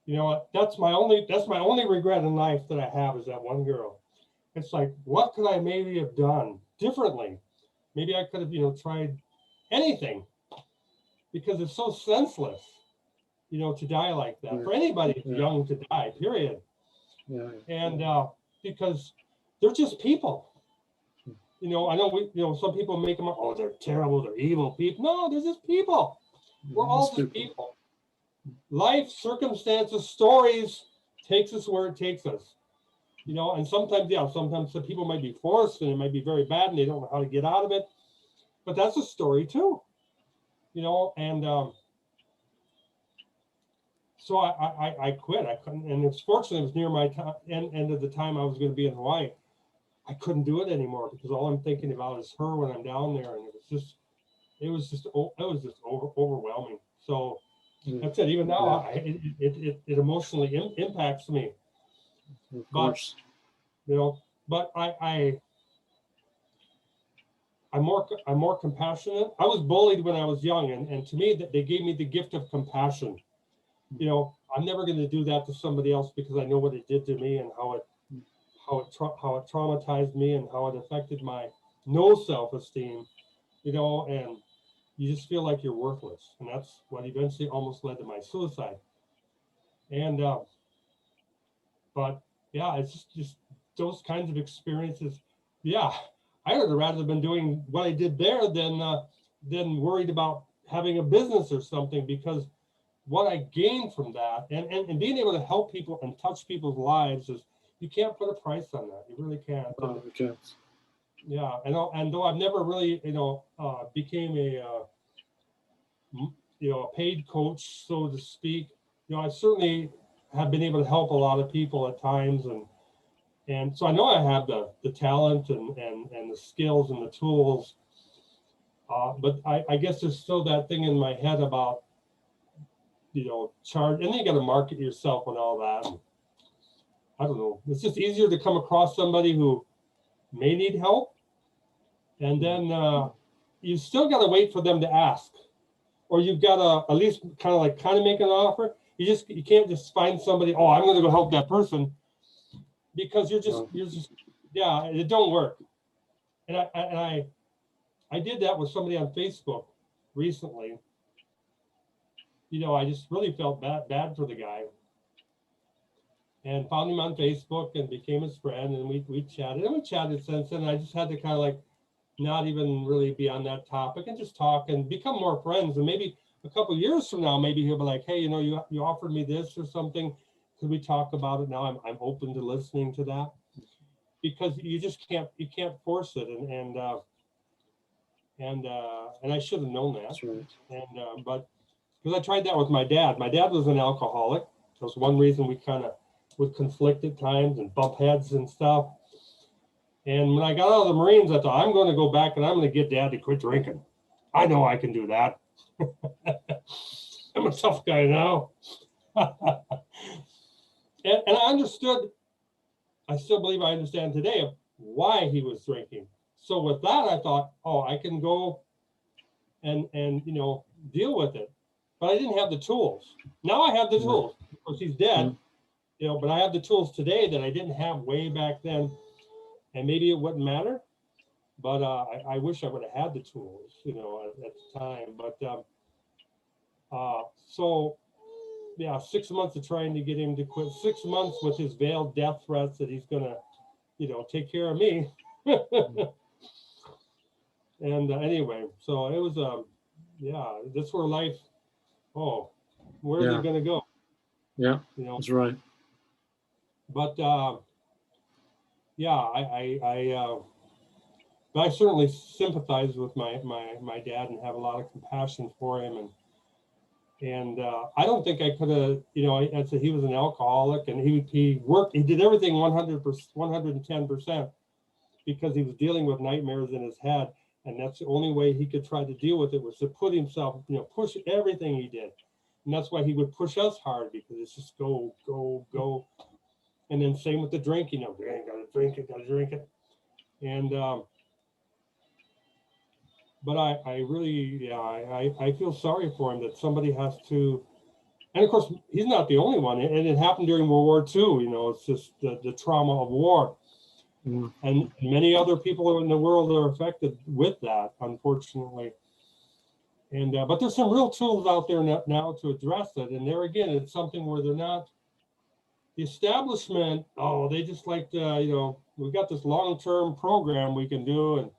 You know what? That's my only regret in life that I have is that one girl. It's like, what could I maybe have done differently? Maybe I could have, tried anything, because it's so senseless, to die like that. Yeah. For anybody Yeah. young to die, period. Yeah. And because they're just people. I know some people make them up, oh, they're terrible, they're evil people. No, they're just people. We're all just people. Life, circumstances, stories takes us where it takes us. And sometimes the people might be forced and it might be very bad and they don't know how to get out of it. But that's a story too. And so I quit. I couldn't, and it's fortunate it was near my time, end of the time I was going to be in Hawaii. I couldn't do it anymore because all I'm thinking about is her when I'm down there, and it was just overwhelming. So that's it. Even now, it emotionally impacts me. Of course. But I'm more compassionate. I was bullied when I was young, and to me, that they gave me the gift of compassion. I'm never going to do that to somebody else because I know what it did to me and how it traumatized me and how it affected my no self-esteem. And you just feel like you're worthless, and that's what eventually almost led to my suicide. And but yeah, it's just those kinds of experiences. Yeah, I would have rather been doing what I did there than worried about having a business or something, because what I gained from that and being able to help people and touch people's lives is, you can't put a price on that. You really can't. Oh, okay. Yeah, and though I've never really, became a paid coach, so to speak, I certainly have been able to help a lot of people at times, and so I know I have the talent and the skills and the tools, but I guess there's still that thing in my head about, charge, and then you got to market yourself and all that. And I don't know. It's just easier to come across somebody who may need help, and then you still got to wait for them to ask, or you've got to at least kind of make an offer. You can't just find somebody. Oh, I'm going to go help that person, because you're just yeah, it don't work. And I did that with somebody on Facebook recently. I just really felt bad for the guy, and found him on Facebook and became his friend, and we chatted since then. I just had to kind of not even really be on that topic and just talk and become more friends. And maybe a couple of years from now, maybe he'll be like, hey, you offered me this or something. Could we talk about it now? I'm open to listening to that, because you can't force it. And I should have known that. That's right. And but because I tried that with my dad. My dad was an alcoholic. That was one reason we kind of would conflict at times and bump heads and stuff. And when I got out of the Marines, I thought, I'm going to go back and I'm going to get Dad to quit drinking. I know I can do that. I'm a tough guy now. and I understood, I still believe I understand today why he was drinking. So with that, I thought, oh, I can go and deal with it. But I didn't have the tools. Now I have the tools. Of course, he's dead, but I have the tools today that I didn't have way back then. And maybe it wouldn't matter, but I wish I would have had the tools, at the time. But so, yeah, 6 months of trying to get him to quit, 6 months with his veiled death threats that he's going to, take care of me. And anyway, so it was, yeah, that's where life, where is it going to go? Yeah, that's right. But yeah, but I certainly sympathize with my dad and have a lot of compassion for him. And I don't think I could have, I said he was an alcoholic, and he did everything 100%, 110%, because he was dealing with nightmares in his head. And that's the only way he could try to deal with it, was to put himself, push everything he did. And that's why he would push us hard, because it's just go, go, go. And then same with the drinking, gotta drink it. And but I really, I feel sorry for him that somebody has to And of course, he's not the only one. And it happened during World War II. It's just the trauma of war. Mm. And many other people in the world are affected with that, unfortunately. And but there's some real tools out there now to address it. And there again, it's something where they're not the establishment. Oh, they just like to, we've got this long-term program we can do and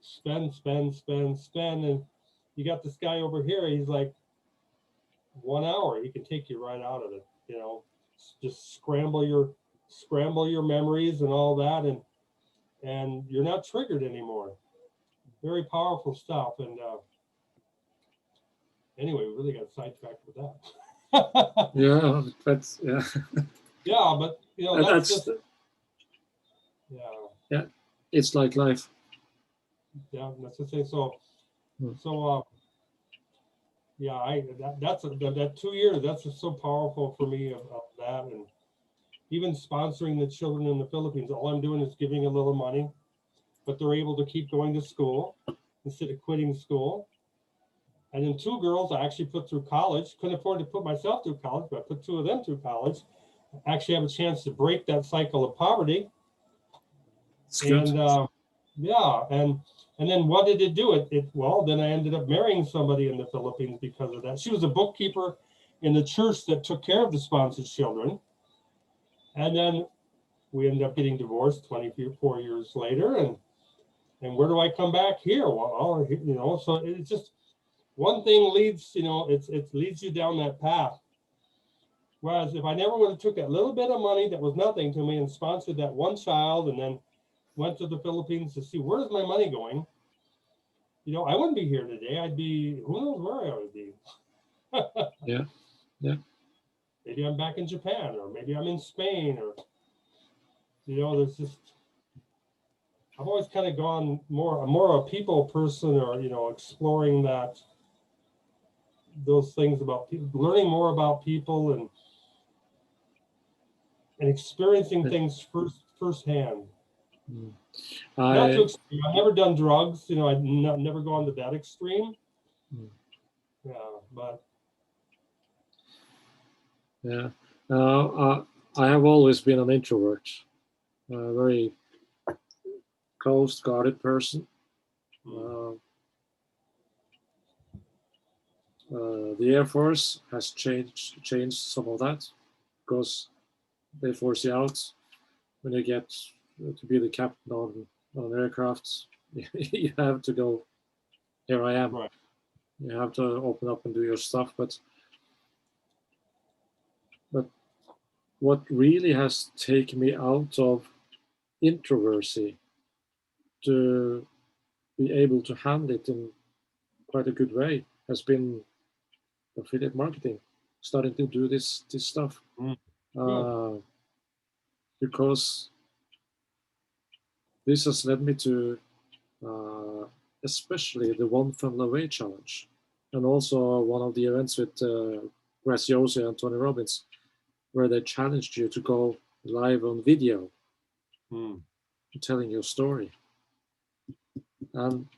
spend. And you got this guy over here. He's like 1 hour. He can take you right out of it. Just scramble your memories and all that, and you're not triggered anymore. Very powerful stuff. And anyway, we really got sidetracked with that. Yeah, that's Yeah, but that's just yeah. It's like life. Yeah, that's the thing. So Hmm. yeah, that's that 2 years. That's just so powerful for me of that, and even sponsoring the children in the Philippines. All I'm doing is giving a little money, but they're able to keep going to school instead of quitting school. And then 2 girls I actually put through college. Couldn't afford to put myself through college, but I put 2 of them through college. Actually have a chance to break that cycle of poverty. It's good. And yeah, and then what did it do? Well, then I ended up marrying somebody in the Philippines because of that. She was a bookkeeper in the church that took care of the sponsored children. And then we ended up getting divorced 24 years later. And where do I come back here? Well, so it's just one thing leads, it leads you down that path. Whereas if I never would have took that little bit of money that was nothing to me and sponsored that one child and then went to the Philippines to see where's my money going, I wouldn't be here today. I'd be, who knows where I would be. Yeah. Maybe I'm back in Japan, or maybe I'm in Spain, or, there's just, I've always kind of gone more a people person, or, exploring those things about people, learning more about people and experiencing things firsthand. Not too extreme. I've never done drugs, I've never gone to that extreme. Yeah, but yeah. I have always been an introvert, a very closed, guarded person. The Air Force has changed some of that, because they force you out when you get to be the captain on an aircraft. You have to go. Here I am. Right. You have to open up and do your stuff, but what really has taken me out of introversy to be able to handle it in quite a good way has been affiliate marketing, starting to do this stuff. Because this has led me to especially the One Funnel Away challenge, and also one of the events with Graciosa and Tony Robbins, where they challenged you to go live on video, telling your story. And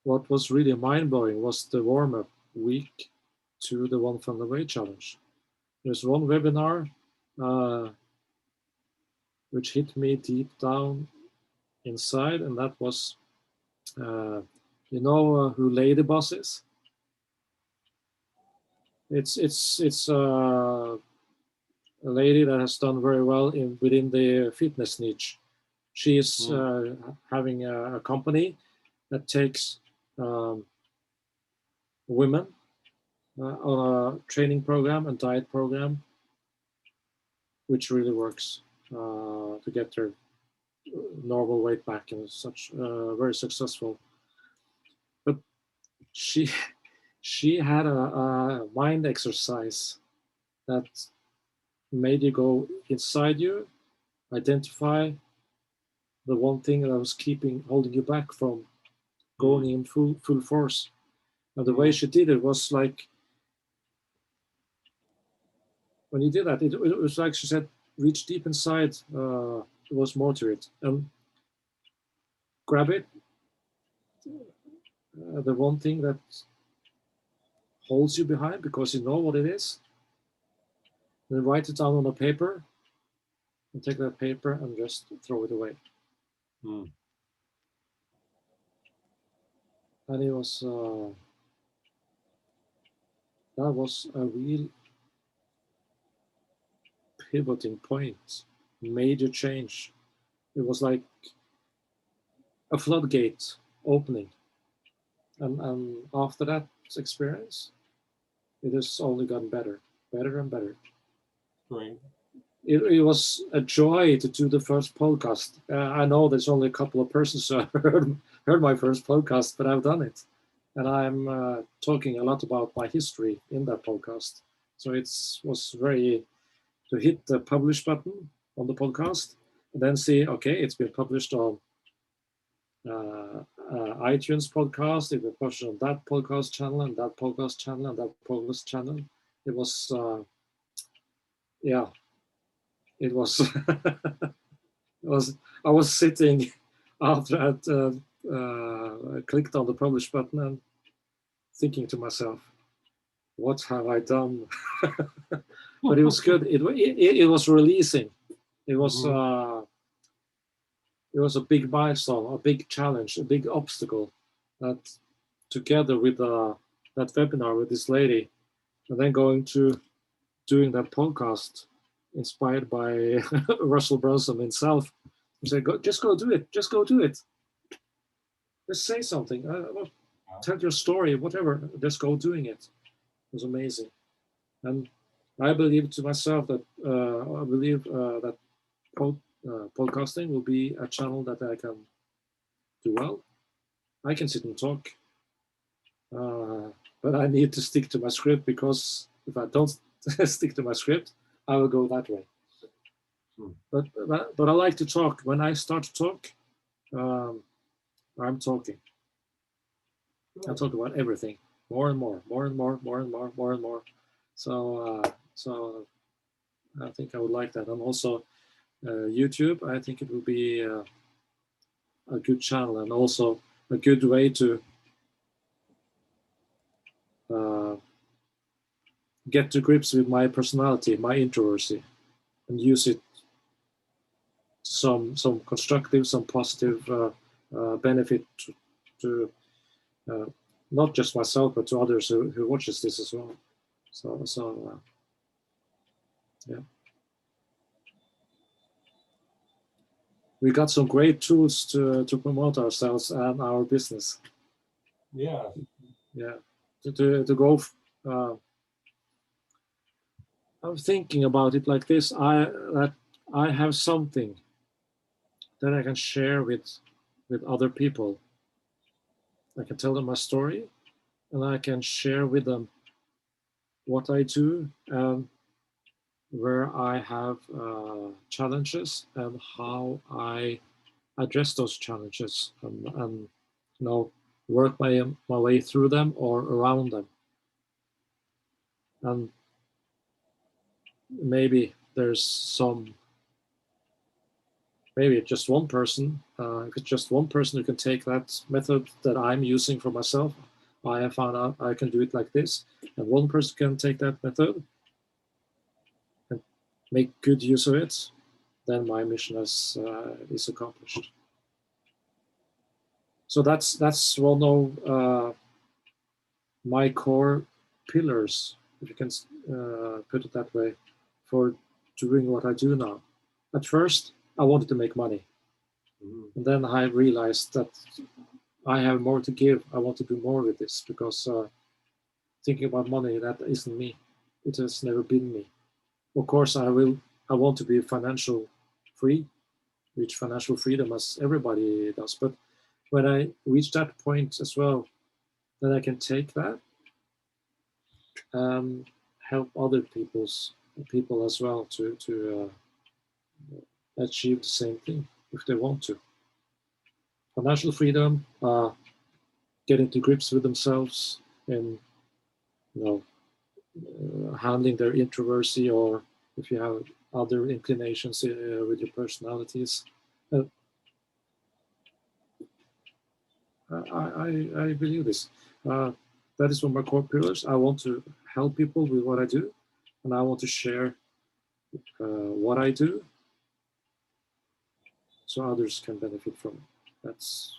what was really mind-blowing was the warm-up week to the One Funnel Away challenge. There's one webinar which hit me deep down inside, and that was, who Lady Boss is? It's a lady that has done very well within the fitness niche. She is having a company that takes women on a training program and diet program, which really works to get their normal weight back, and such very successful. But she had a mind exercise that made you go inside you, identify the one thing that was holding you back from going in full force. And the way she did it was like, when you did that, it was like she said, reach deep inside. There was more to it, and grab it. The one thing that holds you behind, because you know what it is, then write it down on a paper, and take that paper and just throw it away. Mm. And it was that was a real pivoting point, major change. It was like a floodgate opening, and after that experience, it has only gotten better, better and better. Great. It was a joy to do the first podcast. I know there's only a couple of persons who heard my first podcast, but I've done it, and I'm talking a lot about my history in that podcast. So it was very to hit the publish button on the podcast, and then see, okay, it's been published on iTunes podcast. It was published on that podcast channel and that podcast channel and that podcast channel. It was, yeah, it was. it was. I was sitting after I clicked on the publish button and thinking to myself, what have I done? But it was good. It was releasing. It was. It was a big milestone, a big challenge, a big obstacle that together with that webinar with this lady, and then going to doing that podcast inspired by Russell Brunson himself. He said, just go do it. Just go do it. Just say something. Tell your story, whatever. Just go doing it. It was amazing. And I believe to myself that that podcasting will be a channel that I can do well. I can sit and talk, but I need to stick to my script, because if I don't stick to my script, I will go that way. But I like to talk. When I start to talk, I'm talking. I talk about everything, more and more, more and more, more and more, more and more. So I think I would like that. And also YouTube, I think it will be a good channel, and also a good way to get to grips with my personality, my introversion, and use it some constructive, some positive benefit to not just myself, but to others who watches this as well. So yeah. We got some great tools to promote ourselves and our business. Yeah. Yeah. To go. I'm thinking about it like this. I have something that I can share with other people. I can tell them my story, and I can share with them what I do and where I have challenges and how I address those challenges, and work my way through them or around them. And maybe there's maybe just one person, if it's just one person who can take that method that I'm using for myself, I have found out I can do it like this, and one person can take that method and make good use of it, then my mission is accomplished. So that's one of my core pillars, if you can put it that way, for doing what I do now. At first, I wanted to make money. And then I realized that I have more to give. I want to do more with this, because thinking about money, that isn't me. It has never been me. Of course, I want to be financial free, reach financial freedom as everybody does. But when I reach that point as well, then I can take that and help other people as well to achieve the same thing if they want to. Financial freedom, getting to grips with themselves, and handling their introversy, or if you have other inclinations with your personalities. I believe this. That is one of my core pillars. I want to help people with what I do, and I want to share what I do, so others can benefit from it. That's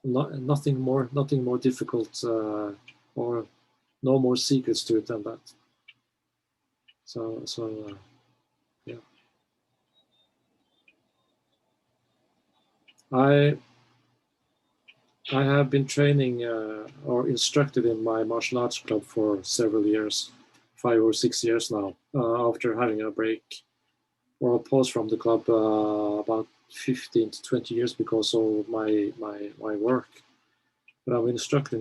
nothing more difficult, or no more secrets to it than that. So yeah. I have been training or instructed in my martial arts club for several years, 5 or 6 years now, after having a break or a pause from the club about 15 to 20 years because of my work. But I've been instructing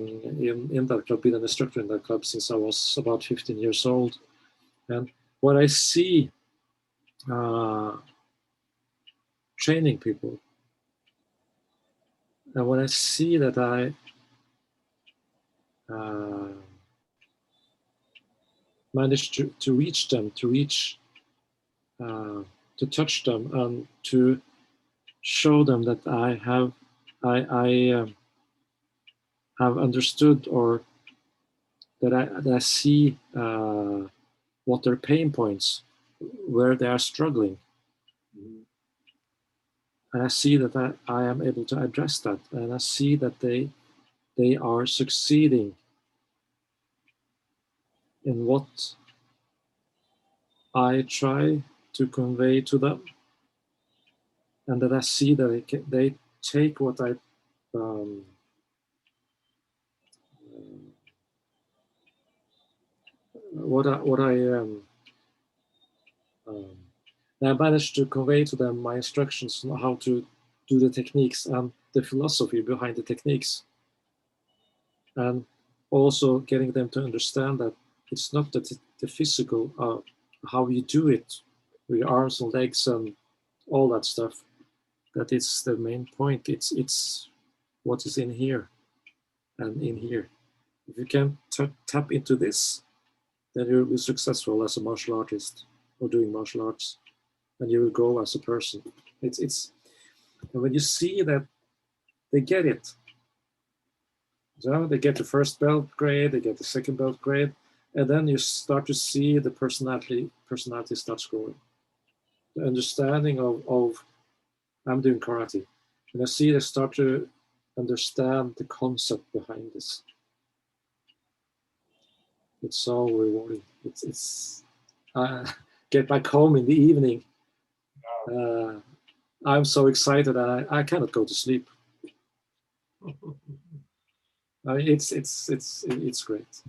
in that club, been an instructor in that club since I was about 15 years old. And what I see training people, and when I see that I manage to reach them, to touch them, and to show them that I have understood, or that I see what their pain points, where they are struggling. And I see that I am able to address that, and I see that they are succeeding in what I try to convey to them, and that I see that they take what I I managed to convey to them my instructions on how to do the techniques and the philosophy behind the techniques, and also getting them to understand that it's not the physical, how you do it with your arms and legs and all that stuff, that it's the main point. It's what is in here and in here. If you can tap into this, then you'll be successful as a martial artist or doing martial arts, and you will grow as a person. It's and when you see that they get it, so they get the first belt grade, they get the second belt grade, and then you start to see the personality starts growing. The understanding of I'm doing karate, and I see they start to understand the concept behind this. It's so rewarding. It's get back home in the evening. I'm so excited that I cannot go to sleep. It's great.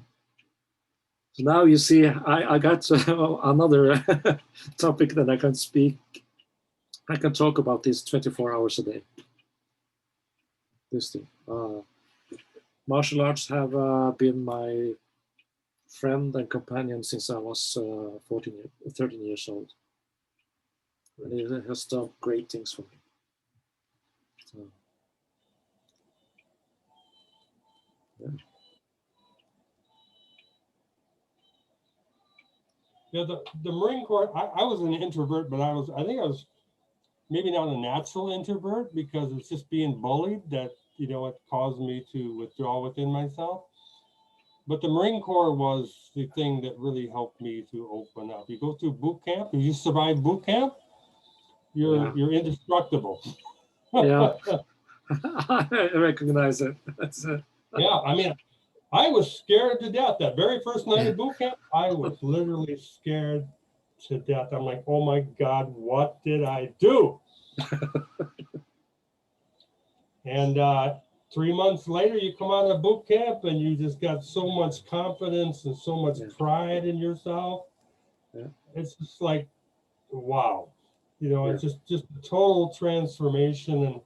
So now you see, I got another topic that I can speak. I can talk about this 24 hours a day. This thing. Martial arts have been my friend and companion since I was 13 years old. And it has done great things for me. So, yeah. Yeah, the Marine Corps, I was an introvert, but I think I was maybe not a natural introvert, because it's just being bullied that, it caused me to withdraw within myself. But the Marine Corps was the thing that really helped me to open up. You go through boot camp, if you survive boot camp, you're indestructible. Yeah, I recognize it. That's it. Yeah, I mean, I was scared to death. That very first night of boot camp, I was literally scared to death. I'm like, oh my God, what did I do? And 3 months later, you come out of boot camp and you just got so much confidence and so much pride in yourself. Yeah. It's just like, wow, it's just a total transformation.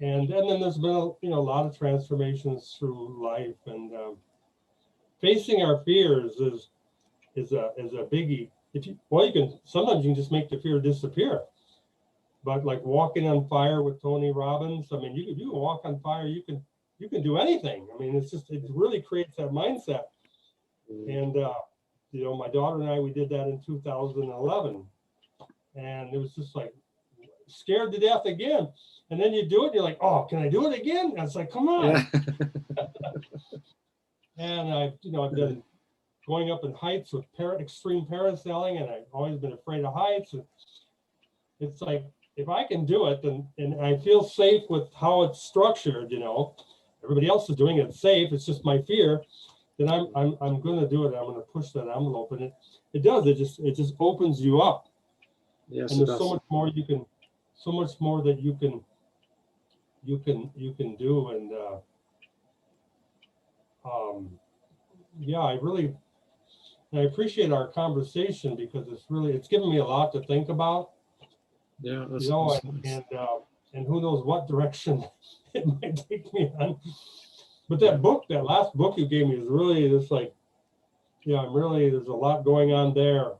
And then there's been a lot of transformations through life, and facing our fears is a biggie. Sometimes you can just make the fear disappear. But like walking on fire with Tony Robbins, I mean, you can walk on fire, you can do anything. I mean, it really creates that mindset. And my daughter and I, we did that in 2011, and it was just like scared to death again. And then you do it, you're like, oh, can I do it again? And it's like, come on. Yeah. And I've done going up in heights with extreme parasailing, and I've always been afraid of heights. It's like, if I can do it, then, and I feel safe with how it's structured, you know, everybody else is doing it safe, it's just my fear, then I'm going to do it. I'm going to push that envelope, and it does. It just opens you up. Yes, and it there's does. so much more that you can do, and yeah, I appreciate our conversation, because it's given me a lot to think about. Yeah, that's, You know, that's nice. and who knows what direction it might take me on. But that last book you gave me is really just like, yeah, there's a lot going on there.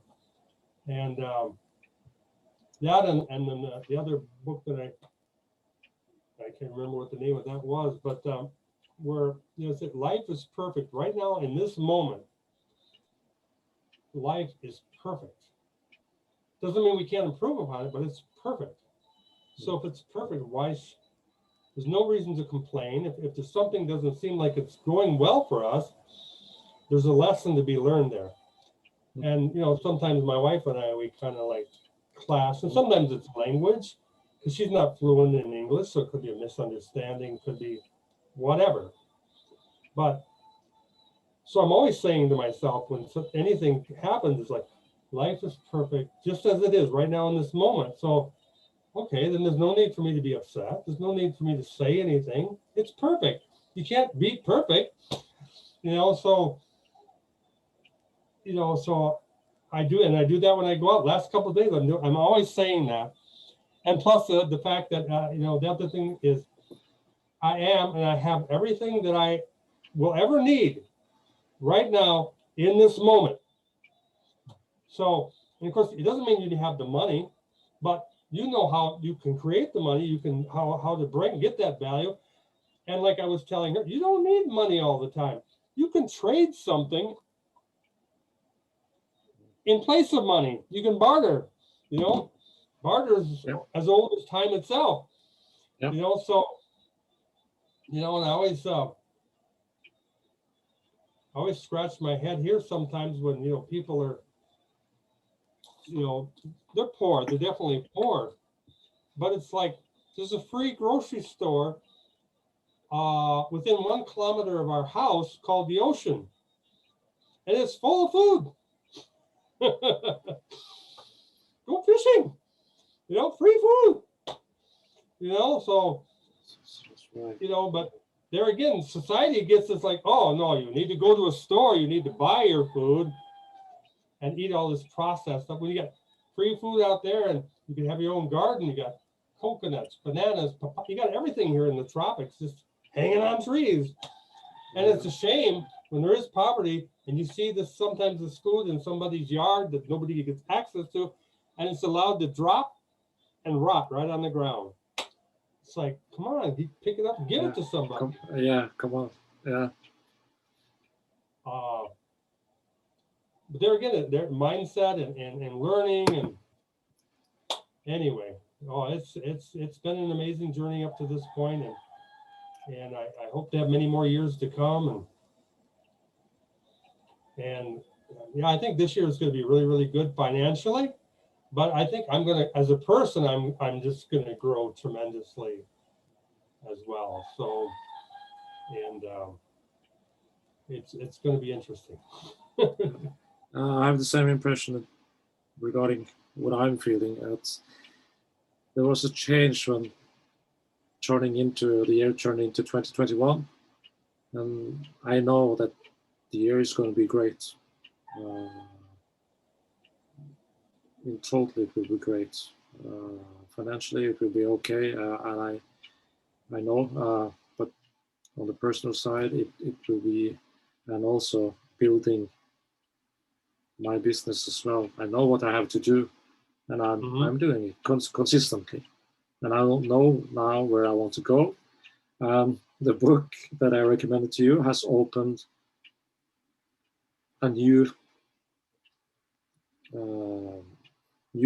And that, and then the other book that I can't remember what the name of that was, but where, you know, it said life is perfect right now in this moment. Life is perfect. Doesn't mean we can't improve upon it, but it's perfect. So if it's perfect, there's no reason to complain. If there's something doesn't seem like it's going well for us, there's a lesson to be learned there. And, you know, sometimes my wife and I, we kind of like clash, and sometimes it's language, because she's not fluent in English, so it could be a misunderstanding, could be whatever. But so I'm always saying to myself, when anything happens, it's like, life is perfect just as it is right now in this moment. So, okay, then there's no need for me to be upset. There's no need for me to say anything. It's perfect. You can't be perfect, you know. So, you know, so I do that when I go out. Last couple of days, I'm always saying that. And plus the fact that, you know, the other thing is, I have everything that I will ever need right now in this moment. So, and of course, it doesn't mean you have the money, but you know how you can create the money. You can how to get that value. And like I was telling her, you don't need money all the time. You can trade something in place of money. You can barter. You know, barter is as old as time itself. You know, so, you know, and I always scratch my head here sometimes when, you know, people are, you know, they're poor. They're definitely poor. But it's like, there's a free grocery store within 1 kilometer of our house called the Ocean. And it's full of food. Go fishing, you know, free food. You know, so, you know, but there again, society gets this like, oh no, you need to go to a store, you need to buy your food and eat all this processed stuff. When you got free food out there, and you can have your own garden, you got coconuts, bananas, papaya, you got everything here in the tropics just hanging on trees. And it's a shame when there is poverty and you see this, sometimes this food in somebody's yard that nobody gets access to, and it's allowed to drop and rot right on the ground. It's like, come on, pick it up and give it to somebody. Come on. Yeah. But there again, their mindset and learning, and anyway, it's been an amazing journey up to this point, and I hope to have many more years to come, and yeah, I think this year is going to be really, really good financially, but I think I'm going to, as a person, I'm just going to grow tremendously as well. So, and it's going to be interesting. I have the same impression regarding what I'm feeling. There was a change when the year turned into 2021, and I know that the year is going to be great. In total, it will be great. Financially, it will be okay, and I know. But on the personal side, it will be, and also building my business as well. I know what I have to do, and I'm doing it consistently, and I don't know now where I want to go. The book that I recommended to you has opened a new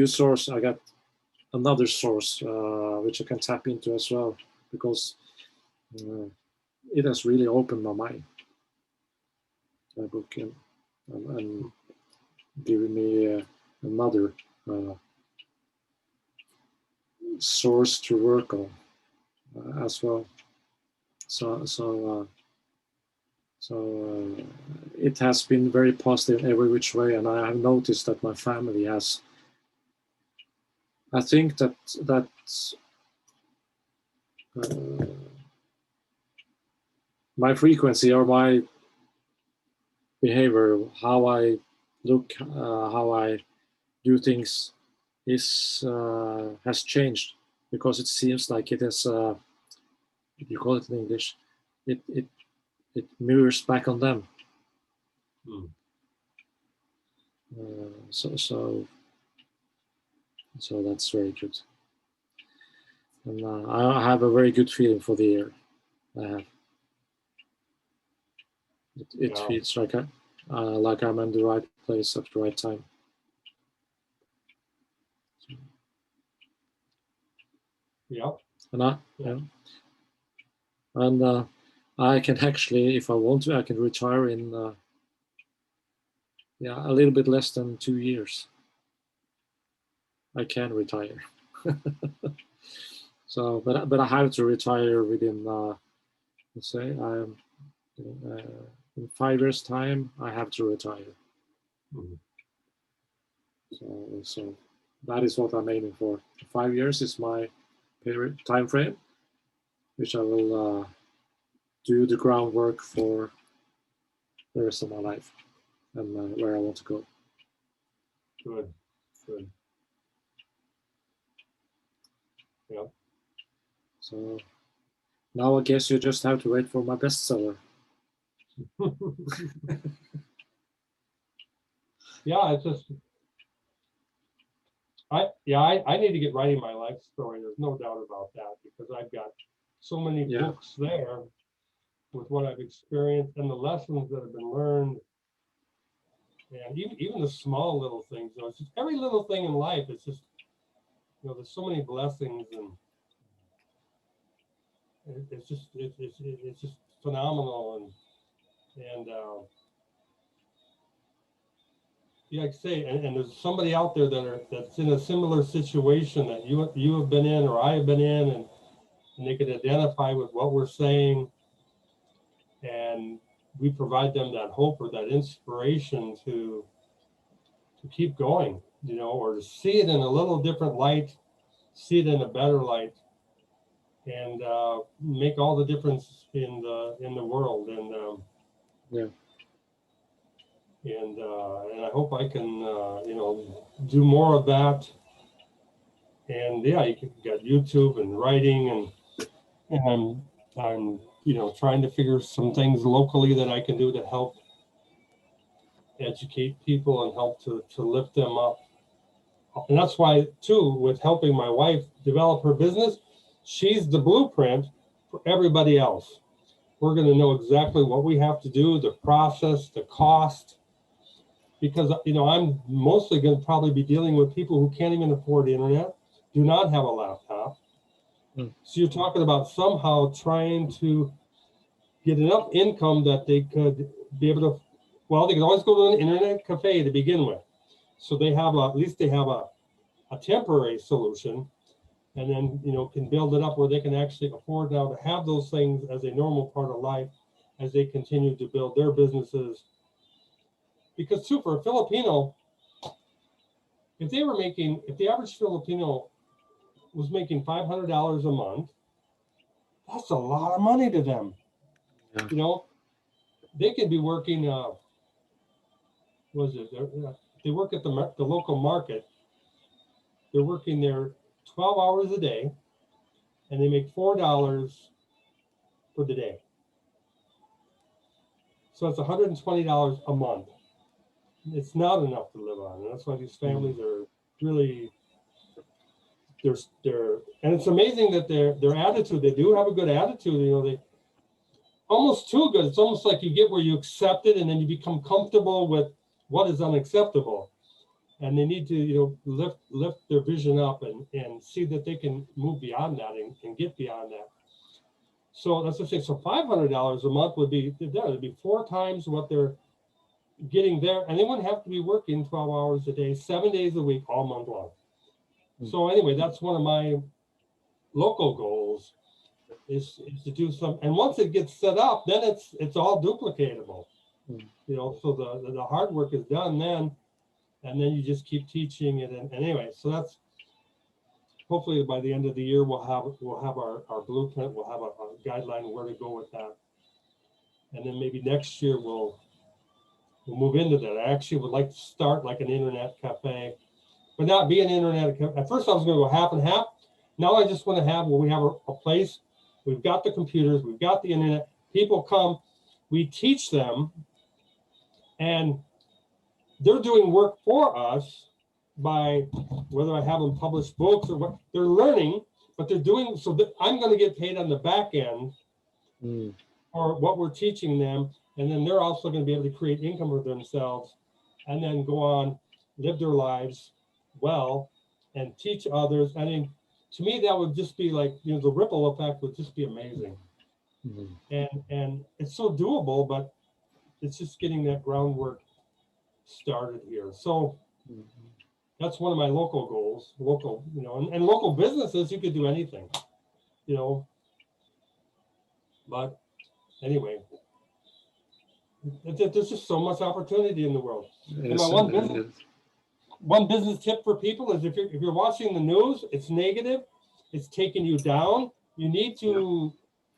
source. I got another source which I can tap into as well, because it has really opened my mind. That book, and giving me another source to work on as well. So it has been very positive in every which way, and I have noticed that my family has. I think that my frequency or my behavior, how I look, how I do things, has changed, because it seems like it is. If you call it in English, it mirrors back on them. So that's very good, and I have a very good feeling for the year. I have. It feels like I'm in the right place at the right time. Yeah. And I can actually, if I want to, I can retire in a little bit less than 2 years. I can retire. So, but I have to retire within, let's say, in 5 years' time, I have to retire. So that is what I'm aiming for. 5 years is my time frame, which I will do the groundwork for the rest of my life and where I want to go. Good. Yeah. So now I guess you just have to wait for my bestseller. Yeah, it's just I need to get writing my life story. There's no doubt about that, because I've got so many books there with what I've experienced and the lessons that have been learned, and even the small little things. You know, it's just every little thing in life. It's just, you know, there's so many blessings, and it's just phenomenal, and yeah, like I say, and there's somebody out there that's in a similar situation that you have been in or I have been in, and they can identify with what we're saying, and we provide them that hope or that inspiration to keep going, you know, or to see it in a little different light, see it in a better light, and make all the difference in the world. And and I hope I can you know, do more of that. And yeah, you got YouTube and writing, and I'm you know, trying to figure some things locally that I can do to help educate people and help to lift them up. And that's why too, with helping my wife develop her business, she's the blueprint for everybody else. We're going to know exactly what we have to do, the process, the cost, because, you know, I'm mostly going to probably be dealing with people who can't even afford the internet, do not have a laptop. So you're talking about somehow trying to get enough income that they could be able to, well, they can always go to an internet cafe to begin with. So they have at least they have a temporary solution, and then, you know, can build it up where they can actually afford now to have those things as a normal part of life as they continue to build their businesses. Because too, for a Filipino, if the average Filipino was making $500 a month, that's a lot of money to them. You know, they could be working, they work at the local market. They're working there 12 hours a day, and they make $4 for the day. So it's $120 a month. It's not enough to live on, and that's why these families are really, and it's amazing that their attitude, they do have a good attitude, you know, they almost too good. It's almost like you get where you accept it, and then you become comfortable with what is unacceptable. And they need to, you know, lift their vision up and see that they can move beyond that and get beyond that. So that's the thing. So $500 a month would be 4 times what their getting there, and they wouldn't have to be working 12 hours a day, 7 days a week, all month long. So anyway, that's one of my local goals is to do some, and once it gets set up, then it's all duplicatable. You know, so the hard work is done then, and then you just keep teaching it. And anyway, so that's hopefully by the end of the year we'll have our blueprint, we'll have a guideline where to go with that. And then maybe next year we'll move into that. I actually would like to start like an internet cafe, but not be an internet cafe. At first I was going to go half and half. Now I just want to have where we have a place. We've got the computers, we've got the internet. People come, we teach them, and they're doing work for us by whether I have them publish books or what. They're learning, but they're doing so that I'm going to get paid on the back end for what we're teaching them, and then they're also going to be able to create income for themselves, and then go on, live their lives well, and teach others. I mean, to me, that would just be like, you know, the ripple effect would just be amazing. And it's so doable, but it's just getting that groundwork started here. So that's one of my local goals, local, you know, and local businesses, you could do anything, you know. But anyway, there's just so much opportunity in the world. And my one business tip for people is if you're watching the news, it's negative, it's taking you down. You need to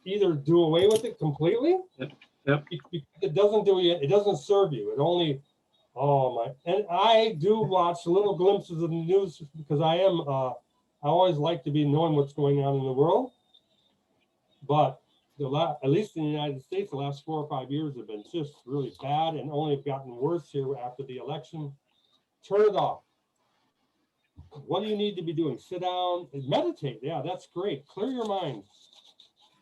either do away with it completely. It doesn't do you, it doesn't serve you. It only, oh my, and I do watch little glimpses of the news because I always like to be knowing what's going on in the world. But at least in the United States, the last 4 or 5 years have been just really bad and only have gotten worse here after the election. Turn it off. What do you need to be doing? Sit down and meditate. Yeah, that's great. Clear your mind.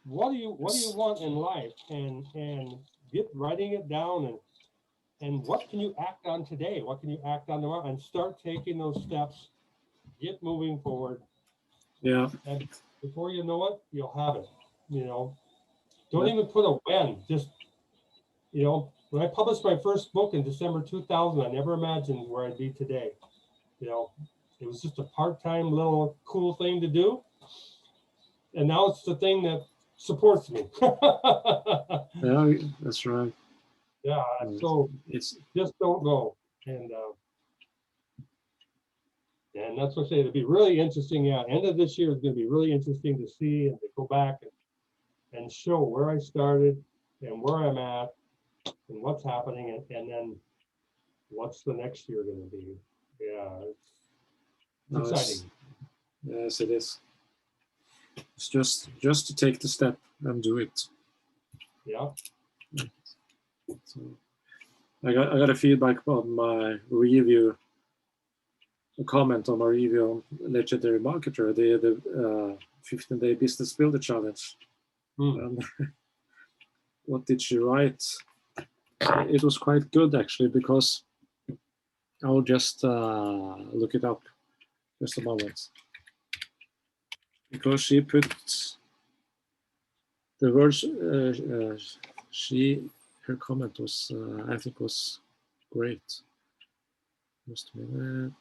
What do you want in life? And get writing it down and what can you act on today? What can you act on tomorrow? And start taking those steps. Get moving forward. Yeah. And before you know it, you'll have it. You know, don't even put a when. Just, you know, when I published my first book in December 2000, I never imagined where I'd be today. You know, it was just a part-time little cool thing to do. And now it's the thing that supports me. Yeah, that's right. Yeah, so it's just don't go. And that's what I say, it'll be really interesting. Yeah, end of this year is going to be really interesting to see and to go back and show where I started and where I'm at and what's happening and then what's the next year going to be. Yeah, it's exciting. Yes, it is. It's just to take the step and do it. Yeah. So I got a feedback on my review, a comment on my review on Legendary Marketer, the 15-day business builder challenge. And what did she write? It was quite good actually, because I'll just look it up just a moment. Because she put the words, her comment was, I think was great. Just a minute.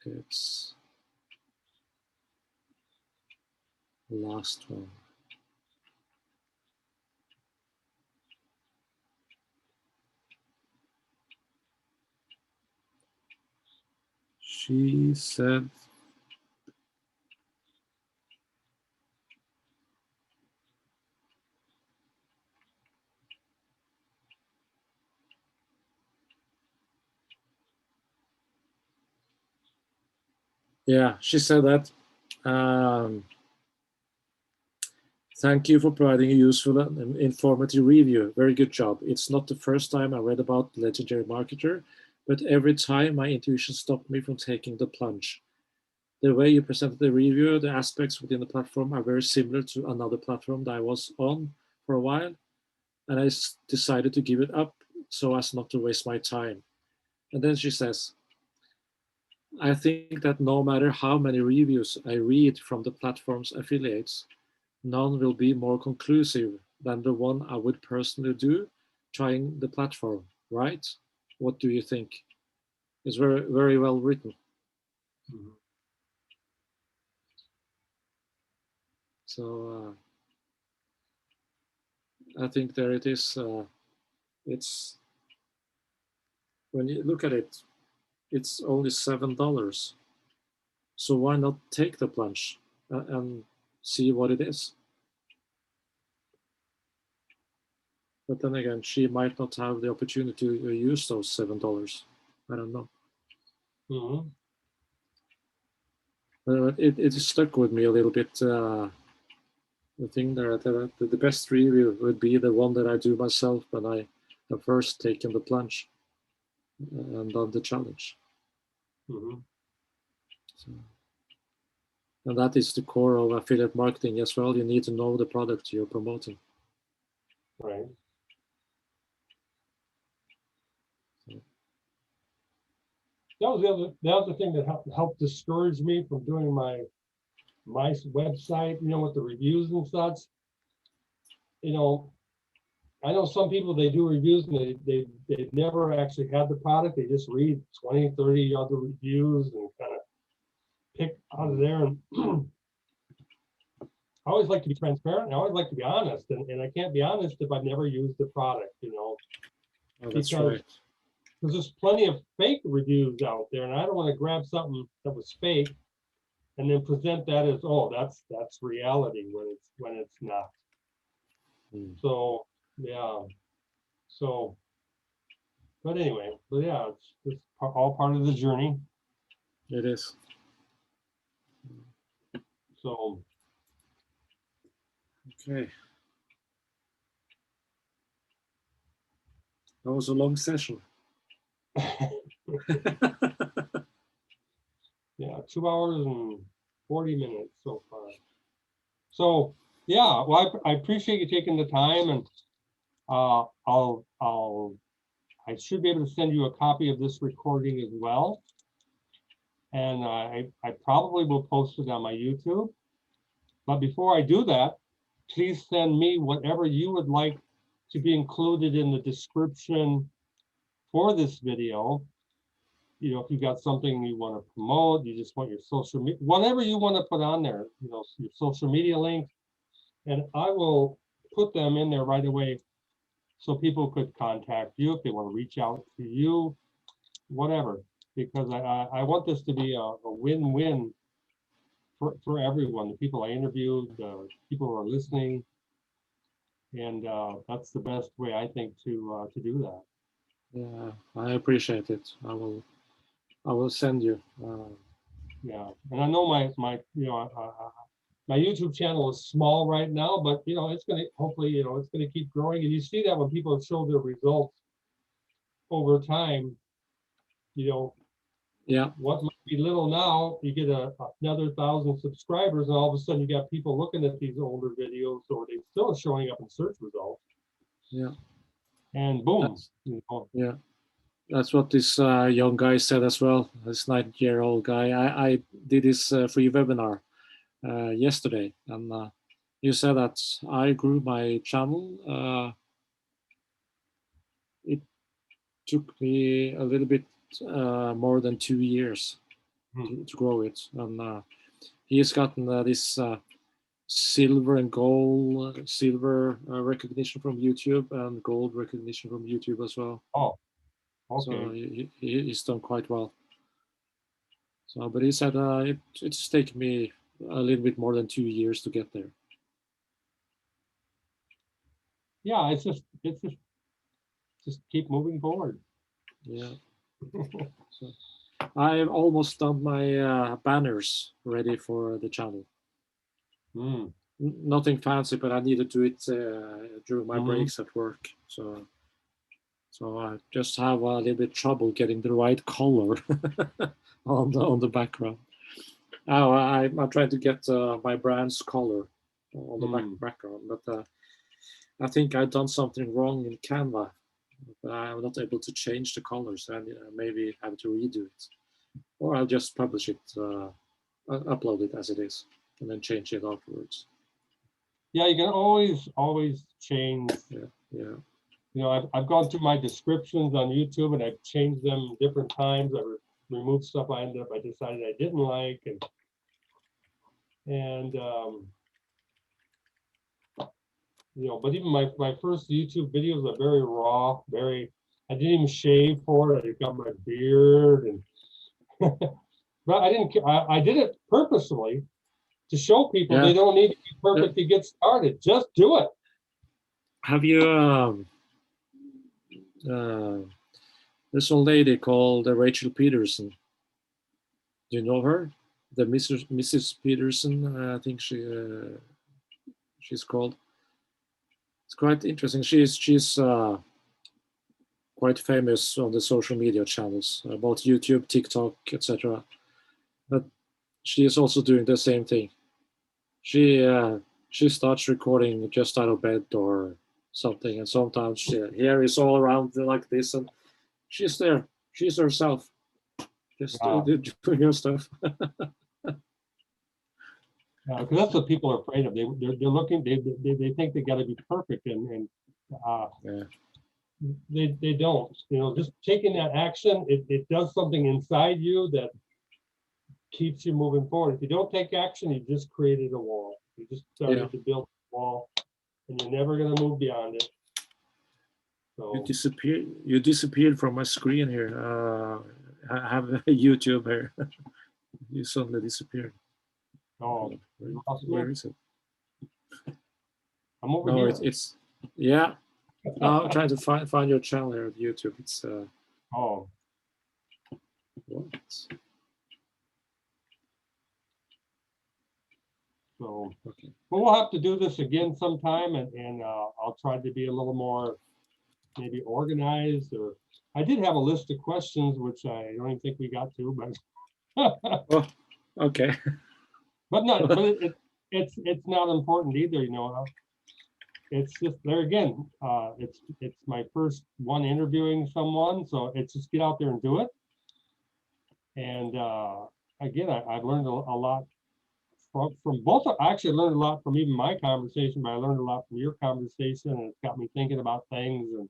It's the last one. She said, yeah, she said that, thank you for providing a useful and informative review. Very good job. It's not the first time I read about Legendary Marketer, but every time my intuition stopped me from taking the plunge. The way you presented the review, the aspects within the platform are very similar to another platform that I was on for a while, and I decided to give it up so as not to waste my time. And then she says, I think that no matter how many reviews I read from the platform's affiliates, none will be more conclusive than the one I would personally do trying the platform, right? What do you think? It's very, very well written. Mhm. So I think there it is. It's when you look at it, it's only $7. So why not take the plunge and see what it is? But then again, she might not have the opportunity to use those $7. I don't know. Mhm. It stuck with me a little bit. The thing that the best review would be the one that I do myself when I have first taken the plunge and done the challenge. Mhm. So, and that is the core of affiliate marketing as well. You need to know the product you're promoting. Right. That was the other thing that helped discourage me from doing my website, with the reviews and such. I know some people, they do reviews and they've never actually had the product. They just read 20, 30 other reviews and kind of pick out of there. And I always like to be transparent. And I always like to be honest, and I can't be honest if I've never used the product, Oh, that's because right. there's plenty of fake reviews out there, and I don't want to grab something that was fake and then present that as, oh, that's reality when it's not. So yeah. So, but anyway, but yeah, it's all part of the journey. It is. So Okay. That was a long session. yeah, 2 hours and 40 minutes so far. So yeah, well, I appreciate you taking the time, and I should be able to send you a copy of this recording as well. And I probably will post it on my YouTube. But before I do that, please send me whatever you would like to be included in the description for this video. If you got something you want to promote, you just want your social media, whatever you want to put on there, your social media link, and I will put them in there right away so people could contact you if they want to reach out to you, whatever, because I want this to be a win-win for everyone, the people I interviewed, the people who are listening, and that's the best way, I think, to do that. Yeah, I appreciate it. I will send you. Yeah, and I know my YouTube channel is small right now, but it's gonna, hopefully, it's gonna keep growing. And you see that when people show their results over time, Yeah, what might be little now, you get another 1,000 subscribers, and all of a sudden you got people looking at these older videos, or they still showing up in search results. yeah, And boom, yeah. That's what this young guy said as well. This 9-year-old guy. I did this free webinar yesterday, and you said that I grew my channel. It took me a little bit more than 2 years to grow it, and he's gotten this silver and gold, silver recognition from YouTube and gold recognition from YouTube as well. Oh, okay. So he's done quite well. So, but he said it's taken me a little bit more than 2 years to get there. Yeah, it's just keep moving forward. Yeah. So I've almost done my banners ready for the channel. Nothing fancy, but I need to do it during my breaks at work. So I just have a little bit trouble getting the right color on the background. Oh, I'm trying to get my brand's color on the background, but I think I've done something wrong in Canva. But I'm not able to change the colors, and maybe have to redo it, or I'll just publish it, upload it as it is, and then change it afterwards. Yeah, you can always change. Yeah. You know, I've gone through my descriptions on YouTube and I've changed them different times. I've removed stuff I decided I didn't like, and you know, but even my first YouTube videos are very raw, very. I didn't even shave for it. I got my beard, and but I didn't. I did it purposely to show people Yeah. they don't need to be perfect to get started. Just do it. Have you there's a lady called Rachel Peterson. Do you know her? The Mrs. Peterson, I think she's called. It's quite interesting. She's quite famous on the social media channels about YouTube, TikTok, etc. But she is also doing the same thing. She starts recording just out of bed or something, and sometimes hair is all around like this, and she's there. She's herself, just doing her stuff. Because that's what people are afraid of. They're looking. They think they got to be perfect, and Yeah. they don't. You know, just taking that action, it does something inside you that keeps you moving forward. If you don't take action, you just created a wall. You just started to build a wall, and you're never going to move beyond it. So You disappeared from my screen here. I have YouTube here. You suddenly disappeared. oh, Where is it? I'm over No, here. it's yeah. I'm trying to find your channel here at YouTube. It's oh, what? so Okay. but we'll have to do this again sometime, and I'll try to be a little more maybe organized. Or I did have a list of questions which I don't even think we got to, but Oh, okay. but not. But it's not important either. You know, it's just there again. It's my first one interviewing someone, so it's just get out there and do it. And again, I've learned a lot from both. I actually learned a lot from even my conversation, but I learned a lot from your conversation, and it's got me thinking about things, and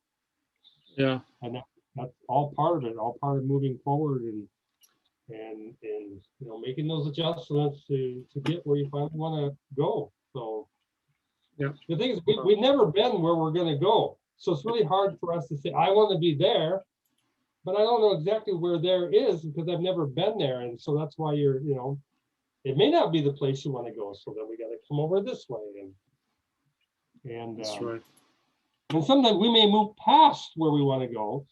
that's all part of it, all part of moving forward, and you know, making those adjustments to get where you finally want to go. So the thing is, we've never been where we're going to go, so it's really hard for us to say I want to be there, but I don't know exactly where there is because I've never been there, and so that's why you know. It may not be the place you want to go, so then we got to come over this way, and That's right. And sometimes we may move past where we want to go,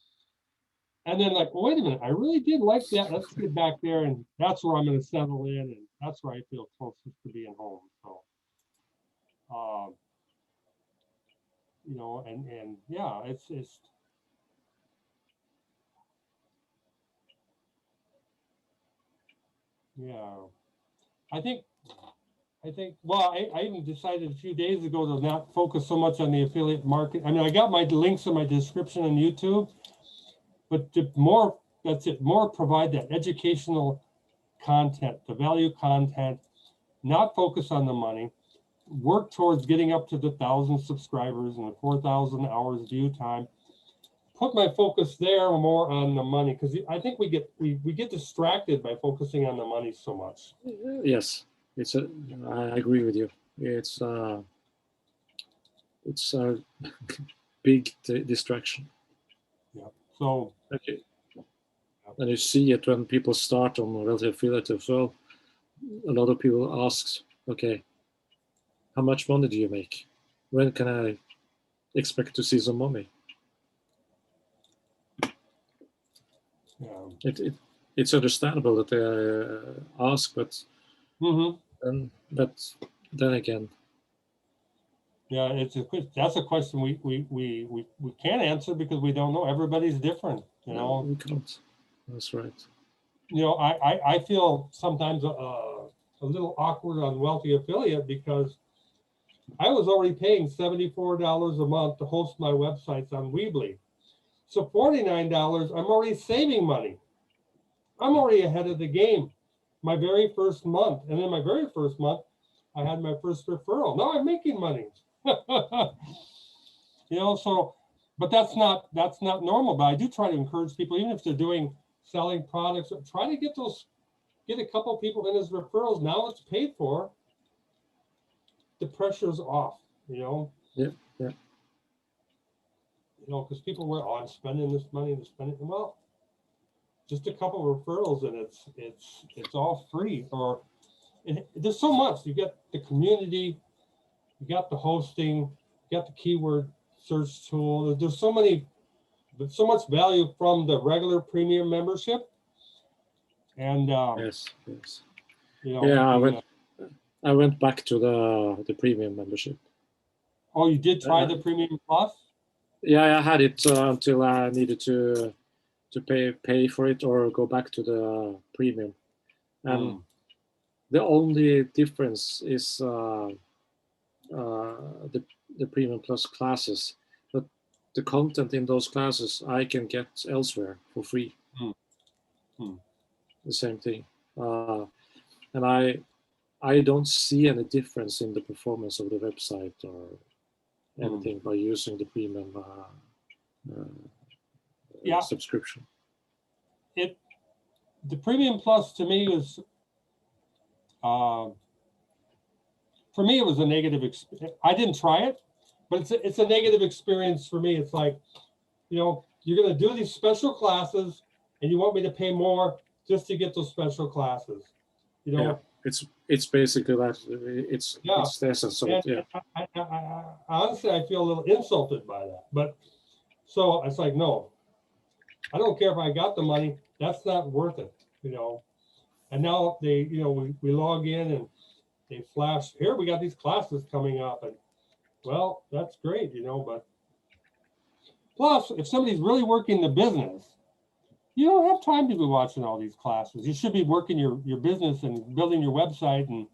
and then like, well, wait a minute, I really did like that. Let's get back there, and that's where I'm going to settle in, and that's where I feel closest to being home. So, you know, and yeah, it's yeah. I think well, I even decided a few days ago to not focus so much on the affiliate market. I mean, I got my links in my description on YouTube, but that's it, more provide that educational content, the value content, not focus on the money, work towards getting up to the 1,000 subscribers and the 4,000 hours view time. Put my focus there more on the money, because I think we get distracted by focusing on the money so much. Yes, I agree with you. It's a big distraction. Yeah. So. Okay. And you see it when people start on relative affiliate as well. A lot of people ask, okay, how much money do you make? When can I expect to see some money? Yeah. It's understandable that they ask, but then again, yeah, that's a question we can't answer because we don't know. Everybody's different, you know. We can't. That's right. You know, I feel sometimes a little awkward on Wealthy Affiliate because I was already paying $74 a month to host my websites on Weebly. So $49, I'm already saving money. I'm already ahead of the game. My very first month, and then my very first month, I had my first referral. Now I'm making money. You know, so but that's not normal. But I do try to encourage people, even if they're selling products, try to get a couple people in as referrals. Now it's paid for. The pressure's off, Yeah. You know, because people were, I'm spending this money to spend it. Well, just a couple of referrals and it's all free. Or there's so much. You get the community, you got the hosting, you got the keyword search tool. There's so much value from the regular premium membership. And Yes. you know, Yeah, I went back to the premium membership. Oh, you did try the premium plus? Yeah, I had it until I needed to pay for it or go back to the premium. And the only difference is the premium plus classes, but the content in those classes I can get elsewhere for free. The same thing, and I don't see any difference in the performance of the website or anything by using the premium subscription. The premium plus to me was for me, it was a negative experience. I didn't try it, but it's a negative experience for me. It's like, you know, you're going to do these special classes and you want me to pay more just to get those special classes. You know, it's basically that. It's the essence of it. Yeah. I honestly, I feel a little insulted by that. But so it's like, no, I don't care if I got the money. That's not worth it. You know, and now they, you know, we log in and they flash, here we got these classes coming up, and well, that's great, you know, but plus if somebody's really working the business, you don't have time to be watching all these classes. You should be working your business and building your website, and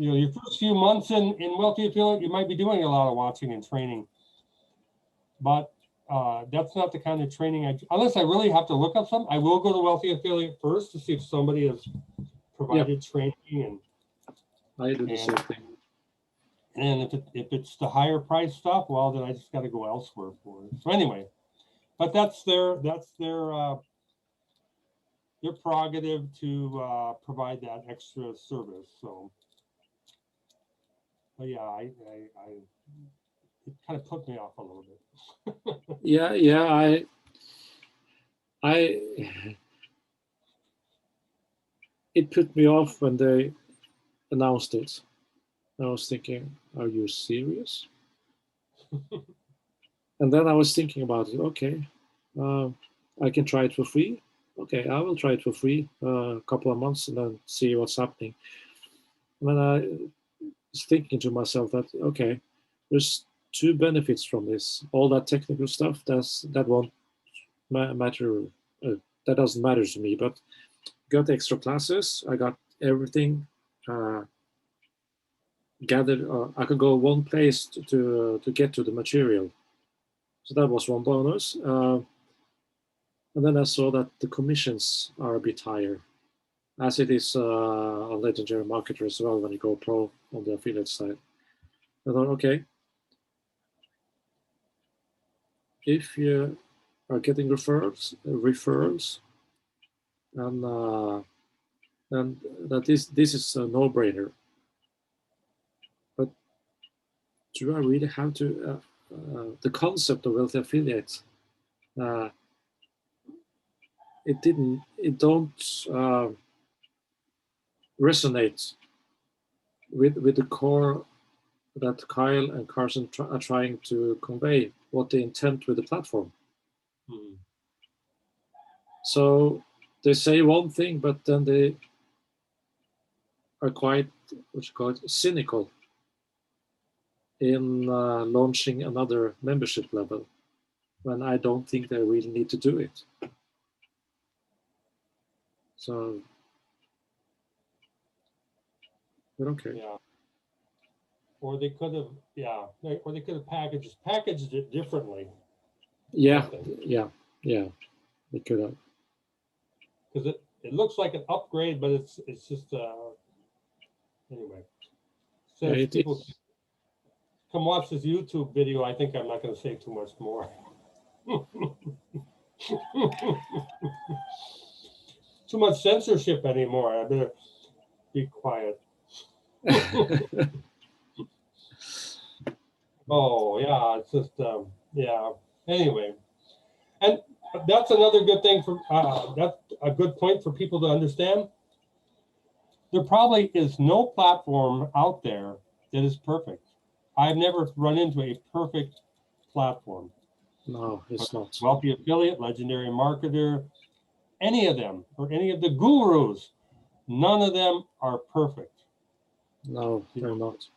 you know, your first few months in Wealthy Affiliate, you might be doing a lot of watching and training, but that's not the kind of training unless I really have to look up something. I will go to Wealthy Affiliate first to see if somebody has provided training, and I do the same thing. And if it's the higher price stuff, well, then I just got to go elsewhere for it. So anyway, but that's their prerogative to provide that extra service. So, but yeah, it kind of put me off a little bit. yeah, it put me off when they announced it. I was thinking, are you serious? And then I was thinking about it. Okay, I can try it for free. Okay, I will try it for free a couple of months and then see what's happening. And then I was thinking to myself that, okay, there's two benefits from this. All that technical stuff, that won't matter. That doesn't matter to me. But got extra classes. I got everything gathered. I could go one place to get to the material. So that was one bonus. And then I saw that the commissions are a bit higher, as it is on Legendary Marketer as well when you go pro on the affiliate side. I thought, okay, if you are getting referrals, and that this is a no-brainer. But do I really have to? The concept of wealthy affiliate, it don't resonate with the core that Kyle and Carson are trying to convey, what they intend with the platform. So they say one thing, but then they are quite, cynical in launching another membership level when I don't think they really need to do it. So I don't care. Yeah. Or they could have, or they could have packaged it differently. Yeah. They could have. Because it looks like an upgrade, but it's just anyway. come watch this YouTube video, I think I'm not going to say too much more. Too much censorship anymore. I better be quiet. Oh yeah, it's just yeah. Anyway, and that's another good thing for that's a good point for people to understand. There probably is no platform out there that is perfect. I've never run into a perfect platform. No, it's not. Wealthy Affiliate, Legendary Marketer, any of them, or any of the gurus, none of them are perfect. No, they're not.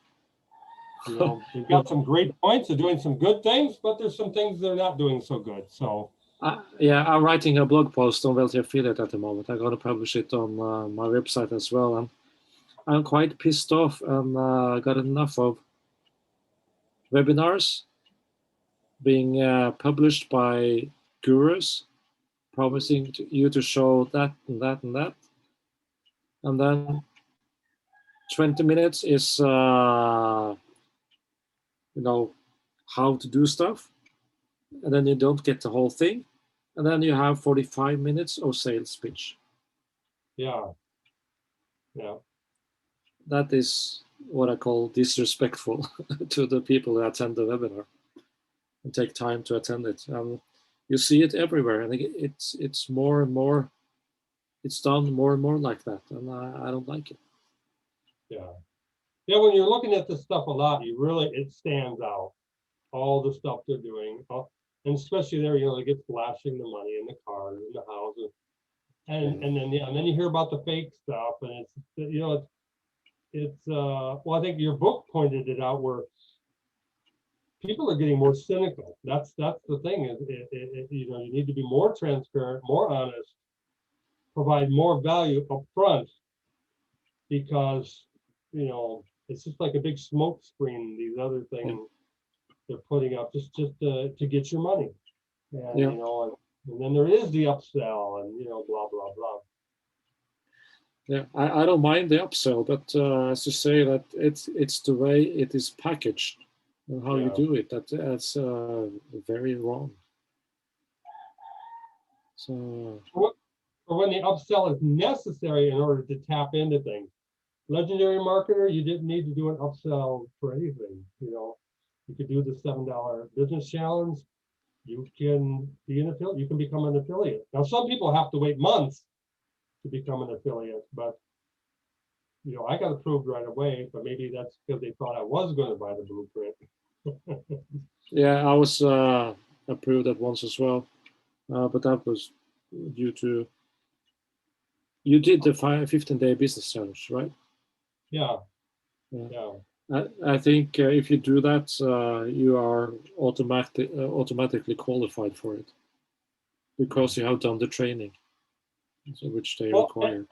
You know, they've got some great points. They're doing some good things, but there's some things they're not doing so good. So yeah, I'm writing a blog post on Wealthy Affiliate at the moment. I'm going to publish it on my website as well. And I'm quite pissed off and got enough of webinars being published by gurus promising you to show that and that and that. And then 20 minutes is, you know, how to do stuff. And then you don't get the whole thing. And then you have 45 minutes of sales pitch. yeah. Yeah. That is what I call disrespectful to the people who attend the webinar and take time to attend it. You see it everywhere, and it's more and more, it's done more and more like that, and I don't like it. Yeah. Yeah, when you're looking at this stuff a lot, it stands out. All the stuff they're doing. And especially there, you know, they get flashing the money in the cars and the houses. And then you hear about the fake stuff, and it's, you know, it's well, I think your book pointed it out where people are getting more cynical. That's the thing is, you know, you need to be more transparent, more honest, provide more value up front, because, you know, it's just like a big smoke screen, these other things they're putting up just to get your money. And you know, and then there is the upsell and, you know, blah blah blah. Yeah, I don't mind the upsell, but as you say, that it's the way it is packaged and how you do it that's very wrong. So or when the upsell is necessary in order to tap into things. Legendary Marketer, you didn't need to do an upsell for anything. You know, you could do the $7 business challenge. You can be an affiliate. You can become an affiliate. Now, some people have to wait months to become an affiliate, but you know, I got approved right away. But maybe that's because they thought I was going to buy the blueprint. yeah, I was approved at once as well, but that was due to you did the 15-day business challenge, right? Yeah. I think if you do that, you are automatically qualified for it because you have done the training, which they require.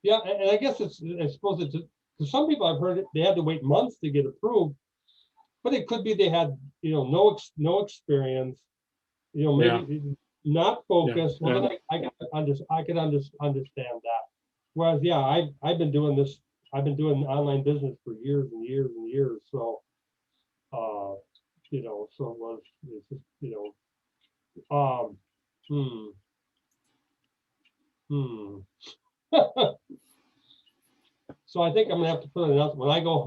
Yeah, and I guess I suppose it's because some people I've heard it, they had to wait months to get approved, but it could be they had, you know, no experience, you know, maybe not focused. Well, then I could understand that. Whereas, yeah, I've been doing this. I've been doing online business for years and years and years. So, you know, so it's just, you know, So I think I'm gonna have to put it out. When I go,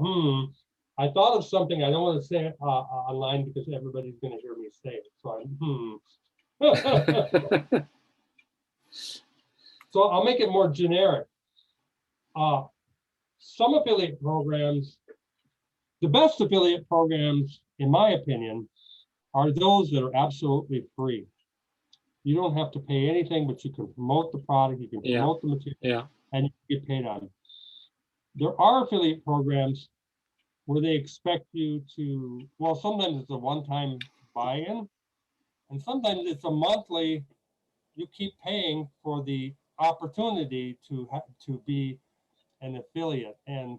I thought of something. I don't want to say it online because everybody's gonna hear me say it. So I'm So I'll make it more generic. Some affiliate programs, the best affiliate programs, in my opinion, are those that are absolutely free. You don't have to pay anything, but you can promote the product, you can promote the material, and you get paid on it. There are affiliate programs where they expect you to, well, sometimes it's a one-time buy-in, and sometimes it's a monthly, you keep paying for the opportunity to be an affiliate, and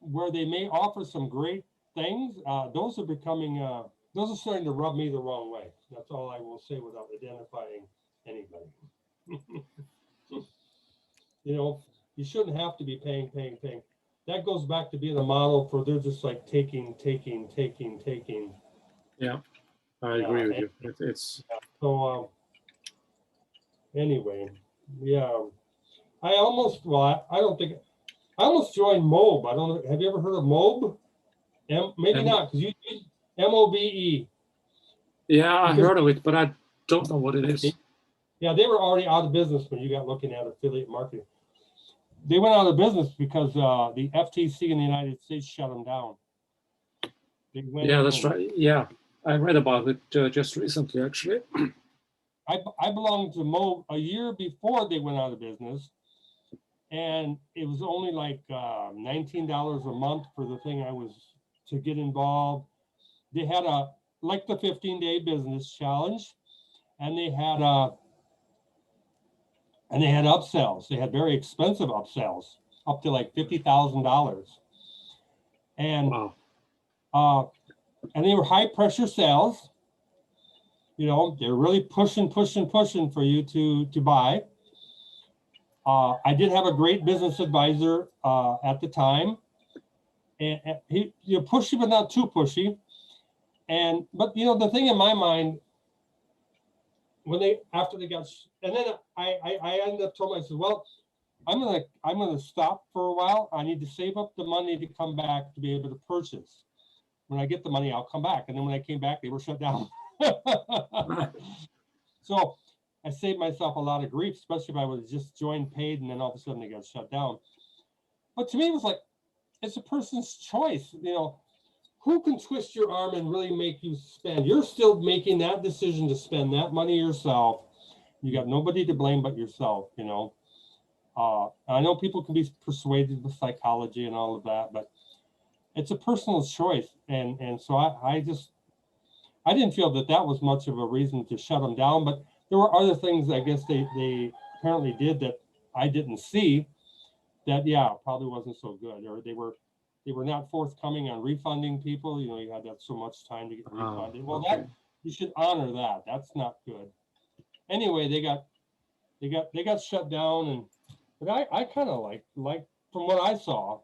where they may offer some great things, those are starting to rub me the wrong way. That's all I will say without identifying anybody. You know, you shouldn't have to be paying. that goes back to being a model for they're just like taking. Yeah, I Yeah, agree with you. It's So anyway, yeah, I almost well, I don't think I almost joined MOB. I don't know. Have you ever heard of MOB? Maybe um, not because you MOBE. yeah, I Because heard of it, but I don't know what it is. yeah, they were already out of business when you got looking at affiliate marketing. They went out of business because the FTC in the United States shut them down. They went Yeah, in that's and right. Yeah, I read about it just recently, actually. I belonged to MOB a year before they went out of business, and it was only like $19 a month for the thing I was to get involved. They had a like the 15-day business challenge, and they had upsells. They had very expensive upsells, up to like $50,000, and Wow. and they were high pressure sales. You know, they're really pushing for you to buy. I did have a great business advisor at the time, and he pushy but not too pushy. And but the thing in my mind when they after they got and then I ended up told myself, well, I'm gonna stop for a while. I need to save up the money to come back to be able to purchase. When I get the money, I'll come back. And then when I came back, they were shut down. So I saved myself a lot of grief, especially if I would have just joined paid and then all of a sudden they got shut down. But to me, it was like, it's a person's choice. Who can twist your arm and really make you spend? You're still making that decision to spend that money yourself. You got nobody to blame but yourself, I know people can be persuaded with psychology and all of that, but it's a personal choice. And so I didn't feel that was much of a reason to shut them down, but there were other things I guess they apparently did that I didn't see that, yeah, probably wasn't so good, or they were not forthcoming on refunding people. You had that so much time to get refunded. Well, okay. that you should honor that. That's not good. Anyway, they got shut down, and but I kind of like from what I saw,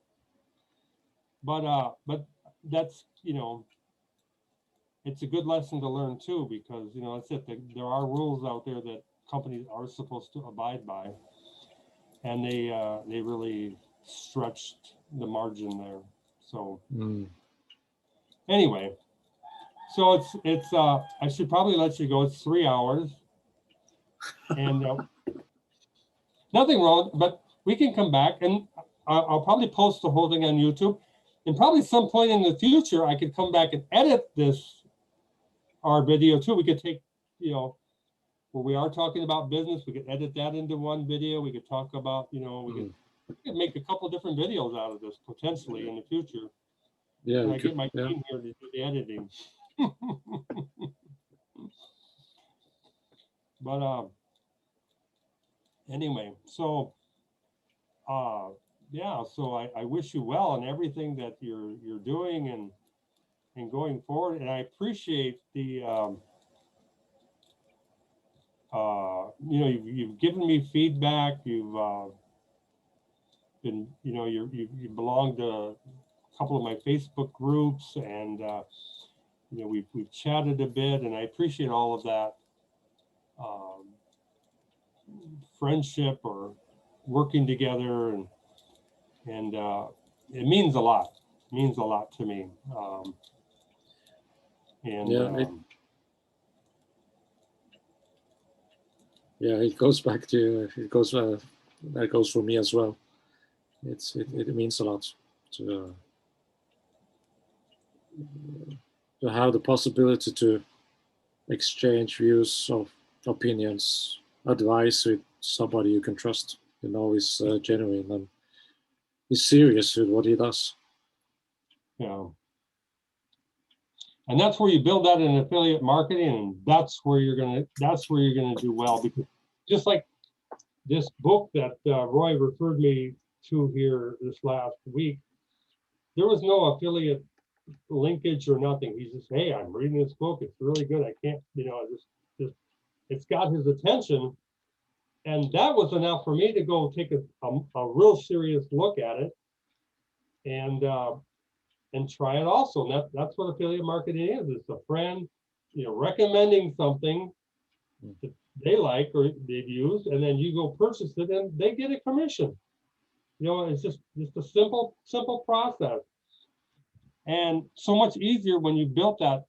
but that's it's a good lesson to learn too, because that's it. There are rules out there that companies are supposed to abide by, and they really stretched the margin there. So anyway, so it's I should probably let you go. It's 3 hours, and nothing wrong, but we can come back, and I'll probably post the whole thing on YouTube, and probably some point in the future I could come back and edit our video too. We could take where we are talking about business, we could edit that into one video. We could talk about we could make a couple different videos out of this potentially in the future. Yeah, when I get my team here to do the editing. But anyway, so yeah, so I wish you well in everything that you're doing and going forward. And I appreciate the you've given me feedback. You've been you belong to a couple of my Facebook groups, and we've chatted a bit, and I appreciate all of that friendship or working together, and it means a lot. It means a lot to me. It goes back to that goes for me as well. It means a lot to have the possibility to exchange views of opinions, advice with somebody you can trust, is genuine and is serious with what he does. Yeah. And that's where you build that in affiliate marketing, and that's where you're gonna do well, because just like this book that Roy referred me to here this last week, there was no affiliate linkage or nothing. He's just, hey, I'm reading this book. It's really good. I can't, just it's got his attention. And that was enough for me to go take a real serious look at it. and try it also. And that's what affiliate marketing is. It's a friend, recommending something that they like or they've used, and then you go purchase it and they get a commission. It's just a simple process. And so much easier when you built that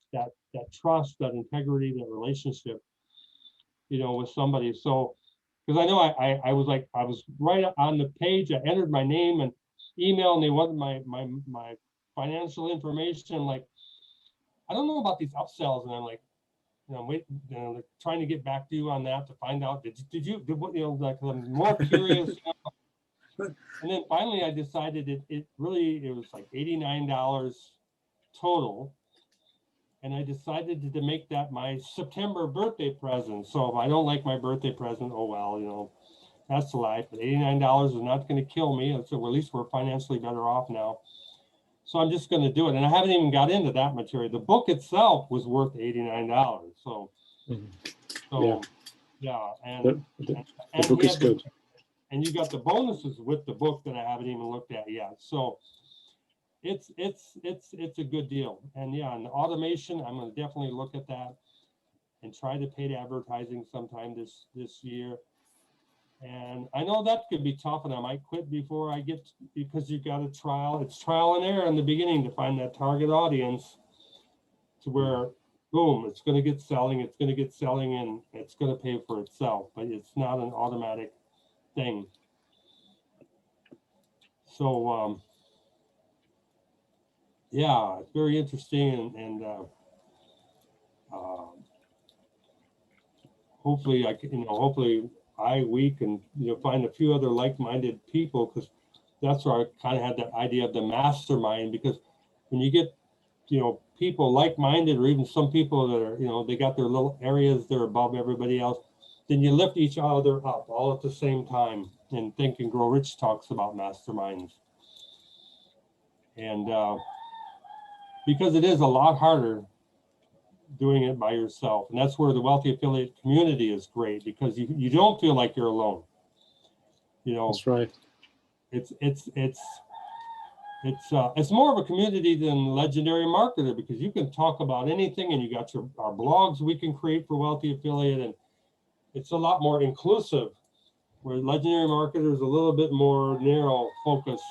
trust, that integrity, that relationship, with somebody. So, because I know I was right on the page. I entered my name and email, and they wanted my financial information. Like, I don't know about these upsells, and I'm like, wait, they're trying to get back to you on that to find out. Did you like, I'm more curious. And then finally, I decided it was like $89 total. And I decided to make that my September birthday present. So if I don't like my birthday present, oh well, that's life. But $89 is not going to kill me. And so at least we're financially better off now. So I'm just going to do it. And I haven't even got into that material. The book itself was worth $89. So, yeah. And the book is good. And you got the bonuses with the book that I haven't even looked at yet. So it's a good deal. And yeah, and automation, I'm going to definitely look at that and try to paid advertising sometime this year. And I know that could be tough, and I might quit before I get, because you got it's trial and error in the beginning to find that target audience to where, boom, it's going to get selling, and it's going to pay for itself, but it's not an automatic thing. So, yeah, it's very interesting, and hopefully we can find a few other like-minded people, because that's where I kind of had that idea of the mastermind. Because when you get people like-minded, or even some people that are they got their little areas they're above everybody else, then you lift each other up all at the same time. And Think and Grow Rich talks about masterminds, and because it is a lot harder doing it by yourself. And that's where the Wealthy Affiliate community is great, because you don't feel like you're alone. That's right. It's more of a community than Legendary Marketer, because you can talk about anything, and you got our blogs we can create for Wealthy Affiliate, and it's a lot more inclusive, where Legendary Marketer is a little bit more narrow focus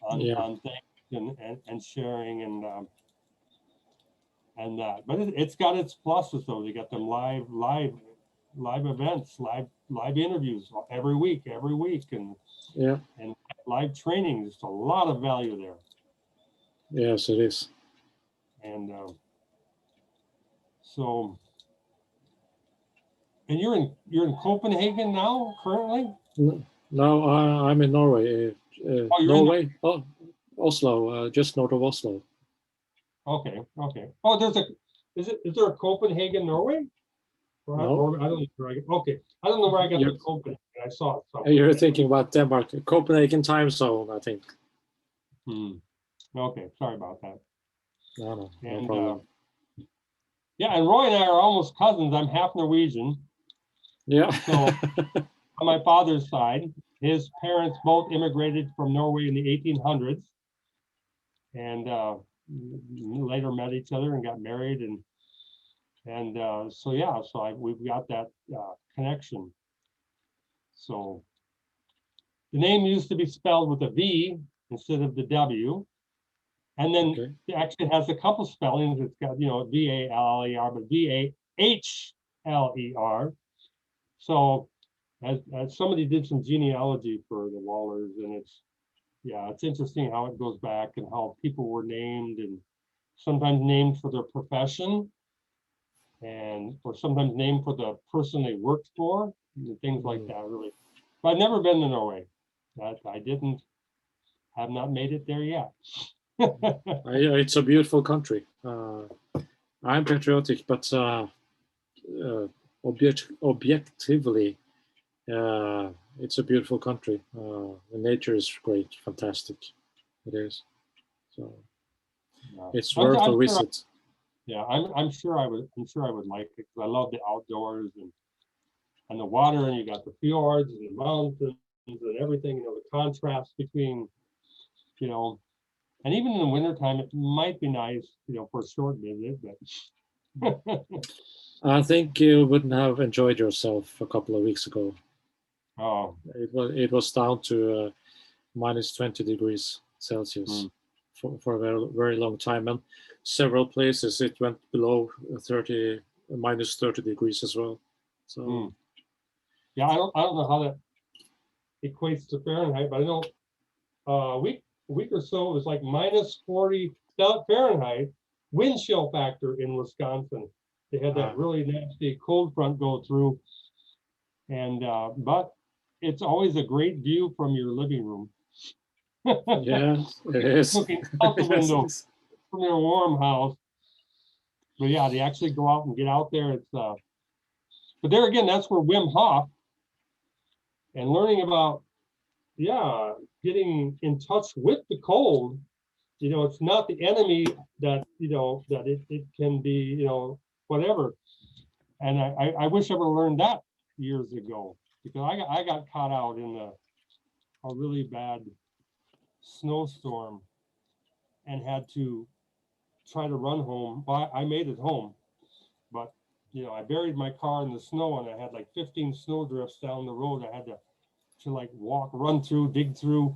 on things and sharing and that. But it's got its pluses though. They got them live events, live interviews every week, and live training. Just a lot of value there. Yes, it is. And so, and you're in Copenhagen now currently? No, I'm in Norway. Norway? Oslo, just north of Oslo. Okay. Oh, is there a Copenhagen, Norway? No. I don't know. Okay, I don't know where I got the Copenhagen. I saw it somewhere. You're thinking about Denmark, Copenhagen time zone, I think. Okay, sorry about that. No problem. Yeah, and Roy and I are almost cousins. I'm half Norwegian. Yeah. So on my father's side, his parents both immigrated from Norway in the 1800s, and later met each other and got married, and we've got that connection. So the name used to be spelled with a V instead of the W, and then it actually has a couple spellings. It's got VALLER, but VAHLER. So as somebody did some genealogy for the Wallers, and it's interesting how it goes back and how people were named, and sometimes named for their profession, or sometimes named for the person they worked for, and things like that, really. But I've never been to Norway. Have not made it there yet. It's a beautiful country. I'm patriotic, but objectively, it's a beautiful country. The nature is great, fantastic. It is. So it's worth a visit. I'm sure I would like it, because I love the outdoors and the water, and you got the fjords and the mountains and everything. The contrast between And even in the wintertime, it might be nice, for a short visit, but I think you wouldn't have enjoyed yourself a couple of weeks ago. oh, It was down to minus 20 degrees Celsius for a very, very long time, and several places it went below 30, minus 30 degrees as well. So yeah, I don't know how that equates to Fahrenheit, but I know a week or so it was like minus 40 Fahrenheit wind chill factor in Wisconsin. They had that really nasty cold front go through, and but it's always a great view from your living room. yeah, it is. Looking out the Yes, window it is. from your warm house. But yeah, they actually go out and get out there. It's but there again, that's where Wim Hof and learning about getting in touch with the cold. It's not the enemy that that it can be, whatever. And I wish I would have learned that years ago, because I got caught out in a really bad snowstorm and had to try to run home. Well, I made it home, but I buried my car in the snow, and I had like 15 snowdrifts down the road. I had to like run through, dig through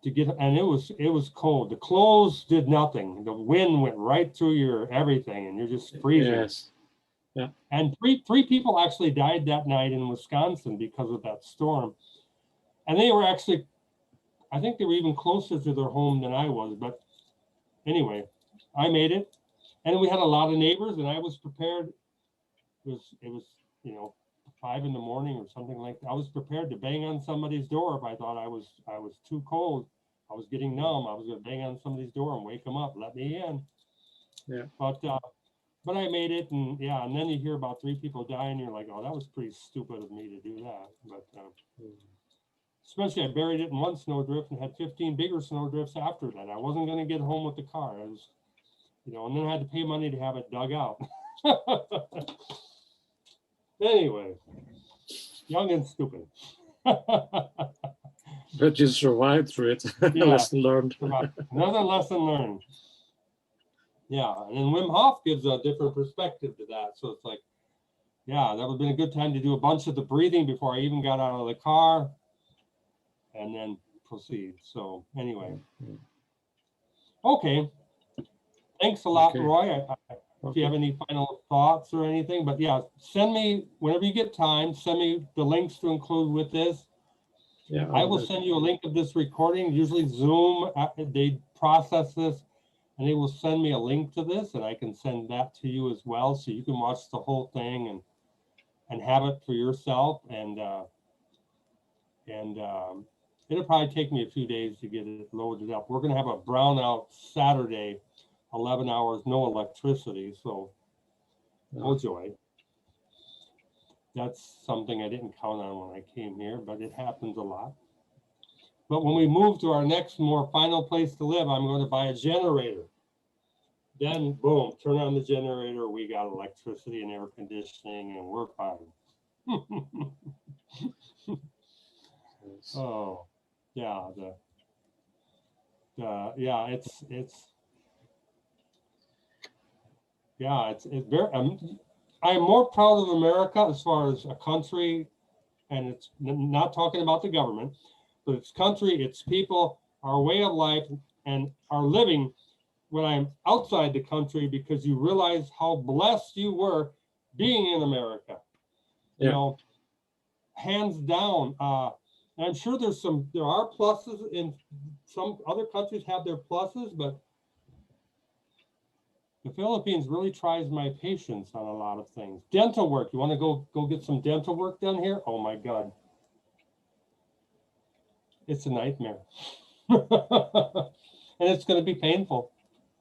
to get, and it was cold. The clothes did nothing. The wind went right through your everything, and you're just freezing. Yes. Yeah. And three people actually died that night in Wisconsin because of that storm. And they were actually, I think they were even closer to their home than I was. But anyway, I made it. And we had a lot of neighbors, and I was prepared. It was 5 in the morning or something like that. I was prepared to bang on somebody's door if I thought I was too cold. I was getting numb. I was going to bang on somebody's door and wake them up, let me in. Yeah. But I made it, and and then you hear about 3 people dying. You're like, oh, that was pretty stupid of me to do that. But especially, I buried it in one snowdrift and had 15 bigger snowdrifts after that. I wasn't going to get home with the car. I was, and then I had to pay money to have it dug out. Anyway, young and stupid. But you survived through it. Yeah. Lesson learned. Another lesson learned. Yeah, and then Wim Hof gives a different perspective to that. So it's like, that would have been a good time to do a bunch of the breathing before I even got out of the car, and then proceed. So anyway, okay. Thanks a lot, Roy. If you have any final thoughts or anything, but send me, whenever you get time, send me the links to include with this. Yeah, I will send you a link of this recording. Usually Zoom, they process this, and they will send me a link to this, and I can send that to you as well, so you can watch the whole thing and have it for yourself. And it'll probably take me a few days to get it loaded up. We're going to have a brownout Saturday, 11 hours, no electricity, so no joy. That's something I didn't count on when I came here, but it happens a lot. But when we move to our next more final place to live, I'm going to buy a generator. Then, boom, turn on the generator. We got electricity and air conditioning, and we're fine. Oh, yeah. It's very. I'm more proud of America as far as a country, and it's not talking about the government, but it's country, it's people, our way of life, and our living when I'm outside the country, because you realize how blessed you were being in America. Yeah. Hands down. And I'm sure there are pluses in some other countries have their pluses, but the Philippines really tries my patience on a lot of things. Dental work. You want to go get some dental work done here? Oh my God. It's a nightmare. And it's going to be painful.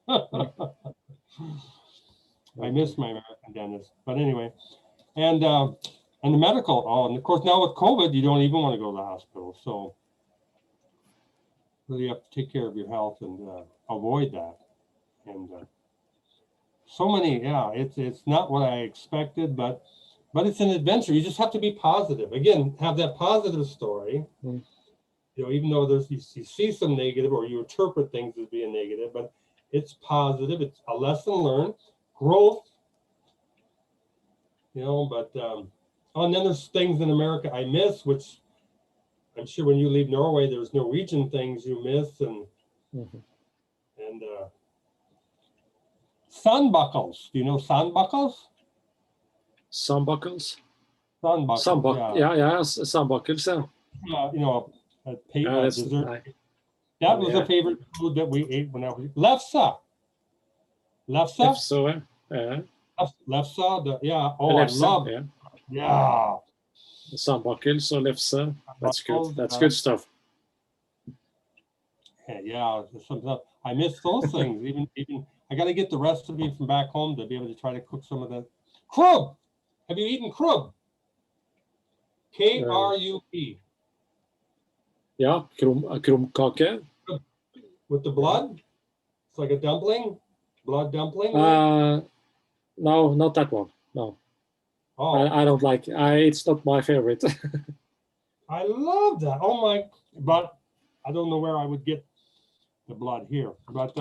I miss my American dentist. But anyway, and the medical, and of course now with COVID, you don't even want to go to the hospital. So really have to take care of your health and avoid that. And so many, it's not what I expected, but it's an adventure. You just have to be positive. Again, have that positive story. You know, even though you see some negative or you interpret things as being negative, but it's positive. It's a lesson learned, growth. You know, but oh, and then there's things in America I miss, which I'm sure when you leave Norway, there's Norwegian things you miss, and and sun buckles. Do you know sun buckles? Sun buckles. Sun buckles. Yeah, sun buckles. Yeah. You know, a dessert. Nice. That was a favorite food that we ate when I was lefse. Lefse. So, yeah. Lefse. Yeah. Oh, Lefse, I love. yeah. Yeah. Sun buckles or lefse. That's good. That's good stuff. Yeah. I miss those things. Even I got to get the recipe from back home to be able to try to cook some of the krub. Have you eaten krub? K-R-U-P. Yeah, krumkake. With the blood? It's like a dumpling? Blood dumpling? No, not that one. No. Oh. I don't like it. It's not my favorite. I love that. Oh my, but I don't know where I would get the blood here. But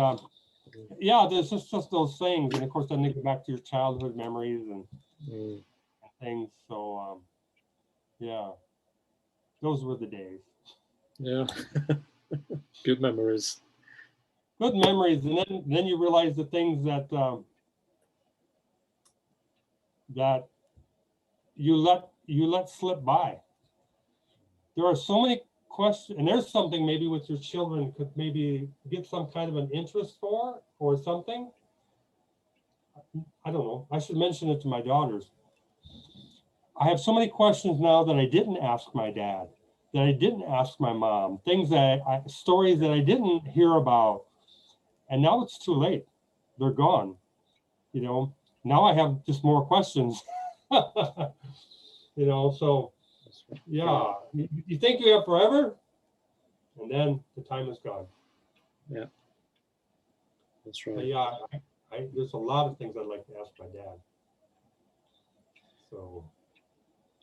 yeah, there's just those things. And of course, then they go back to your childhood memories and things. So yeah, those were the days. Yeah. Good memories. Good memories. And then you realize the things that that you let slip by. There are so many questions, and there's something maybe with your children could maybe get some kind of an interest for or something. I don't know. I should mention it to my daughters. I have so many questions now that I didn't ask my dad, that I didn't ask my mom, things that stories that I didn't hear about. And now it's too late. They're gone. You know, now I have just more questions. You know, so yeah, you think you have forever, and then the time is gone. Yeah, that's right. But yeah, there's a lot of things I'd like to ask my dad. So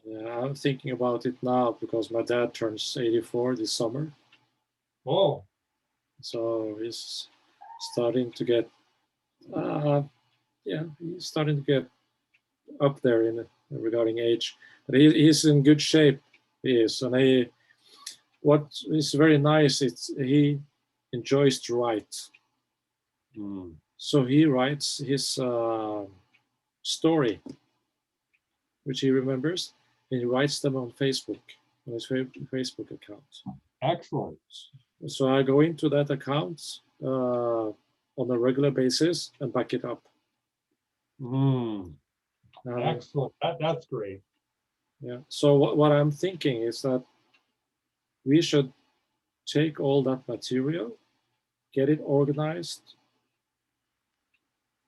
yeah, I'm thinking about it now because my dad turns 84 this summer. Oh, so he's starting to get he's starting to get up there in regarding age, but he's in good shape. He is, and what is very nice, he enjoys to write. So he writes his story, which he remembers, and he writes them on Facebook, on his Facebook account. Excellent. So I go into that account on a regular basis and back it up. Excellent. That's great. Yeah. So what I'm thinking is that we should take all that material, get it organized,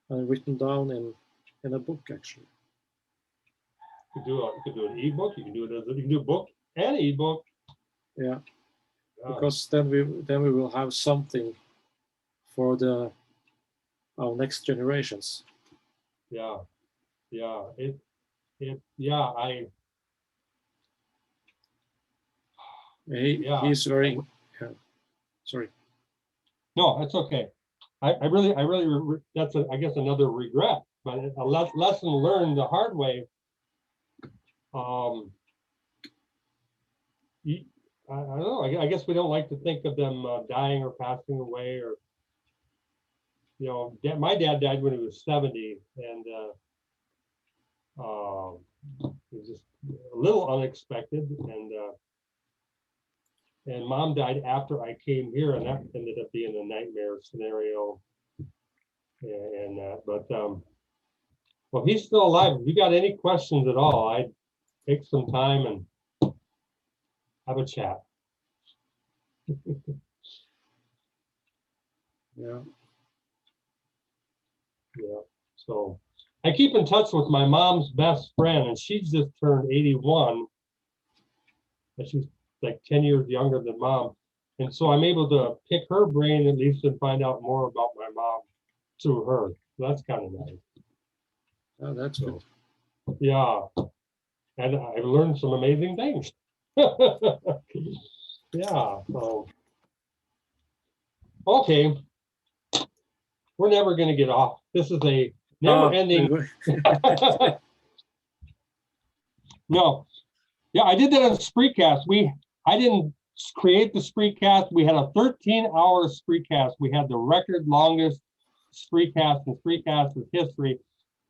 and written down in a book. Actually, you could do an ebook. You can do a book and an ebook. Yeah, because then we will have something for our next generations. Yeah. He's very. Sorry. No, that's okay. I really, that's I guess another regret, but a lesson learned the hard way. I don't know. I guess we don't like to think of them dying or passing away, or you know, my dad died when he was 70, and it was just a little unexpected, and mom died after I came here, and that ended up being a nightmare scenario. But well, he's still alive. If you got any questions at all, I'd take some time and have a chat. Yeah. So I keep in touch with my mom's best friend, and she's just turned 81. And she's like 10 years younger than mom. And so I'm able to pick her brain at least and find out more about my mom through her. So that's kind of nice. Oh, that's good. Yeah. And I've learned some amazing things. Yeah, so. Okay. We're never gonna get off. This is a never ending. No. Yeah, I did that on Spreecast. I didn't create the Spreecast. We had a 13-hour Spreecast. We had the record longest Spreecast in Spreecast's history.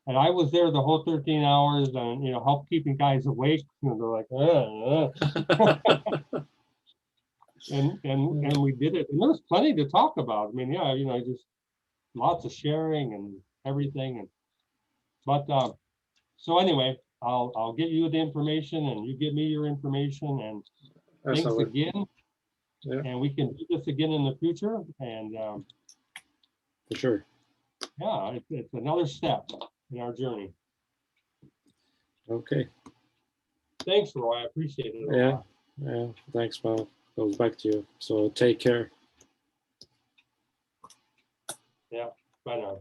And I was there the whole 13 hours and, helped keeping guys awake. They're like, and we did it. And there was plenty to talk about. I mean, yeah, just lots of sharing and everything. But so anyway, I'll get you the information and you give me your information, and thanks again. Yeah. And we can do this again in the future. And for sure. Yeah, it's another step in our journey. Okay. Thanks, Roy. I appreciate it. Yeah. Thanks, man. Goes back to you. So take care. Yeah. Bye now.